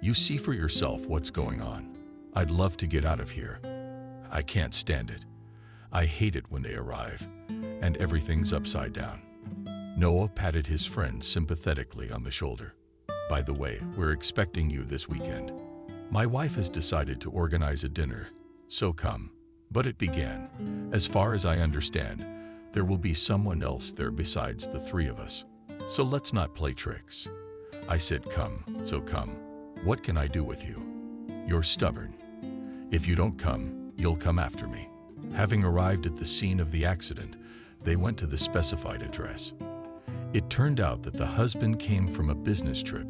You see for yourself what's going on. I'd love to get out of here. I can't stand it. I hate it when they arrive, and everything's upside down. Noah patted his friend sympathetically on the shoulder. By the way, we're expecting you this weekend. My wife has decided to organize a dinner, so come. But it began. As far as I understand, there will be someone else there besides the three of us. So let's not play tricks. I said come, so come. What can I do with you? You're stubborn. If you don't come, you'll come after me. Having arrived at the scene of the accident, they went to the specified address. It turned out that the husband came from a business trip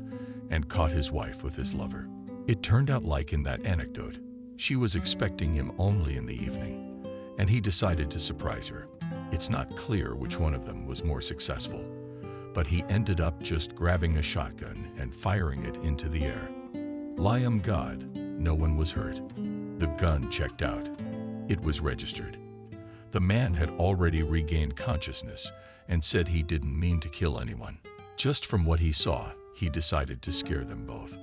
and caught his wife with his lover. It turned out like in that anecdote. She was expecting him only in the evening, and he decided to surprise her. It's not clear which one of them was more successful, but he ended up just grabbing a shotgun and firing it into the air. Liam God, no one was hurt. The gun checked out. It was registered. The man had already regained consciousness and said he didn't mean to kill anyone. Just from what he saw, he decided to scare them both.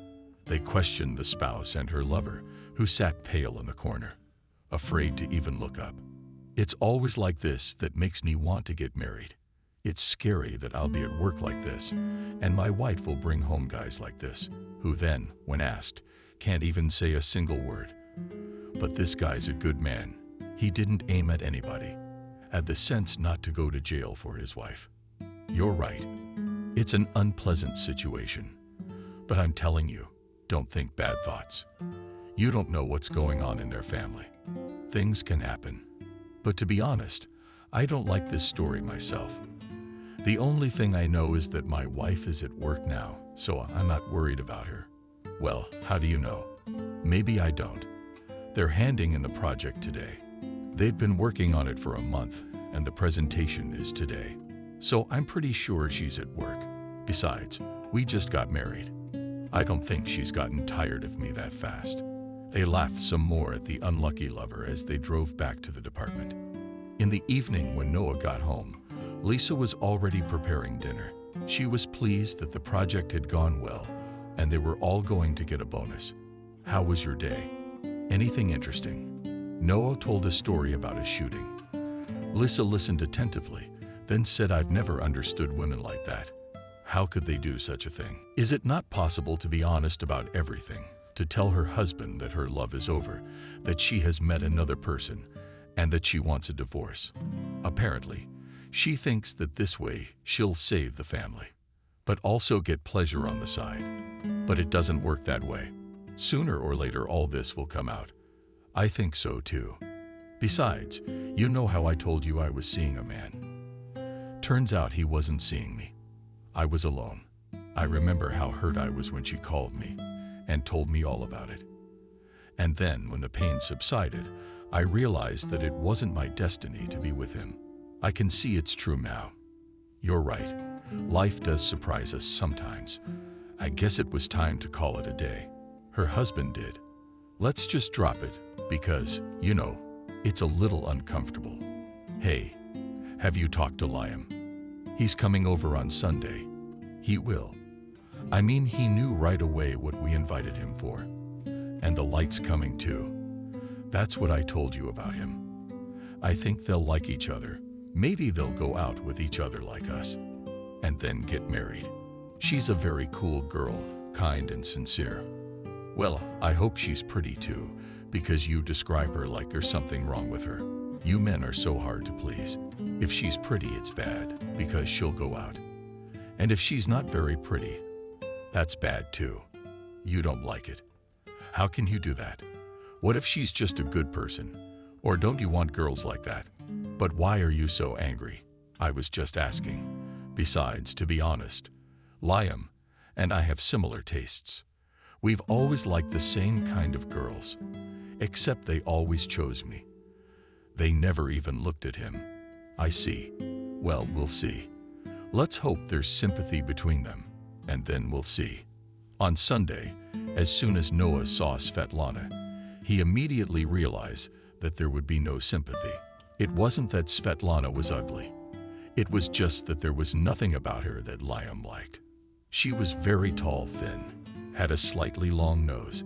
They questioned the spouse and her lover, who sat pale in the corner, afraid to even look up. It's always like this that makes me want to get married. It's scary that I'll be at work like this, and my wife will bring home guys like this, who then, when asked, can't even say a single word. But this guy's a good man. He didn't aim at anybody. Had the sense not to go to jail for his wife. You're right. It's an unpleasant situation. But I'm telling you, don't think bad thoughts. You don't know what's going on in their family. Things can happen. But to be honest, I don't like this story myself. The only thing I know is that my wife is at work now, so I'm not worried about her. Well, how do you know? Maybe I don't. They're handing in the project today. They've been working on it for a month, and the presentation is today. So I'm pretty sure she's at work. Besides, we just got married. I don't think she's gotten tired of me that fast. They laughed some more at the unlucky lover as they drove back to the department. In the evening when Noah got home, Lisa was already preparing dinner. She was pleased that the project had gone well and they were all going to get a bonus. How was your day? Anything interesting? Noah told a story about a shooting. Lisa listened attentively, then said, I've never understood women like that. How could they do such a thing? Is it not possible to be honest about everything? To tell her husband that her love is over, that she has met another person, and that she wants a divorce. Apparently, she thinks that this way she'll save the family, but also get pleasure on the side. But it doesn't work that way. Sooner or later, all this will come out. I think so too. Besides, you know how I told you I was seeing a man. Turns out he wasn't seeing me. I was alone. I remember how hurt I was when she called me and told me all about it. And then, when the pain subsided, I realized that it wasn't my destiny to be with him. I can see it's true now. You're right. Life does surprise us sometimes. I guess it was time to call it a day. Her husband did. Let's just drop it, because, you know, it's a little uncomfortable. Hey, have you talked to Liam? He's coming over on Sunday. He will. I mean, he knew right away what we invited him for. And the light's coming too. That's what I told you about him. I think they'll like each other. Maybe they'll go out with each other like us. And then get married. She's a very cool girl, kind and sincere. Well, I hope she's pretty too, because you describe her like there's something wrong with her. You men are so hard to please. If she's pretty, it's bad, because she'll go out. And if she's not very pretty, that's bad too. You don't like it. How can you do that? What if she's just a good person? Or don't you want girls like that? But why are you so angry? I was just asking. Besides, to be honest, Liam and I have similar tastes. We've always liked the same kind of girls, except they always chose me. They never even looked at him. I see. Well, we'll see. Let's hope there's sympathy between them, and then we'll see. On Sunday, as soon as Noah saw Svetlana, he immediately realized that there would be no sympathy. It wasn't that Svetlana was ugly. It was just that there was nothing about her that Liam liked. She was very tall, thin, had a slightly long nose,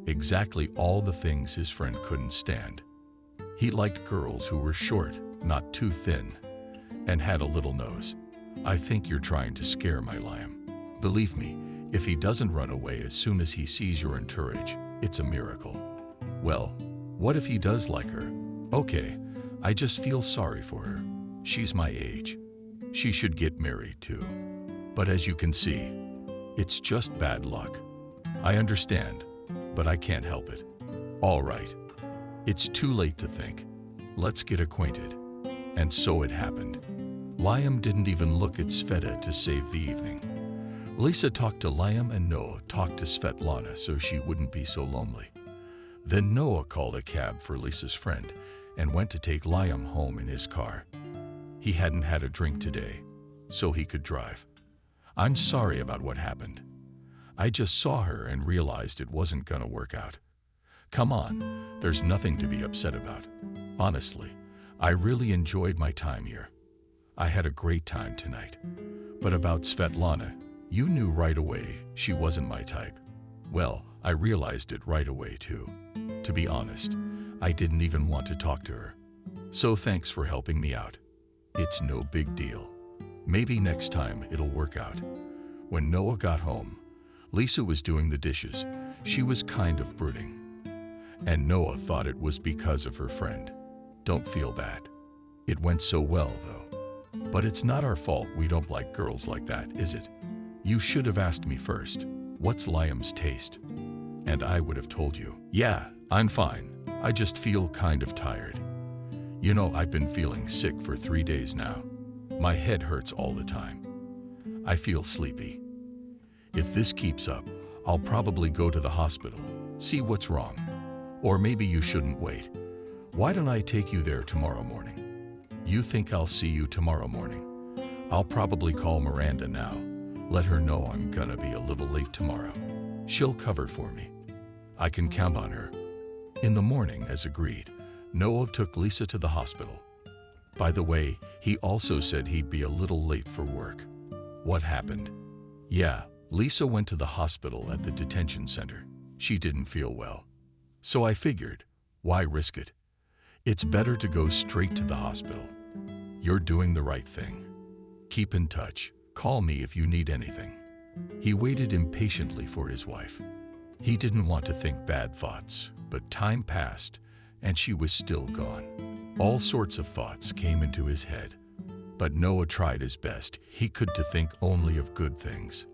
exactly all the things his friend couldn't stand. He liked girls who were short, not too thin, and had a little nose. I think you're trying to scare my Liam. Believe me, if he doesn't run away as soon as he sees your entourage, it's a miracle. Well, what if he does like her? Okay, I just feel sorry for her. She's my age. She should get married too. But as you can see, it's just bad luck. I understand, but I can't help it. All right. It's too late to think. Let's get acquainted. And so it happened. Liam didn't even look at Sveta to save the evening. Lisa talked to Liam and Noah talked to Svetlana so she wouldn't be so lonely. Then Noah called a cab for Lisa's friend and went to take Liam home in his car. He hadn't had a drink today, so he could drive. I'm sorry about what happened. I just saw her and realized it wasn't gonna work out. Come on, there's nothing to be upset about. Honestly, I really enjoyed my time here. I had a great time tonight. But about Svetlana, you knew right away she wasn't my type. Well, I realized it right away too. To be honest, I didn't even want to talk to her. So thanks for helping me out. It's no big deal. Maybe next time it'll work out. When Noah got home, Lisa was doing the dishes. She was kind of brooding. And Noah thought it was because of her friend. Don't feel bad. It went so well, though. But it's not our fault we don't like girls like that, is it? You should have asked me first, what's Liam's taste? And I would have told you, yeah, I'm fine. I just feel kind of tired. You know, I've been feeling sick for 3 days now. My head hurts all the time. I feel sleepy. If this keeps up, I'll probably go to the hospital, see what's wrong. Or maybe you shouldn't wait. Why don't I take you there tomorrow morning? You think I'll see you tomorrow morning? I'll probably call Miranda now. Let her know I'm gonna be a little late tomorrow. She'll cover for me. I can count on her. In the morning, as agreed, Noah took Lisa to the hospital. By the way, he also said he'd be a little late for work. What happened? Yeah, Lisa went to the hospital at the detention center. She didn't feel well. So I figured, why risk it? It's better to go straight to the hospital. You're doing the right thing. Keep in touch. Call me if you need anything. He waited impatiently for his wife. He didn't want to think bad thoughts, but time passed and she was still gone. All sorts of thoughts came into his head, but Noah tried his best. He could to think only of good things.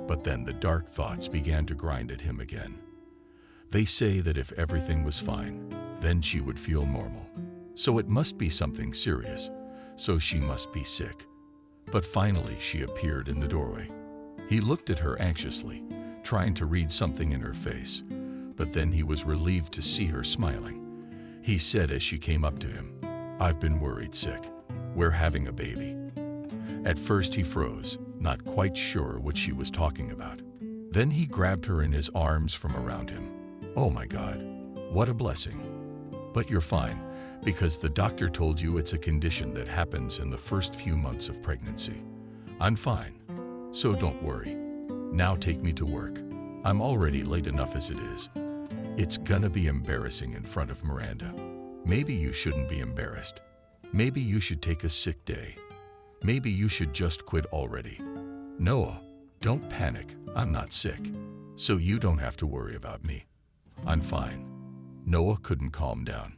But then the dark thoughts began to grind at him again. They say that if everything was fine, then she would feel normal. So it must be something serious. So she must be sick. But finally she appeared in the doorway. He looked at her anxiously, trying to read something in her face. But then he was relieved to see her smiling. He said as she came up to him, "I've been worried sick. We're having a baby." At first he froze, not quite sure what she was talking about. Then he grabbed her in his arms from around him. Oh my God, what a blessing. But you're fine, because the doctor told you it's a condition that happens in the first few months of pregnancy. I'm fine, so don't worry. Now take me to work. I'm already late enough as it is. It's gonna be embarrassing in front of Miranda. Maybe you shouldn't be embarrassed. Maybe you should take a sick day. Maybe you should just quit already. Noah, don't panic. I'm not sick, so you don't have to worry about me. I'm fine. Noah couldn't calm down.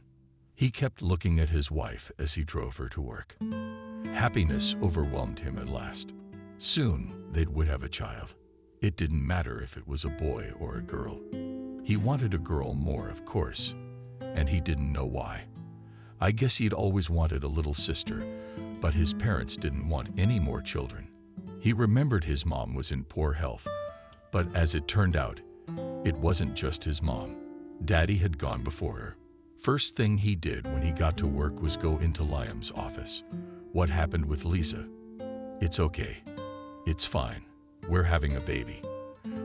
He kept looking at his wife as he drove her to work. Happiness overwhelmed him at last. Soon, they would have a child. It didn't matter if it was a boy or a girl. He wanted a girl more, of course, and he didn't know why. I guess he'd always wanted a little sister, but his parents didn't want any more children. He remembered his mom was in poor health, but as it turned out, it wasn't just his mom. Daddy had gone before her. First thing he did when he got to work was go into Liam's office. What happened with Lisa? It's okay. It's fine. We're having a baby.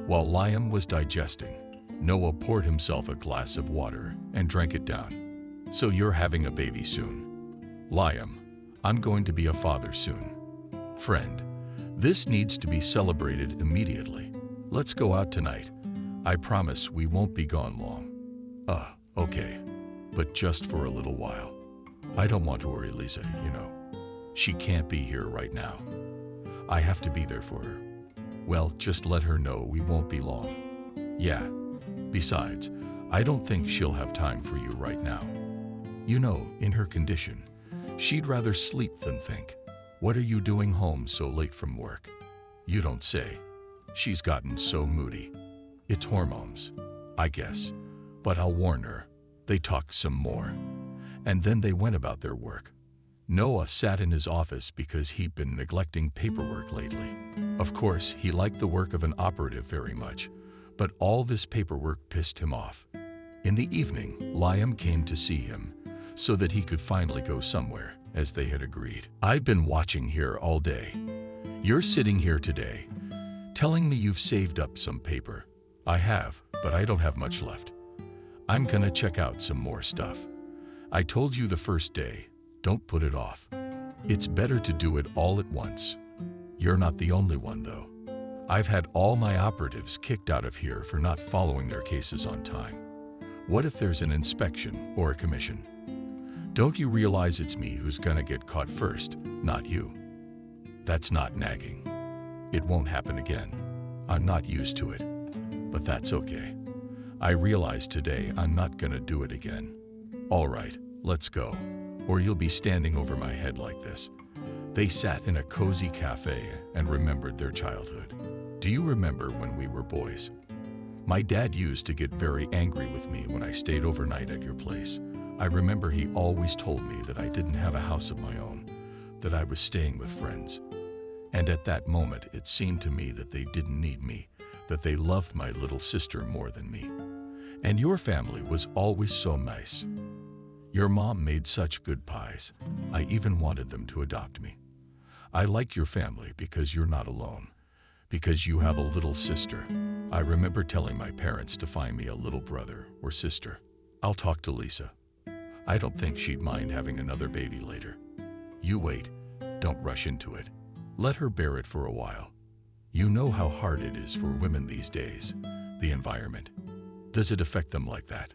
While Liam was digesting, Noah poured himself a glass of water and drank it down. So you're having a baby soon. Liam, I'm going to be a father soon. Friend, this needs to be celebrated immediately. Let's go out tonight. I promise we won't be gone long. Okay. but just for a little while. I don't want to worry Lisa, you know. She can't be here right now. I have to be there for her. Well, just let her know we won't be long. Yeah. Besides, I don't think she'll have time for you right now. You know, in her condition, she'd rather sleep than think. What are you doing home so late from work? You don't say. She's gotten so moody. It's hormones, I guess. But I'll warn her. They talked some more. And then they went about their work. Noah sat in his office because he'd been neglecting paperwork lately. Of course, he liked the work of an operative very much, but all this paperwork pissed him off. In the evening, Liam came to see him so that he could finally go somewhere, as they had agreed. I've been watching here all day. You're sitting here today, telling me you've saved up some paper. I have, but I don't have much left. I'm gonna check out some more stuff. I told you the first day, don't put it off. It's better to do it all at once. You're not the only one, though. I've had all my operatives kicked out of here for not following their cases on time. What if there's an inspection or a commission? Don't you realize it's me who's gonna get caught first, not you? That's not nagging. It won't happen again. I'm not used to it, but that's okay. I realize today I'm not gonna do it again. All right, let's go, or you'll be standing over my head like this. They sat in a cozy cafe and remembered their childhood. Do you remember when we were boys? My dad used to get very angry with me when I stayed overnight at your place. I remember he always told me that I didn't have a house of my own, that I was staying with friends. And at that moment, it seemed to me that they didn't need me, that they loved my little sister more than me. And your family was always so nice. Your mom made such good pies. I even wanted them to adopt me. I like your family because you're not alone, because you have a little sister. I remember telling my parents to find me a little brother or sister. I'll talk to Lisa. I don't think she'd mind having another baby later. You wait. Don't rush into it. Let her bear it for a while. You know how hard it is for women these days, the environment. Does it affect them like that?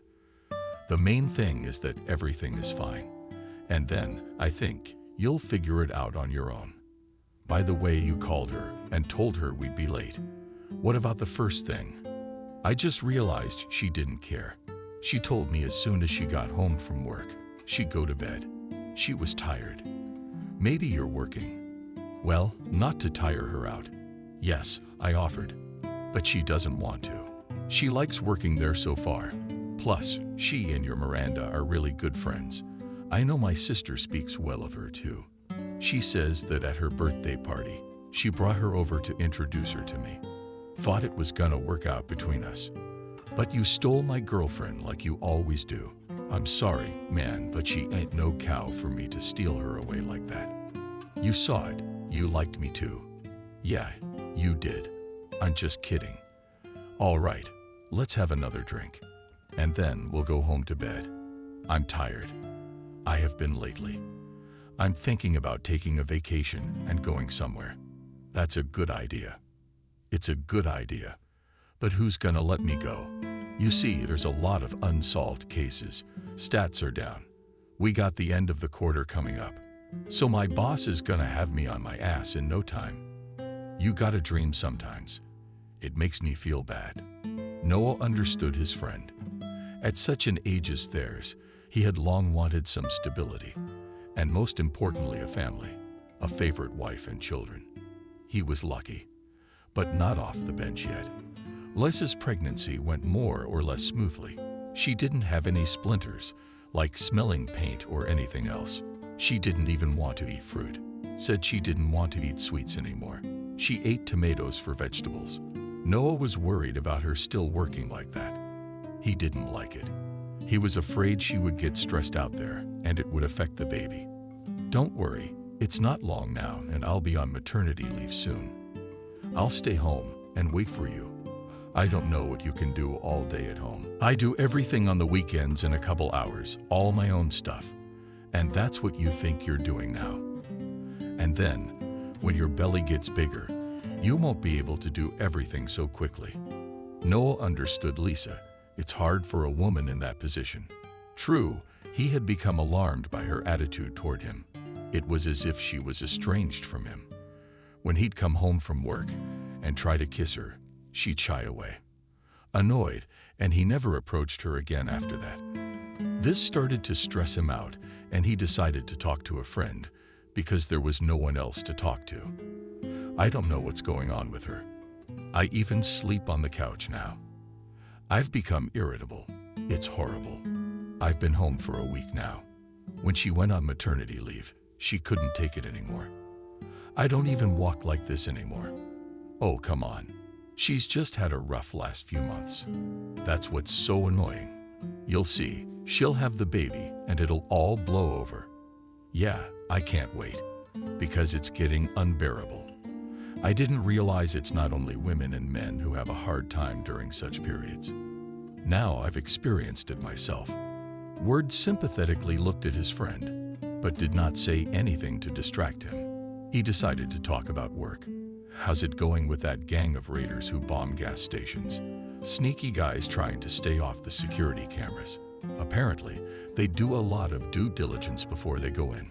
The main thing is that everything is fine. And then, I think, you'll figure it out on your own. By the way, you called her and told her we'd be late. What about the first thing? I just realized she didn't care. She told me as soon as she got home from work, she'd go to bed. She was tired. Maybe you're working. Well, not to tire her out. Yes, I offered. But she doesn't want to. She likes working there so far. Plus, she and your Miranda are really good friends. I know my sister speaks well of her too. She says that at her birthday party, she brought her over to introduce her to me. Thought it was gonna work out between us. But you stole my girlfriend like you always do. I'm sorry, man, but she ain't no cow for me to steal her away like that. You saw it. You liked me too. Yeah, you did. I'm just kidding. All right, let's have another drink. And then we'll go home to bed. I'm tired. I have been lately. I'm thinking about taking a vacation and going somewhere. That's a good idea. It's a good idea. But who's gonna let me go? You see, there's a lot of unsolved cases. Stats are down. We got the end of the quarter coming up. So my boss is gonna have me on my ass in no time. You gotta dream sometimes. It makes me feel bad. Noah understood his friend. At such an age as theirs, he had long wanted some stability, and most importantly, a family, a favorite wife and children. He was lucky, but not off the bench yet. Lisa's pregnancy went more or less smoothly. She didn't have any splinters, like smelling paint or anything else. She didn't even want to eat fruit. Said she didn't want to eat sweets anymore. She ate tomatoes for vegetables. Noah was worried about her still working like that. He didn't like it. He was afraid she would get stressed out there and it would affect the baby. Don't worry, it's not long now and I'll be on maternity leave soon. I'll stay home and wait for you. I don't know what you can do all day at home. I do everything on the weekends in a couple hours, all my own stuff. And that's what you think you're doing now. And then, when your belly gets bigger, you won't be able to do everything so quickly. Noah understood Lisa. It's hard for a woman in that position. True, He had become alarmed by her attitude toward him. It was as if she was estranged from him. When he'd come home from work and try to kiss her, she'd shy away. Annoyed, and he never approached her again after that. This started to stress him out, and he decided to talk to a friend because there was no one else to talk to. I don't know what's going on with her. I even sleep on the couch now. I've become irritable. It's horrible. I've been home for a week now. When she went on maternity leave, she couldn't take it anymore. I don't even walk like this anymore. Oh, come on. She's just had a rough last few months. That's what's so annoying. You'll see, she'll have the baby and it'll all blow over. Yeah, I can't wait, because it's getting unbearable. I didn't realize it's not only women and men who have a hard time during such periods. Now I've experienced it myself. Word sympathetically looked at his friend, but did not say anything to distract him. He decided to talk about work. How's it going with that gang of raiders who bomb gas stations? Sneaky guys trying to stay off the security cameras. Apparently, they do a lot of due diligence before they go in.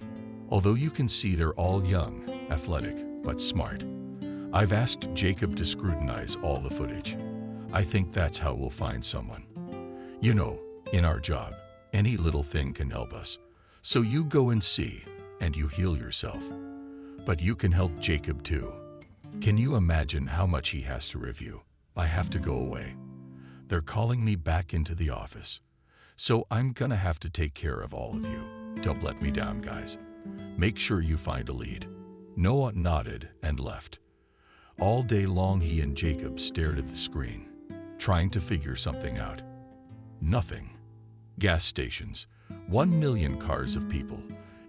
Although you can see they're all young, athletic, but smart. I've asked Jacob to scrutinize all the footage. I think that's how we'll find someone. You know, in our job, any little thing can help us. So you go and see, and you heal yourself. But you can help Jacob too. Can you imagine how much he has to review? I have to go away. They're calling me back into the office. So I'm gonna have to take care of all of you. Don't let me down, guys. Make sure you find a lead. Noah nodded and left. All day long he and Jacob stared at the screen, trying to figure something out. Nothing. Gas stations, 1 million cars of people.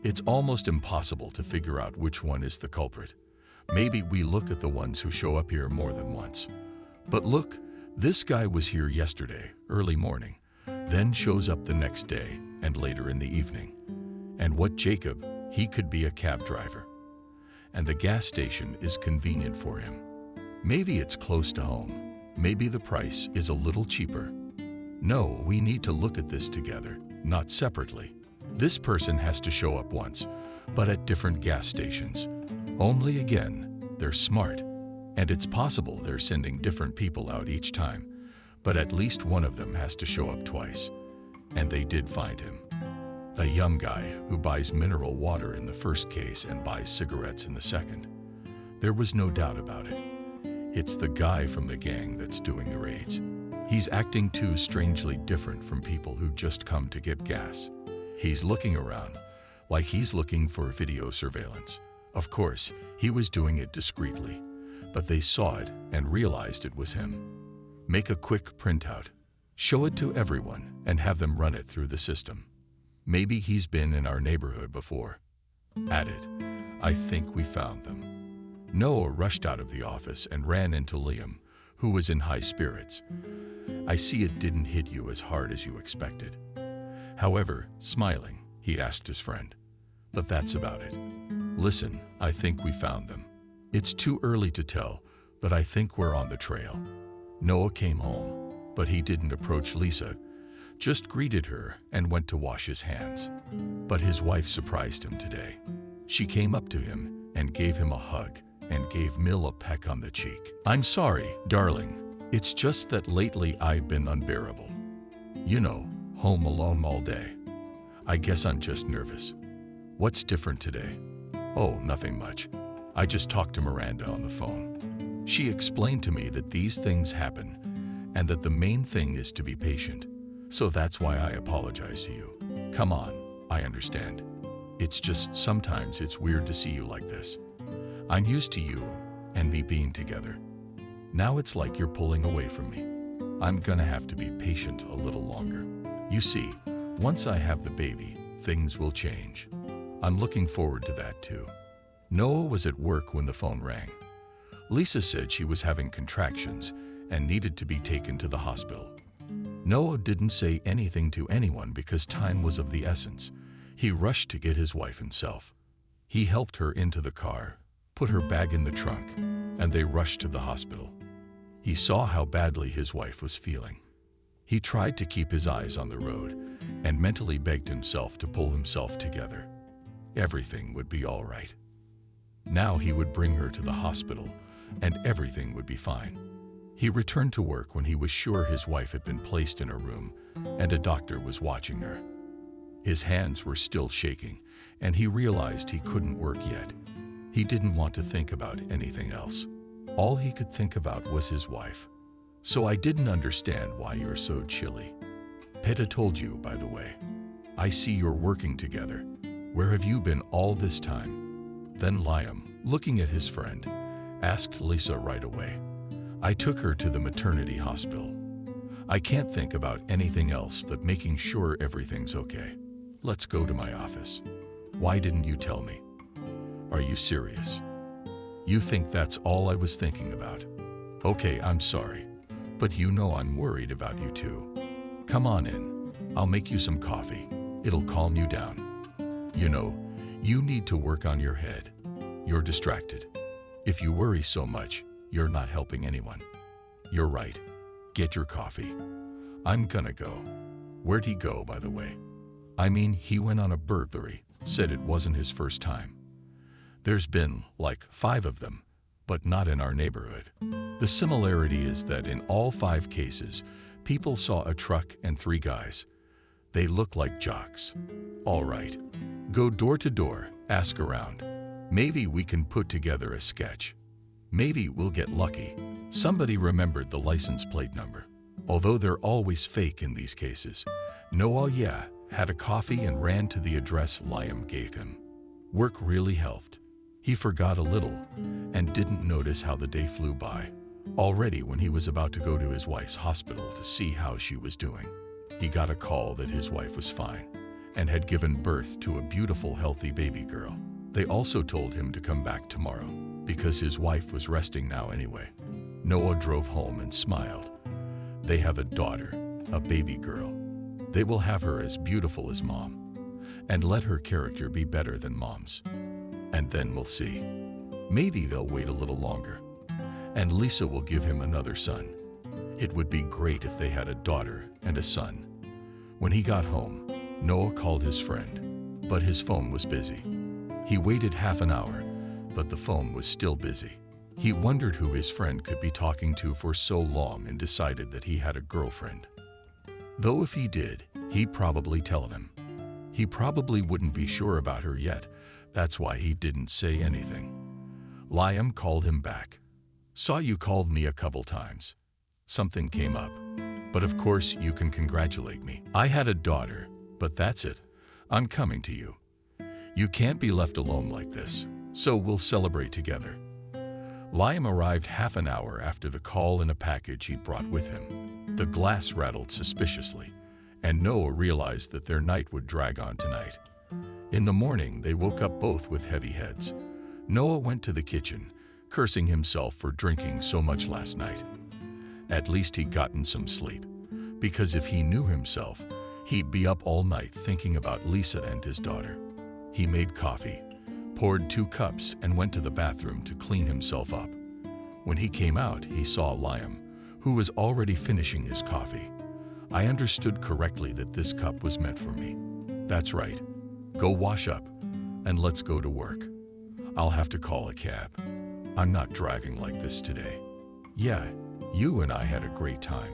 It's almost impossible to figure out which one is the culprit. Maybe we look at the ones who show up here more than once. But look, this guy was here yesterday, early morning, then shows up the next day and later in the evening. And what Jacob, he could be a cab driver. And the gas station is convenient for him. Maybe it's close to home. Maybe the price is a little cheaper. No, we need to look at this together, not separately. This person has to show up once, but at different gas stations. Only again, they're smart. And it's possible they're sending different people out each time, but at least one of them has to show up twice. And they did find him. A young guy who buys mineral water in the first case and buys cigarettes in the second. There was no doubt about it. It's the guy from the gang that's doing the raids. He's acting too strangely different from people who just come to get gas. He's looking around like he's looking for video surveillance. Of course, he was doing it discreetly, but they saw it and realized it was him. Make a quick printout, show it to everyone, and have them run it through the system. Maybe he's been in our neighborhood before. At it, I think we found them. Noah rushed out of the office and ran into Liam, who was in high spirits. I see it didn't hit you as hard as you expected. However, smiling, he asked his friend. But that's about it. Listen, I think we found them. It's too early to tell, but I think we're on the trail. Noah came home, but he didn't approach Lisa, just greeted her and went to wash his hands. But his wife surprised him today. She came up to him and gave him a hug and gave Mill a peck on the cheek. I'm sorry, darling. It's just that lately I've been unbearable. You know, home alone all day. I guess I'm just nervous. What's different today? Oh, nothing much. I just talked to Miranda on the phone. She explained to me that these things happen and that the main thing is to be patient. So that's why I apologize to you. Come on, I understand. It's just sometimes it's weird to see you like this. I'm used to you and me being together. Now it's like you're pulling away from me. I'm gonna have to be patient a little longer. You see, once I have the baby, things will change. I'm looking forward to that too. Noah was at work when the phone rang. Lisa said she was having contractions and needed to be taken to the hospital. Noah didn't say anything to anyone because time was of the essence. He rushed to get his wife himself. He helped her into the car, put her bag in the trunk, and they rushed to the hospital. He saw how badly his wife was feeling. He tried to keep his eyes on the road and mentally begged himself to pull himself together. Everything would be all right. Now he would bring her to the hospital, and everything would be fine. He returned to work when he was sure his wife had been placed in a room and a doctor was watching her. His hands were still shaking, and he realized he couldn't work yet. He didn't want to think about anything else. All he could think about was his wife. "So I didn't understand why you're so chilly. Peta told you, by the way. I see you're working together. Where have you been all this time?" Then Liam, looking at his friend, asked Lisa right away. "I took her to the maternity hospital. I can't think about anything else but making sure everything's okay. Let's go to my office." "Why didn't you tell me? Are you serious? You think that's all I was thinking about? Okay, I'm sorry, but you know I'm worried about you too. Come on in. I'll make you some coffee. It'll calm you down. You know, you need to work on your head. You're distracted. If you worry so much, you're not helping anyone." "You're right. Get your coffee. I'm gonna go." "Where'd he go, by the way?" "I mean, he went on a burglary, said it wasn't his first time. There's been, like, 5 of them, but not in our neighborhood. The similarity is that in all 5 cases, people saw a truck and 3 guys. They look like jocks." "All right. Go door to door, ask around. Maybe we can put together a sketch. Maybe we'll get lucky." Somebody remembered the license plate number. Although they're always fake in these cases, Noah, had a coffee and ran to the address Liam gave him. Work really helped. He forgot a little and didn't notice how the day flew by. Already when he was about to go to his wife's hospital to see how she was doing, he got a call that his wife was fine and had given birth to a beautiful, healthy baby girl. They also told him to come back tomorrow because his wife was resting now anyway. Noah drove home and smiled. They have a daughter, a baby girl. They will have her as beautiful as Mom and let her character be better than Mom's. And then we'll see. Maybe they'll wait a little longer. And Lisa will give him another son. It would be great if they had a daughter and a son. When he got home, Noah called his friend, but his phone was busy. He waited half an hour, but the phone was still busy. He wondered who his friend could be talking to for so long and decided that he had a girlfriend. Though if he did, he'd probably tell them. He probably wouldn't be sure about her yet. That's why he didn't say anything. Liam called him back. "Saw you called me a couple times. Something came up. But of course you can congratulate me. I had a daughter, but that's it. I'm coming to you. You can't be left alone like this, so we'll celebrate together." Liam arrived half an hour after the call in a package he'd brought with him. The glass rattled suspiciously, and Noah realized that their night would drag on tonight. In the morning, they woke up both with heavy heads. Noah went to the kitchen, cursing himself for drinking so much last night. At least he'd gotten some sleep, because if he knew himself, he'd be up all night thinking about Lisa and his daughter. He made coffee, poured 2 cups, and went to the bathroom to clean himself up. When he came out, he saw Liam, who was already finishing his coffee. "I understood correctly that this cup was meant for me. That's right. Go wash up, and let's go to work. I'll have to call a cab. I'm not driving like this today." "Yeah, you and I had a great time.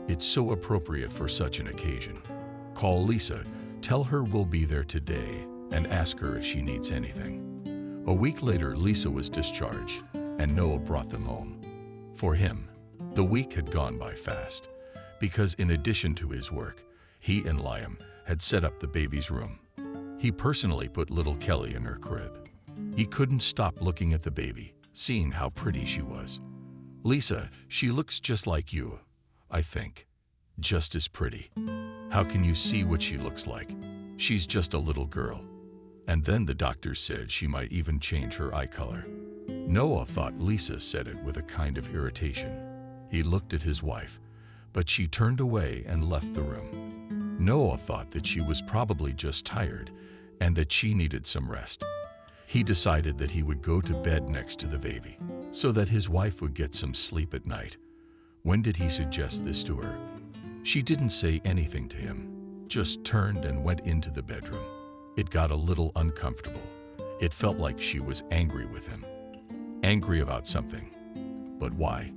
It's so appropriate for such an occasion. Call Lisa, tell her we'll be there today, and ask her if she needs anything." A week later, Lisa was discharged, and Noah brought them home. For him, the week had gone by fast, because in addition to his work, he and Liam had set up the baby's room. He personally put little Kelly in her crib. He couldn't stop looking at the baby, seeing how pretty she was. "Lisa, she looks just like you, I think. Just as pretty. How can you see what she looks like? She's just a little girl." And then the doctor said she might even change her eye color. Noah thought Lisa said it with a kind of irritation. He looked at his wife, but she turned away and left the room. Noah thought that she was probably just tired and that she needed some rest. He decided that he would go to bed next to the baby so that his wife would get some sleep at night. When did he suggest this to her? She didn't say anything to him. just turned and went into the bedroom. It got a little uncomfortable. It felt like she was angry with him. Angry about something. But why?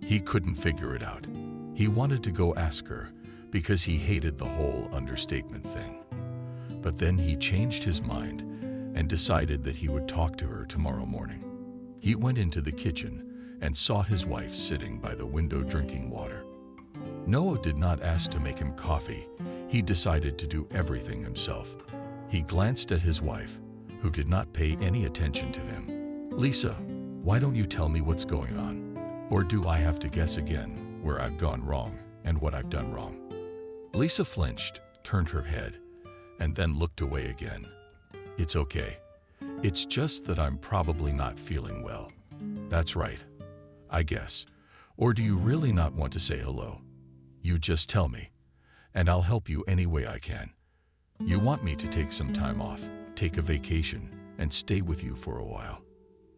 He couldn't figure it out. He wanted to go ask her because he hated the whole understatement thing. But then he changed his mind and decided that he would talk to her tomorrow morning. He went into the kitchen and saw his wife sitting by the window drinking water. Noah did not ask to make him coffee. He decided to do everything himself. He glanced at his wife, who did not pay any attention to him. "Lisa, why don't you tell me what's going on? Or do I have to guess again where I've gone wrong and what I've done wrong?" Lisa flinched, turned her head, and then looked away again. "It's okay. It's just that I'm probably not feeling well." "That's right, I guess. Or do you really not want to say hello? You just tell me, and I'll help you any way I can. You want me to take some time off, take a vacation, and stay with you for a while."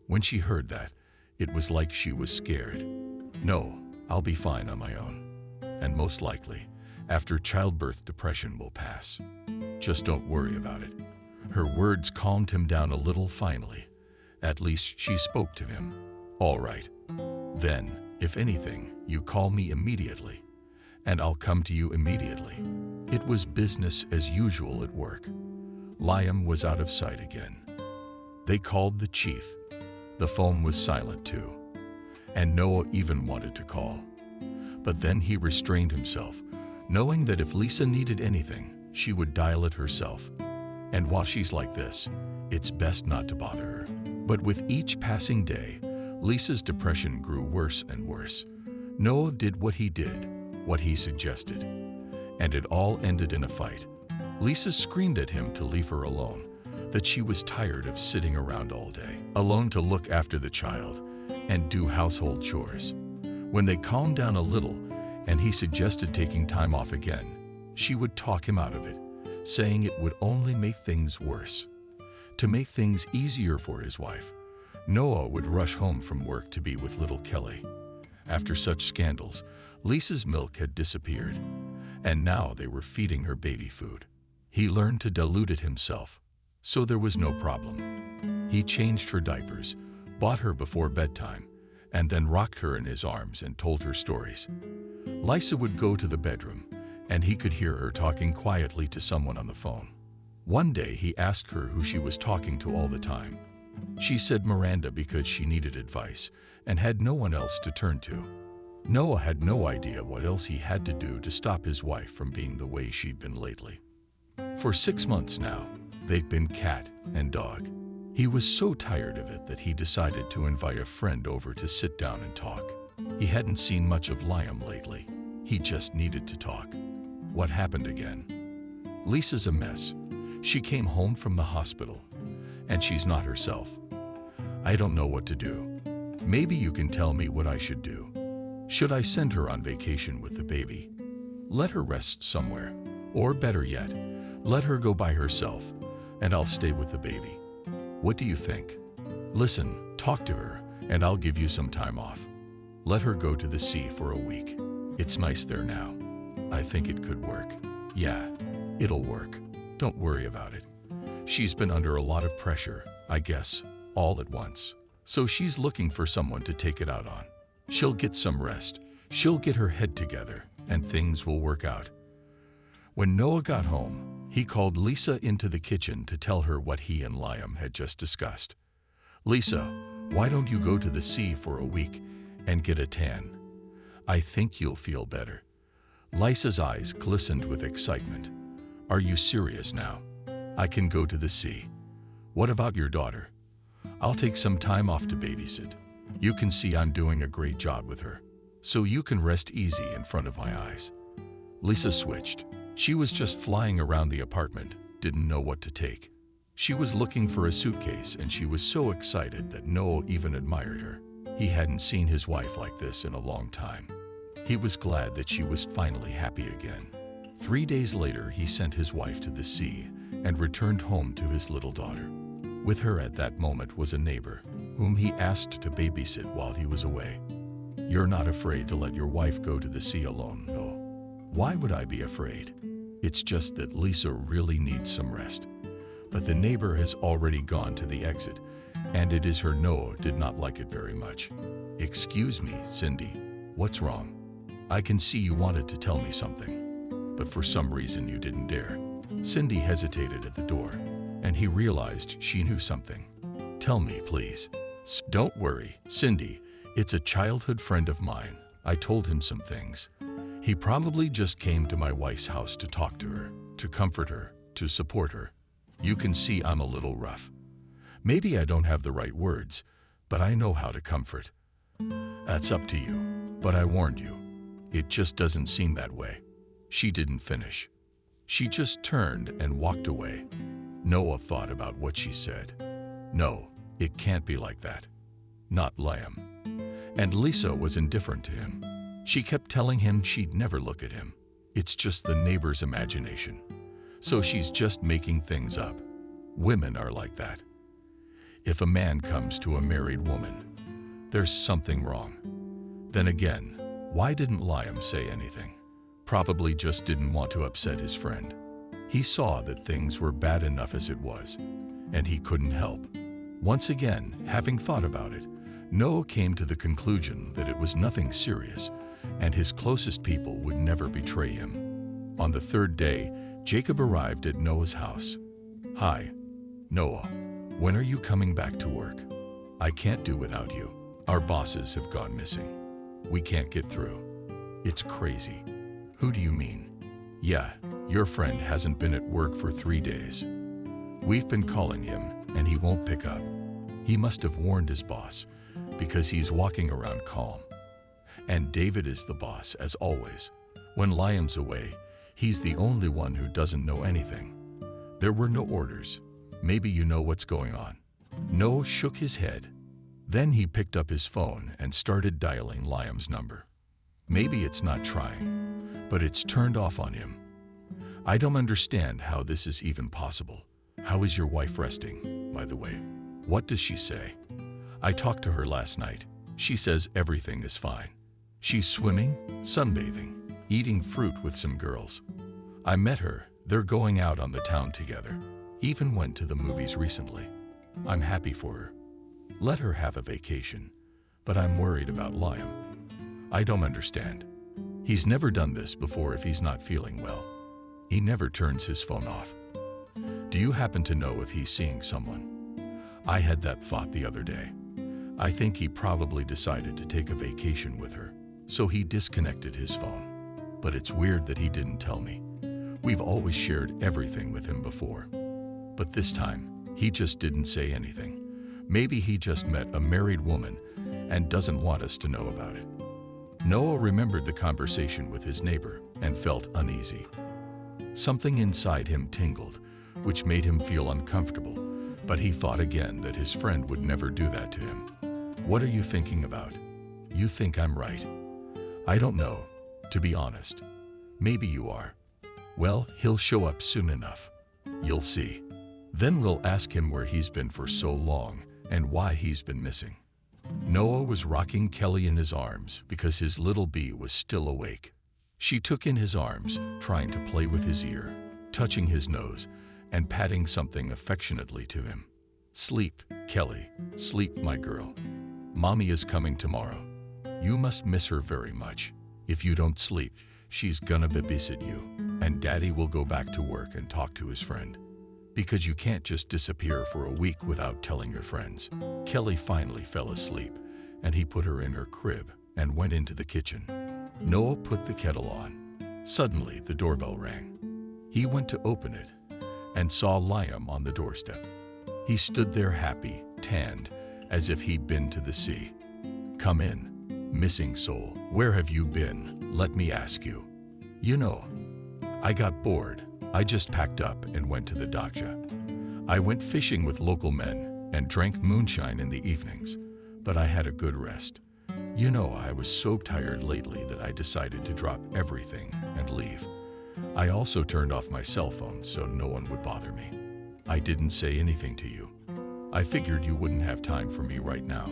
When she heard that, it was like she was scared. "No, I'll be fine on my own. And most likely, after childbirth, depression will pass. Just don't worry about it." Her words calmed him down a little finally. At least she spoke to him. "All right. Then, if anything, you call me immediately, and I'll come to you immediately." It was business as usual at work. Liam was out of sight again. They called the chief. The phone was silent too, and Noah even wanted to call. But then he restrained himself, knowing that if Lisa needed anything, she would dial it herself. And while she's like this, it's best not to bother her. But with each passing day, Lisa's depression grew worse and worse. Noah did what he did, what he suggested, and it all ended in a fight. Lisa screamed at him to leave her alone, that she was tired of sitting around all day, alone to look after the child and do household chores. When they calmed down a little and he suggested taking time off again, she would talk him out of it, saying it would only make things worse. To make things easier for his wife, Noah would rush home from work to be with little Kelly. After such scandals, Lisa's milk had disappeared, and now they were feeding her baby food. He learned to dilute it himself, so there was no problem. He changed her diapers, bought her before bedtime, and then rocked her in his arms and told her stories. Lisa would go to the bedroom, and he could hear her talking quietly to someone on the phone. One day he asked her who she was talking to all the time. She said Miranda because she needed advice and had no one else to turn to. Noah had no idea what else he had to do to stop his wife from being the way she'd been lately. For 6 months now, they've been cat and dog. He was so tired of it that he decided to invite a friend over to sit down and talk. He hadn't seen much of Liam lately. He just needed to talk. What happened again? Lisa's a mess. She came home from the hospital, and she's not herself. I don't know what to do. Maybe you can tell me what I should do. Should I send her on vacation with the baby? Let her rest somewhere. Or better yet, let her go by herself, and I'll stay with the baby. What do you think? Listen, talk to her, and I'll give you some time off. Let her go to the sea for a week. It's nice there now. I think it could work. Yeah, it'll work. Don't worry about it. She's been under a lot of pressure, I guess, all at once. So she's looking for someone to take it out on. She'll get some rest. She'll get her head together, and things will work out. When Noah got home, he called Lisa into the kitchen to tell her what he and Liam had just discussed. "Lisa, why don't you go to the sea for a week and get a tan? I think you'll feel better." Lisa's eyes glistened with excitement. "Are you serious now? I can go to the sea. What about your daughter? I'll take some time off to babysit. You can see I'm doing a great job with her, so you can rest easy in front of my eyes." Lisa switched. She was just flying around the apartment, didn't know what to take. She was looking for a suitcase, and she was so excited that Noah even admired her. He hadn't seen his wife like this in a long time. He was glad that she was finally happy again. 3 days later, he sent his wife to the sea and returned home to his little daughter. With her at that moment was a neighbor, whom he asked to babysit while he was away. "You're not afraid to let your wife go to the sea alone, no?" "Why would I be afraid? It's just that Lisa really needs some rest. But the neighbor has already gone to the exit, and it is her Noah did not like it very much. Excuse me, Cindy, what's wrong? I can see you wanted to tell me something, but for some reason you didn't dare. Cindy hesitated at the door, and he realized she knew something. Tell me, please. Don't worry, Cindy. It's a childhood friend of mine. I told him some things. He probably just came to my wife's house to talk to her, to comfort her, to support her. You can see I'm a little rough. Maybe I don't have the right words, but I know how to comfort. That's up to you, but I warned you. It just doesn't seem that way. She didn't finish. She just turned and walked away. Noah thought about what she said. No, it can't be like that. Not Liam. And Lisa was indifferent to him. She kept telling him she'd never look at him. It's just the neighbor's imagination. So she's just making things up. Women are like that. If a man comes to a married woman, there's something wrong. Then again, why didn't Liam say anything? Probably just didn't want to upset his friend. He saw that things were bad enough as it was, and he couldn't help. Once again, having thought about it, Noah came to the conclusion that it was nothing serious, and his closest people would never betray him. On the third day, Jacob arrived at Noah's house. Hi, Noah. When are you coming back to work? I can't do without you. Our bosses have gone missing. We can't get through. It's crazy. Who do you mean? Yeah, your friend hasn't been at work for 3 days. We've been calling him, and he won't pick up. He must have warned his boss, because he's walking around calm. And David is the boss, as always. When Liam's away, he's the only one who doesn't know anything. There were no orders. Maybe you know what's going on. Noah shook his head. Then he picked up his phone and started dialing Liam's number. Maybe it's not trying, but it's turned off on him. I don't understand how this is even possible. How is your wife resting, by the way? What does she say? I talked to her last night. She says everything is fine. She's swimming, sunbathing, eating fruit with some girls. I met her. They're going out on the town together. Even went to the movies recently. I'm happy for her. Let her have a vacation. But I'm worried about Liam. I don't understand. He's never done this before if he's not feeling well. He never turns his phone off. Do you happen to know if he's seeing someone? I had that thought the other day. I think he probably decided to take a vacation with her, so he disconnected his phone. But it's weird that he didn't tell me. We've always shared everything with him before. But this time, he just didn't say anything. Maybe he just met a married woman and doesn't want us to know about it. Noah remembered the conversation with his neighbor and felt uneasy. Something inside him tingled, which made him feel uncomfortable, but he thought again that his friend would never do that to him. What are you thinking about? You think I'm right? I don't know, to be honest. Maybe you are. Well, he'll show up soon enough. You'll see. Then we'll ask him where he's been for so long and why he's been missing. Noah was rocking Kelly in his arms because his little bee was still awake. She took in his arms, trying to play with his ear, touching his nose, and patting something affectionately to him. Sleep, Kelly. Sleep, my girl. Mommy is coming tomorrow. You must miss her very much. If you don't sleep, she's gonna babysit you, and Daddy will go back to work and talk to his friend. Because you can't just disappear for a week without telling your friends. Kelly finally fell asleep, and he put her in her crib and went into the kitchen. Noah put the kettle on. Suddenly, the doorbell rang. He went to open it and saw Liam on the doorstep. He stood there happy, tanned, as if he'd been to the sea. Come in, missing soul. Where have you been? Let me ask you. You know, I got bored. I just packed up and went to the dacha. I went fishing with local men and drank moonshine in the evenings, but I had a good rest. You know, I was so tired lately that I decided to drop everything and leave. I also turned off my cell phone so no one would bother me. I didn't say anything to you. I figured you wouldn't have time for me right now.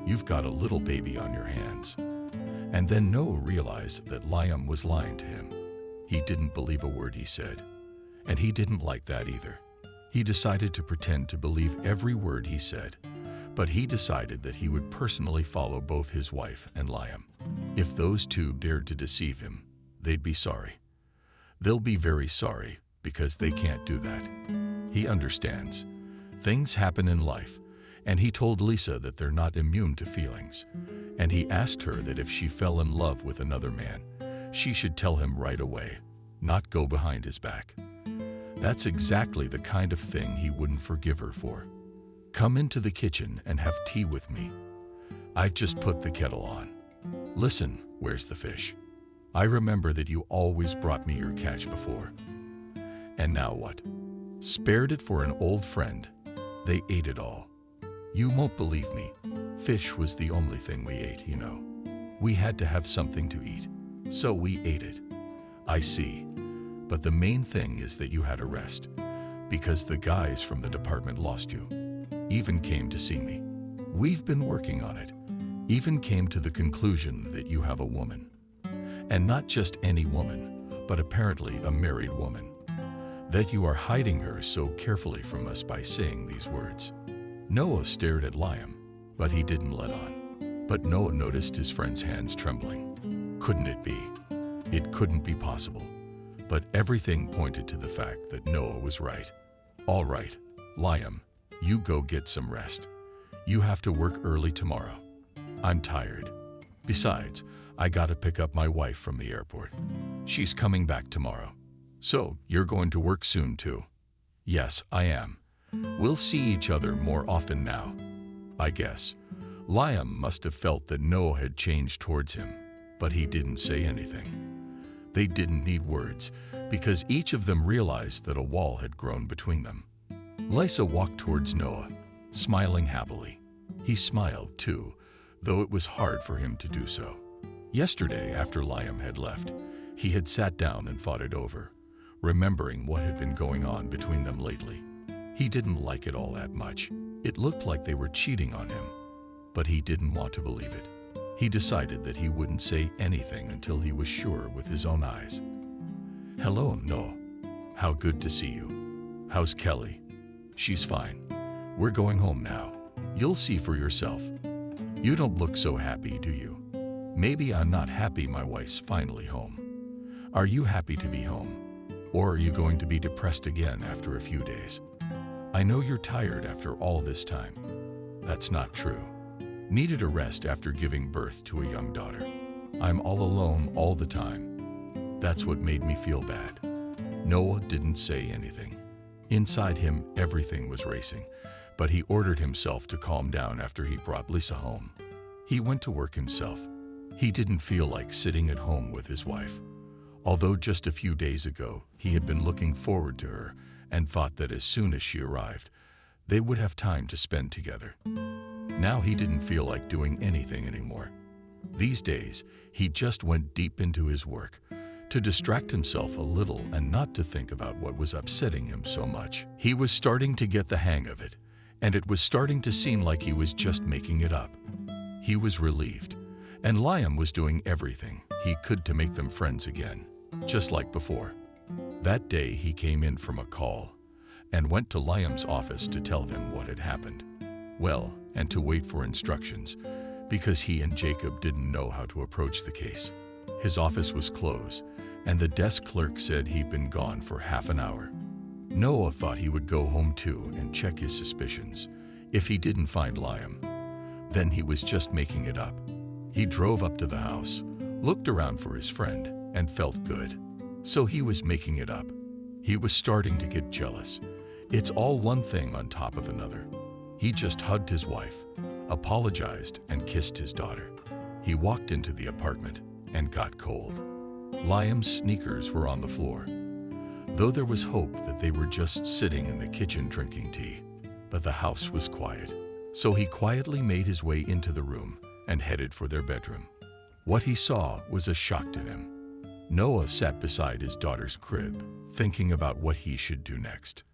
You've got a little baby on your hands. And then Noah realized that Liam was lying to him. He didn't believe a word he said, and he didn't like that either. He decided to pretend to believe every word he said, but he decided that he would personally follow both his wife and Liam. If those two dared to deceive him, they'd be sorry. They'll be very sorry because they can't do that. He understands. Things happen in life, and he told Lisa that they're not immune to feelings. And he asked her that if she fell in love with another man, she should tell him right away, not go behind his back. That's exactly the kind of thing he wouldn't forgive her for. Come into the kitchen and have tea with me. I've just put the kettle on. Listen, where's the fish? I remember that you always brought me your catch before. And now what? Spared it for an old friend. They ate it all. You won't believe me. Fish was the only thing we ate, you know. We had to have something to eat, so we ate it. I see. But the main thing is that you had a rest, because the guys from the department lost you. Even came to see me. We've been working on it. Even came to the conclusion that you have a woman. And not just any woman, but apparently a married woman. That you are hiding her so carefully from us by saying these words. Noah stared at Liam, but he didn't let on. But Noah noticed his friend's hands trembling. Couldn't it be? It couldn't be possible. But everything pointed to the fact that Noah was right. All right, Liam, you go get some rest. You have to work early tomorrow. I'm tired. Besides, I gotta pick up my wife from the airport. She's coming back tomorrow. So, you're going to work soon too? Yes, I am. We'll see each other more often now. I guess. Liam must have felt that Noah had changed towards him, but he didn't say anything. They didn't need words, because each of them realized that a wall had grown between them. Lisa walked towards Noah, smiling happily. He smiled too, though it was hard for him to do so. Yesterday, after Liam had left, he had sat down and thought it over, remembering what had been going on between them lately. He didn't like it all that much. It looked like they were cheating on him, but he didn't want to believe it. He decided that he wouldn't say anything until he was sure with his own eyes. Hello, Noah. How good to see you. How's Kelly? She's fine. We're going home now. You'll see for yourself. You don't look so happy, do you? Maybe I'm not happy my wife's finally home. Are you happy to be home? Or are you going to be depressed again after a few days? I know you're tired after all this time. That's not true. Needed a rest after giving birth to a young daughter. I'm all alone all the time. That's what made me feel bad. Noah didn't say anything. Inside him, everything was racing, but he ordered himself to calm down after he brought Lisa home. He went to work himself. He didn't feel like sitting at home with his wife. Although just a few days ago, he had been looking forward to her and thought that as soon as she arrived, they would have time to spend together. Now he didn't feel like doing anything anymore. These days, he just went deep into his work to distract himself a little and not to think about what was upsetting him so much. He was starting to get the hang of it, and it was starting to seem like he was just making it up. He was relieved, and Liam was doing everything he could to make them friends again, just like before. That day he came in from a call and went to Liam's office to tell them what had happened. Well, and to wait for instructions, because he and Jacob didn't know how to approach the case. His office was closed, and the desk clerk said he'd been gone for half an hour. Noah thought he would go home too and check his suspicions. If he didn't find Liam, then he was just making it up. He drove up to the house, looked around for his friend, and felt good. So he was making it up. He was starting to get jealous. It's all one thing on top of another. He just hugged his wife, apologized, and kissed his daughter. He walked into the apartment and got cold. Liam's sneakers were on the floor, though there was hope that they were just sitting in the kitchen drinking tea. But the house was quiet, so he quietly made his way into the room and headed for their bedroom. What he saw was a shock to him. Noah sat beside his daughter's crib, thinking about what he should do next.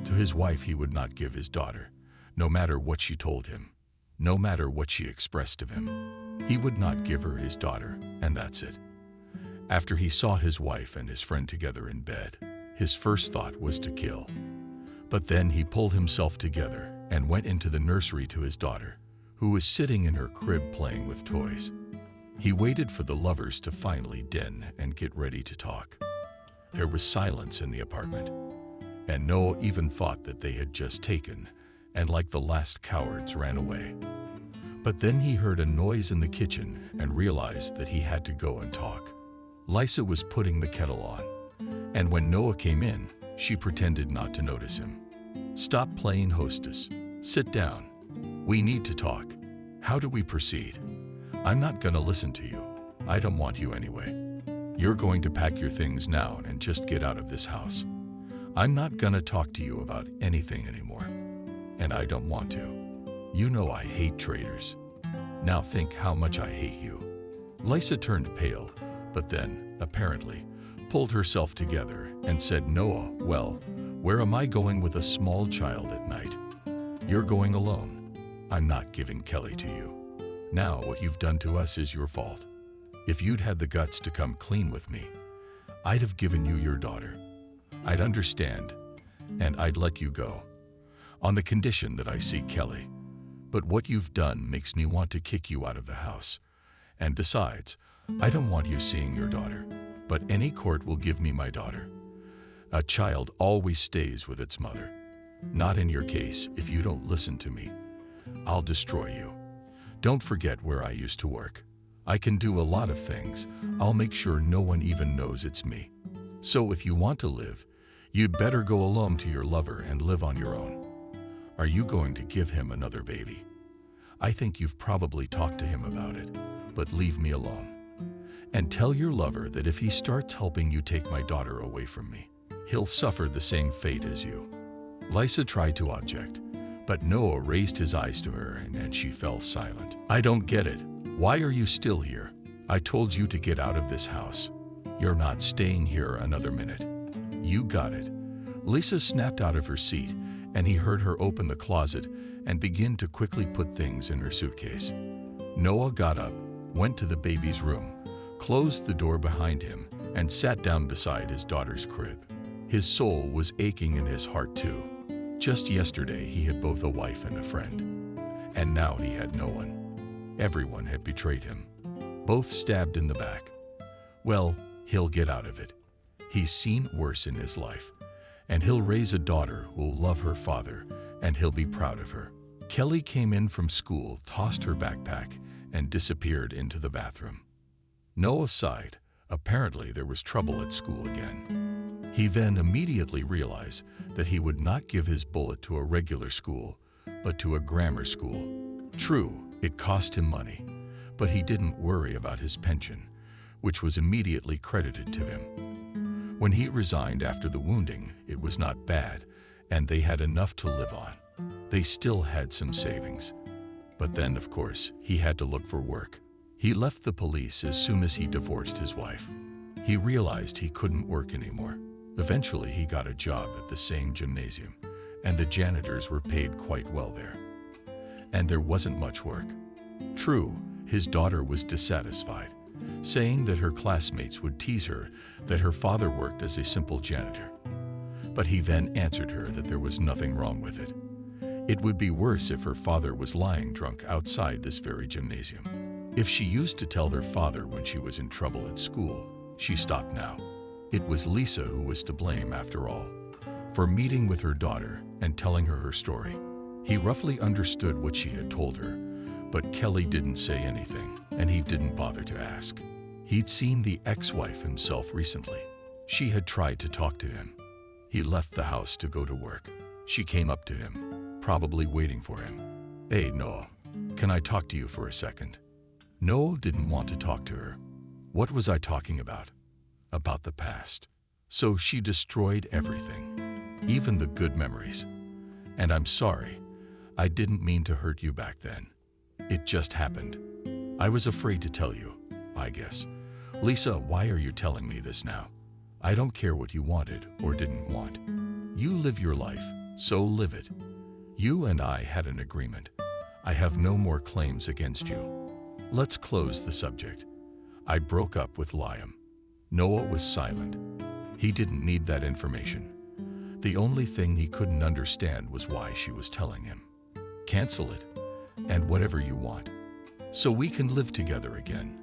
To his wife he would not give his daughter, no matter what she told him, no matter what she expressed of him. He would not give her his daughter, and that's it. After he saw his wife and his friend together in bed, his first thought was to kill. But then he pulled himself together and went into the nursery to his daughter, who was sitting in her crib playing with toys. He waited for the lovers to finally den and get ready to talk. There was silence in the apartment, and Noah even thought that they had just taken, and like the last cowards ran away. But then he heard a noise in the kitchen and realized that he had to go and talk. Lisa was putting the kettle on, and when Noah came in, she pretended not to notice him. "Stop playing hostess. Sit down. We need to talk. How do we proceed? I'm not gonna listen to you. I don't want you anyway. You're going to pack your things now and just get out of this house. I'm not gonna talk to you about anything anymore. And I don't want to. You know I hate traitors. Now think how much I hate you." Lisa turned pale, but then, apparently, pulled herself together and said, "Noah, well, where am I going with a small child at night? You're going alone. I'm not giving Kelly to you. Now what you've done to us is your fault. If you'd had the guts to come clean with me, I'd have given you your daughter. I'd understand, and I'd let you go, on the condition that I see Kelly. But what you've done makes me want to kick you out of the house. And besides, I don't want you seeing your daughter, but any court will give me my daughter. A child always stays with its mother. Not in your case. If you don't listen to me, I'll destroy you. Don't forget where I used to work. I can do a lot of things. I'll make sure no one even knows it's me. So if you want to live, you'd better go alone to your lover and live on your own. Are you going to give him another baby? I think you've probably talked to him about it, but leave me alone. And tell your lover that if he starts helping you take my daughter away from me, he'll suffer the same fate as you." Lisa tried to object, but Noah raised his eyes to her and she fell silent. "I don't get it. Why are you still here? I told you to get out of this house. You're not staying here another minute. You got it." Lisa snapped out of her seat, and he heard her open the closet and begin to quickly put things in her suitcase. Noah got up, went to the baby's room, closed the door behind him, and sat down beside his daughter's crib. His soul was aching in his heart too. Just yesterday he had both a wife and a friend, and now he had no one. Everyone had betrayed him, both stabbed in the back. Well, he'll get out of it. He's seen worse in his life, and he'll raise a daughter who'll love her father, and he'll be proud of her. Kelly came in from school, tossed her backpack, and disappeared into the bathroom. Noah sighed. Apparently there was trouble at school again. He then immediately realized that he would not give his bullet to a regular school, but to a grammar school. True, it cost him money, but he didn't worry about his pension, which was immediately credited to him. When he resigned after the wounding, it was not bad, and they had enough to live on. They still had some savings. But then, of course, he had to look for work. He left the police as soon as he divorced his wife. He realized he couldn't work anymore. Eventually, he got a job at the same gymnasium, and the janitors were paid quite well there. And there wasn't much work. True, his daughter was dissatisfied, saying that her classmates would tease her that her father worked as a simple janitor. But he then answered her that there was nothing wrong with it. It would be worse if her father was lying drunk outside this very gymnasium. If she used to tell her father when she was in trouble at school, she stopped now. It was Lisa who was to blame after all, for meeting with her daughter and telling her story. He roughly understood what she had told her, but Kelly didn't say anything, and he didn't bother to ask. He'd seen the ex-wife himself recently. She had tried to talk to him. He left the house to go to work. She came up to him, probably waiting for him. "Hey, Noah, can I talk to you for a second?" Noah didn't want to talk to her. What was I talking about? About the past. So she destroyed everything, even the good memories. And I'm sorry. I didn't mean to hurt you back then. It just happened. I was afraid to tell you, I guess. Lisa, why are you telling me this now? I don't care what you wanted or didn't want. You live your life, so live it. You and I had an agreement. I have no more claims against you. Let's close the subject. I broke up with Liam. Noah was silent. He didn't need that information. The only thing he couldn't understand was why she was telling him. Cancel it, and whatever you want, so we can live together again.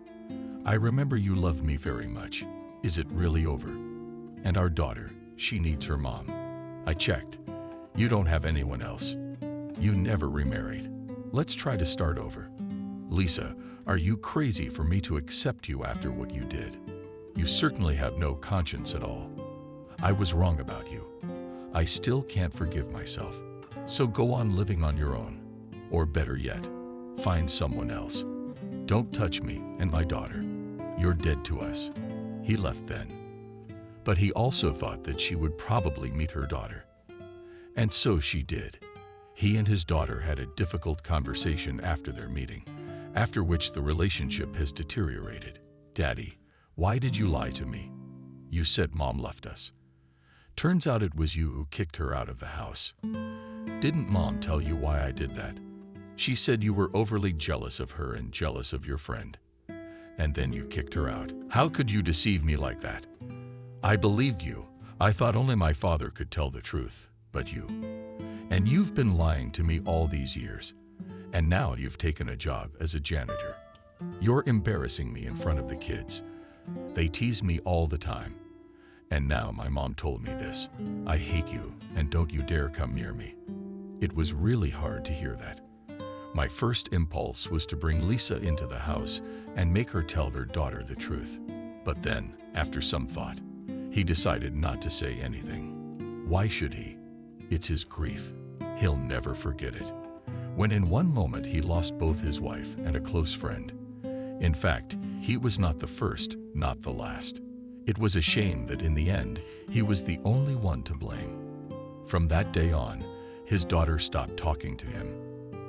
I remember you loved me very much. Is it really over? And our daughter, she needs her mom. I checked. You don't have anyone else. You never remarried. Let's try to start over. Lisa, are you crazy for me to accept you after what you did? You certainly have no conscience at all. I was wrong about you. I still can't forgive myself. So go on living on your own. Or better yet, find someone else. Don't touch me and my daughter. You're dead to us. He left then. But he also thought that she would probably meet her daughter. And so she did. He and his daughter had a difficult conversation after their meeting, after which the relationship has deteriorated. Daddy, why did you lie to me? You said Mom left us. Turns out it was you who kicked her out of the house. Didn't Mom tell you why I did that? She said you were overly jealous of her and jealous of your friend. And then you kicked her out. How could you deceive me like that? I believed you. I thought only my father could tell the truth, but you. And you've been lying to me all these years. And now you've taken a job as a janitor. You're embarrassing me in front of the kids. They tease me all the time. And now my mom told me this. I hate you, and don't you dare come near me. It was really hard to hear that. My first impulse was to bring Lisa into the house and make her tell her daughter the truth. But then, after some thought, he decided not to say anything. Why should he? It's his grief. He'll never forget it. When in one moment he lost both his wife and a close friend. In fact, he was not the first, not the last. It was a shame that in the end, he was the only one to blame. From that day on, his daughter stopped talking to him.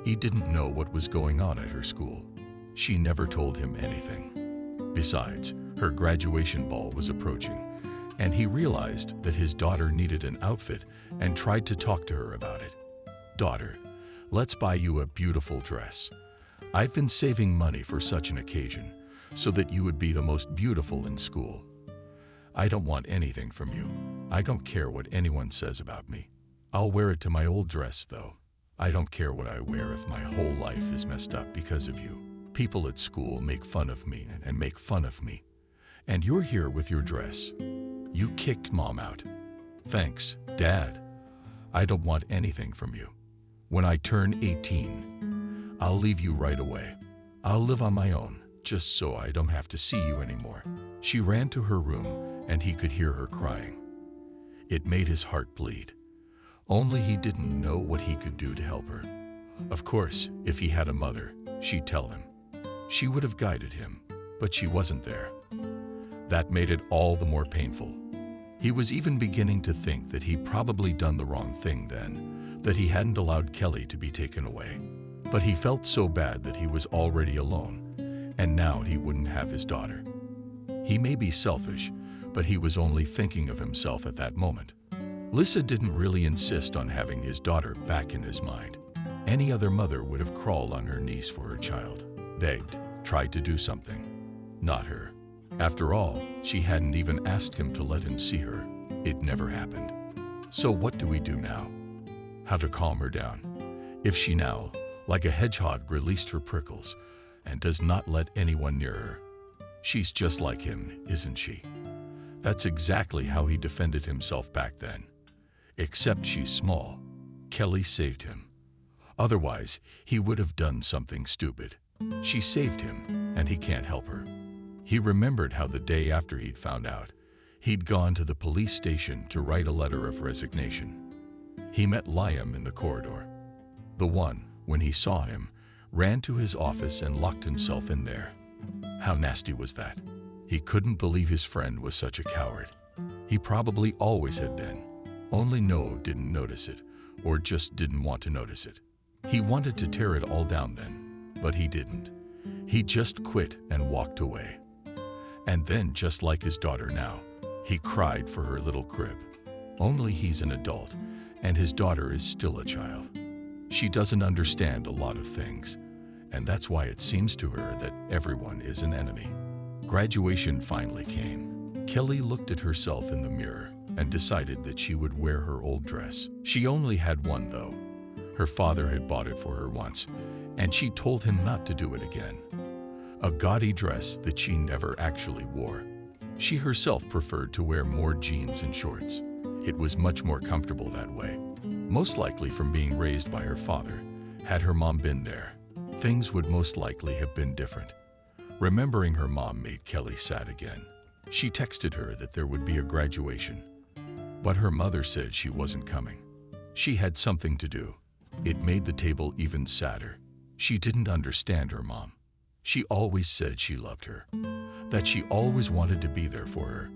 He didn't know what was going on at her school. She never told him anything. Besides, her graduation ball was approaching, and he realized that his daughter needed an outfit and tried to talk to her about it. Daughter, let's buy you a beautiful dress. I've been saving money for such an occasion, so that you would be the most beautiful in school. I don't want anything from you. I don't care what anyone says about me. I'll wear it to my old dress, though. I don't care what I wear if my whole life is messed up because of you. People at school make fun of me and make fun of me. And you're here with your dress. You kicked Mom out. Thanks, Dad. I don't want anything from you. When I turn 18, I'll leave you right away. I'll live on my own, just so I don't have to see you anymore. She ran to her room, and he could hear her crying. It made his heart bleed. Only he didn't know what he could do to help her. Of course, if he had a mother, she'd tell him. She would have guided him, but she wasn't there. That made it all the more painful. He was even beginning to think that he'd probably done the wrong thing then, that he hadn't allowed Kelly to be taken away. But he felt so bad that he was already alone, and now he wouldn't have his daughter. He may be selfish, but he was only thinking of himself at that moment. Lisa didn't really insist on having his daughter back in his mind. Any other mother would have crawled on her knees for her child, begged, tried to do something. Not her. After all, she hadn't even asked him to let him see her. It never happened. So what do we do now? How to calm her down? If she now, like a hedgehog, released her prickles and does not let anyone near her. She's just like him, isn't she? That's exactly how he defended himself back then. Except she's small. Kelly saved him. Otherwise, he would have done something stupid. She saved him, and he can't help her. He remembered how the day after he'd found out, he'd gone to the police station to write a letter of resignation. He met Liam in the corridor. The one, when he saw him, ran to his office and locked himself in there. How nasty was that? He couldn't believe his friend was such a coward. He probably always had been. Only Noah didn't notice it, or just didn't want to notice it. He wanted to tear it all down then, but he didn't. He just quit and walked away. And then, just like his daughter now, he cried for her little crib. Only he's an adult, and his daughter is still a child. She doesn't understand a lot of things, and that's why it seems to her that everyone is an enemy. Graduation finally came. Kelly looked at herself in the mirror and decided that she would wear her old dress. She only had one, though. Her father had bought it for her once, and she told him not to do it again. A gaudy dress that she never actually wore. She herself preferred to wear more jeans and shorts. It was much more comfortable that way. Most likely from being raised by her father. Had her mom been there, things would most likely have been different. Remembering her mom made Kelly sad again. She texted her that there would be a graduation, but her mother said she wasn't coming. She had something to do. It made the table even sadder. She didn't understand her mom. She always said she loved her, that she always wanted to be there for her.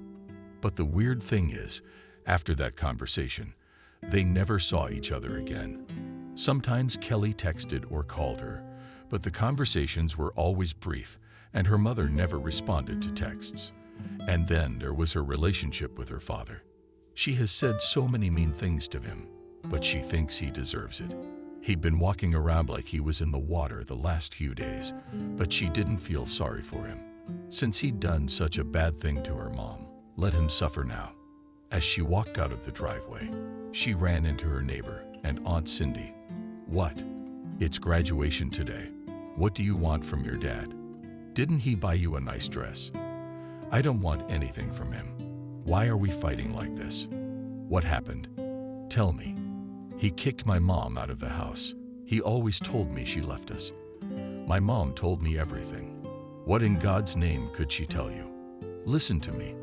But the weird thing is, after that conversation, they never saw each other again. Sometimes Kelly texted or called her, but the conversations were always brief, and her mother never responded to texts. And then there was her relationship with her father. She has said so many mean things to him, but she thinks he deserves it. He'd been walking around like he was in the water the last few days, but she didn't feel sorry for him. Since he'd done such a bad thing to her mom, let him suffer now. As she walked out of the driveway, she ran into her neighbor and Aunt Cindy. "What? It's graduation today. What do you want from your dad? Didn't he buy you a nice dress?" "I don't want anything from him. Why are we fighting like this? What happened? Tell me." "He kicked my mom out of the house. He always told me she left us. My mom told me everything. What in God's name could she tell you? Listen to me.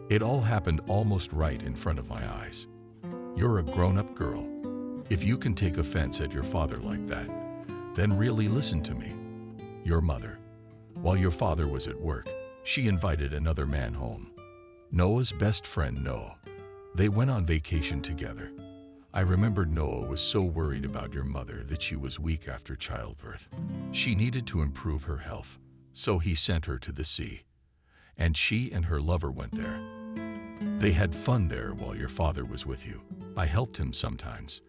It all happened almost right in front of my eyes. You're a grown-up girl. If you can take offense at your father like that, then really listen to me. Your mother, while your father was at work, she invited another man home. Noah's best friend, Noah. They went on vacation together. I remembered Noah was so worried about your mother that she was weak after childbirth. She needed to improve her health, so he sent her to the sea. And she and her lover went there. They had fun there while your father was with you. I helped him sometimes.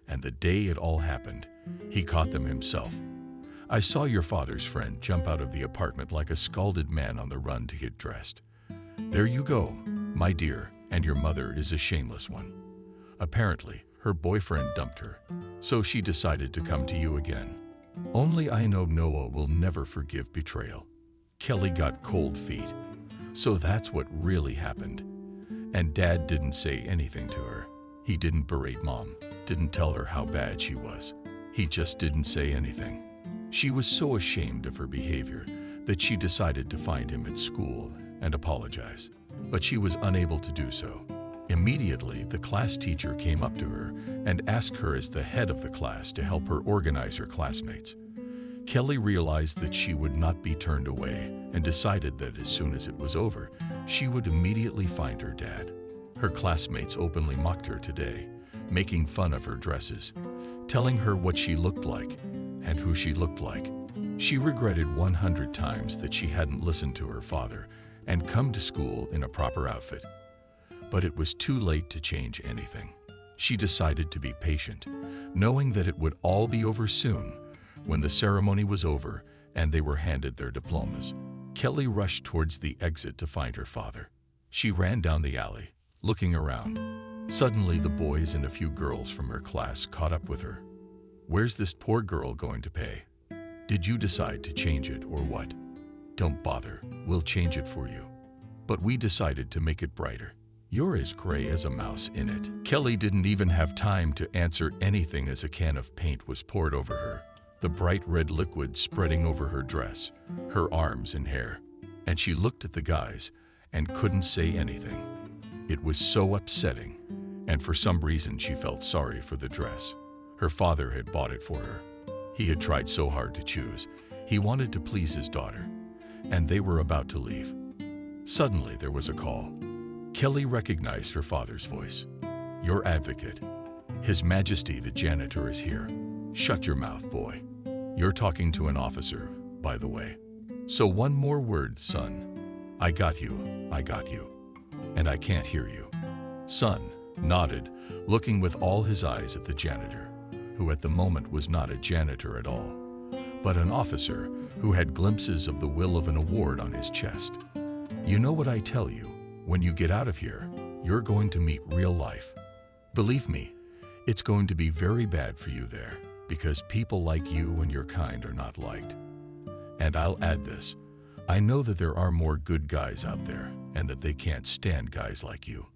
And the day it all happened, he caught them himself. I saw your father's friend jump out of the apartment like a scalded man on the run to get dressed. There you go, my dear, and your mother is a shameless one. Apparently, her boyfriend dumped her, so she decided to come to you again. Only I know Noah will never forgive betrayal." Kelly got cold feet. So that's what really happened. And Dad didn't say anything to her. He didn't berate Mom, didn't tell her how bad she was. He just didn't say anything. She was so ashamed of her behavior that she decided to find him at school and apologize. But she was unable to do so. Immediately, the class teacher came up to her and asked her as the head of the class to help her organize her classmates. Kelly realized that she would not be turned away and decided that as soon as it was over, she would immediately find her dad. Her classmates openly mocked her today, making fun of her dresses, telling her what she looked like and who she looked like. She regretted 100 times that she hadn't listened to her father and come to school in a proper outfit. But it was too late to change anything. She decided to be patient, knowing that it would all be over soon. When the ceremony was over and they were handed their diplomas, Kelly rushed towards the exit to find her father. She ran down the alley, looking around. Suddenly, the boys and a few girls from her class caught up with her. "Where's this poor girl going to pay? Did you decide to change it or what?" "Don't bother, we'll change it for you. But we decided to make it brighter. You're as gray as a mouse in it." Kelly didn't even have time to answer anything as a can of paint was poured over her, the bright red liquid spreading over her dress, her arms and hair. And she looked at the guys and couldn't say anything. It was so upsetting, and for some reason she felt sorry for the dress. Her father had bought it for her. He had tried so hard to choose. He wanted to please his daughter, and they were about to leave. Suddenly there was a call. Kelly recognized her father's voice. "Your advocate. His Majesty the janitor is here." "Shut your mouth, boy. You're talking to an officer, by the way. So one more word, son. I got you. And I can't hear you." Son nodded, looking with all his eyes at the janitor, who at the moment was not a janitor at all, but an officer who had glimpses of the will of an award on his chest. "You know what I tell you. When you get out of here, you're going to meet real life. Believe me, it's going to be very bad for you there, because people like you and your kind are not liked. And I'll add this, I know that there are more good guys out there, and that they can't stand guys like you.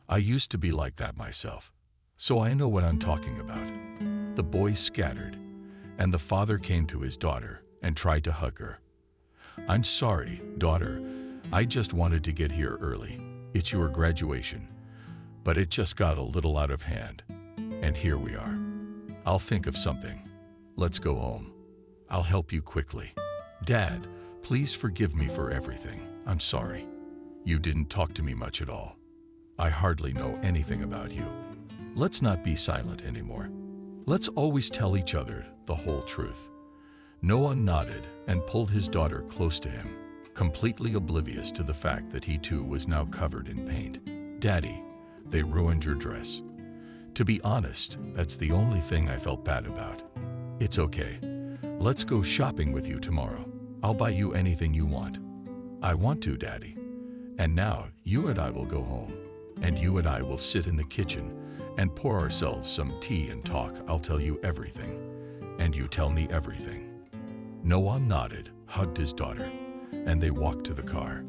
I used to be like that myself, so I know what I'm talking about. The boys scattered, and the father came to his daughter and tried to hug her. I'm sorry, daughter, I just wanted to get here early. It's your graduation. But it just got a little out of hand. And here we are. I'll think of something. Let's go home. I'll help you quickly. Dad, please forgive me for everything. I'm sorry. You didn't talk to me much at all. I hardly know anything about you. Let's not be silent anymore. Let's always tell each other the whole truth. Noah nodded and pulled his daughter close to him, completely oblivious to the fact that he too was now covered in paint. Daddy, they ruined your dress. To be honest, that's the only thing I felt bad about. It's okay. Let's go shopping with you tomorrow. I'll buy you anything you want. I want to, Daddy. And now, you and I will go home. And you and I will sit in the kitchen and pour ourselves some tea and talk. I'll tell you everything. And you tell me everything. Noah nodded, hugged his daughter, and they walked to the car.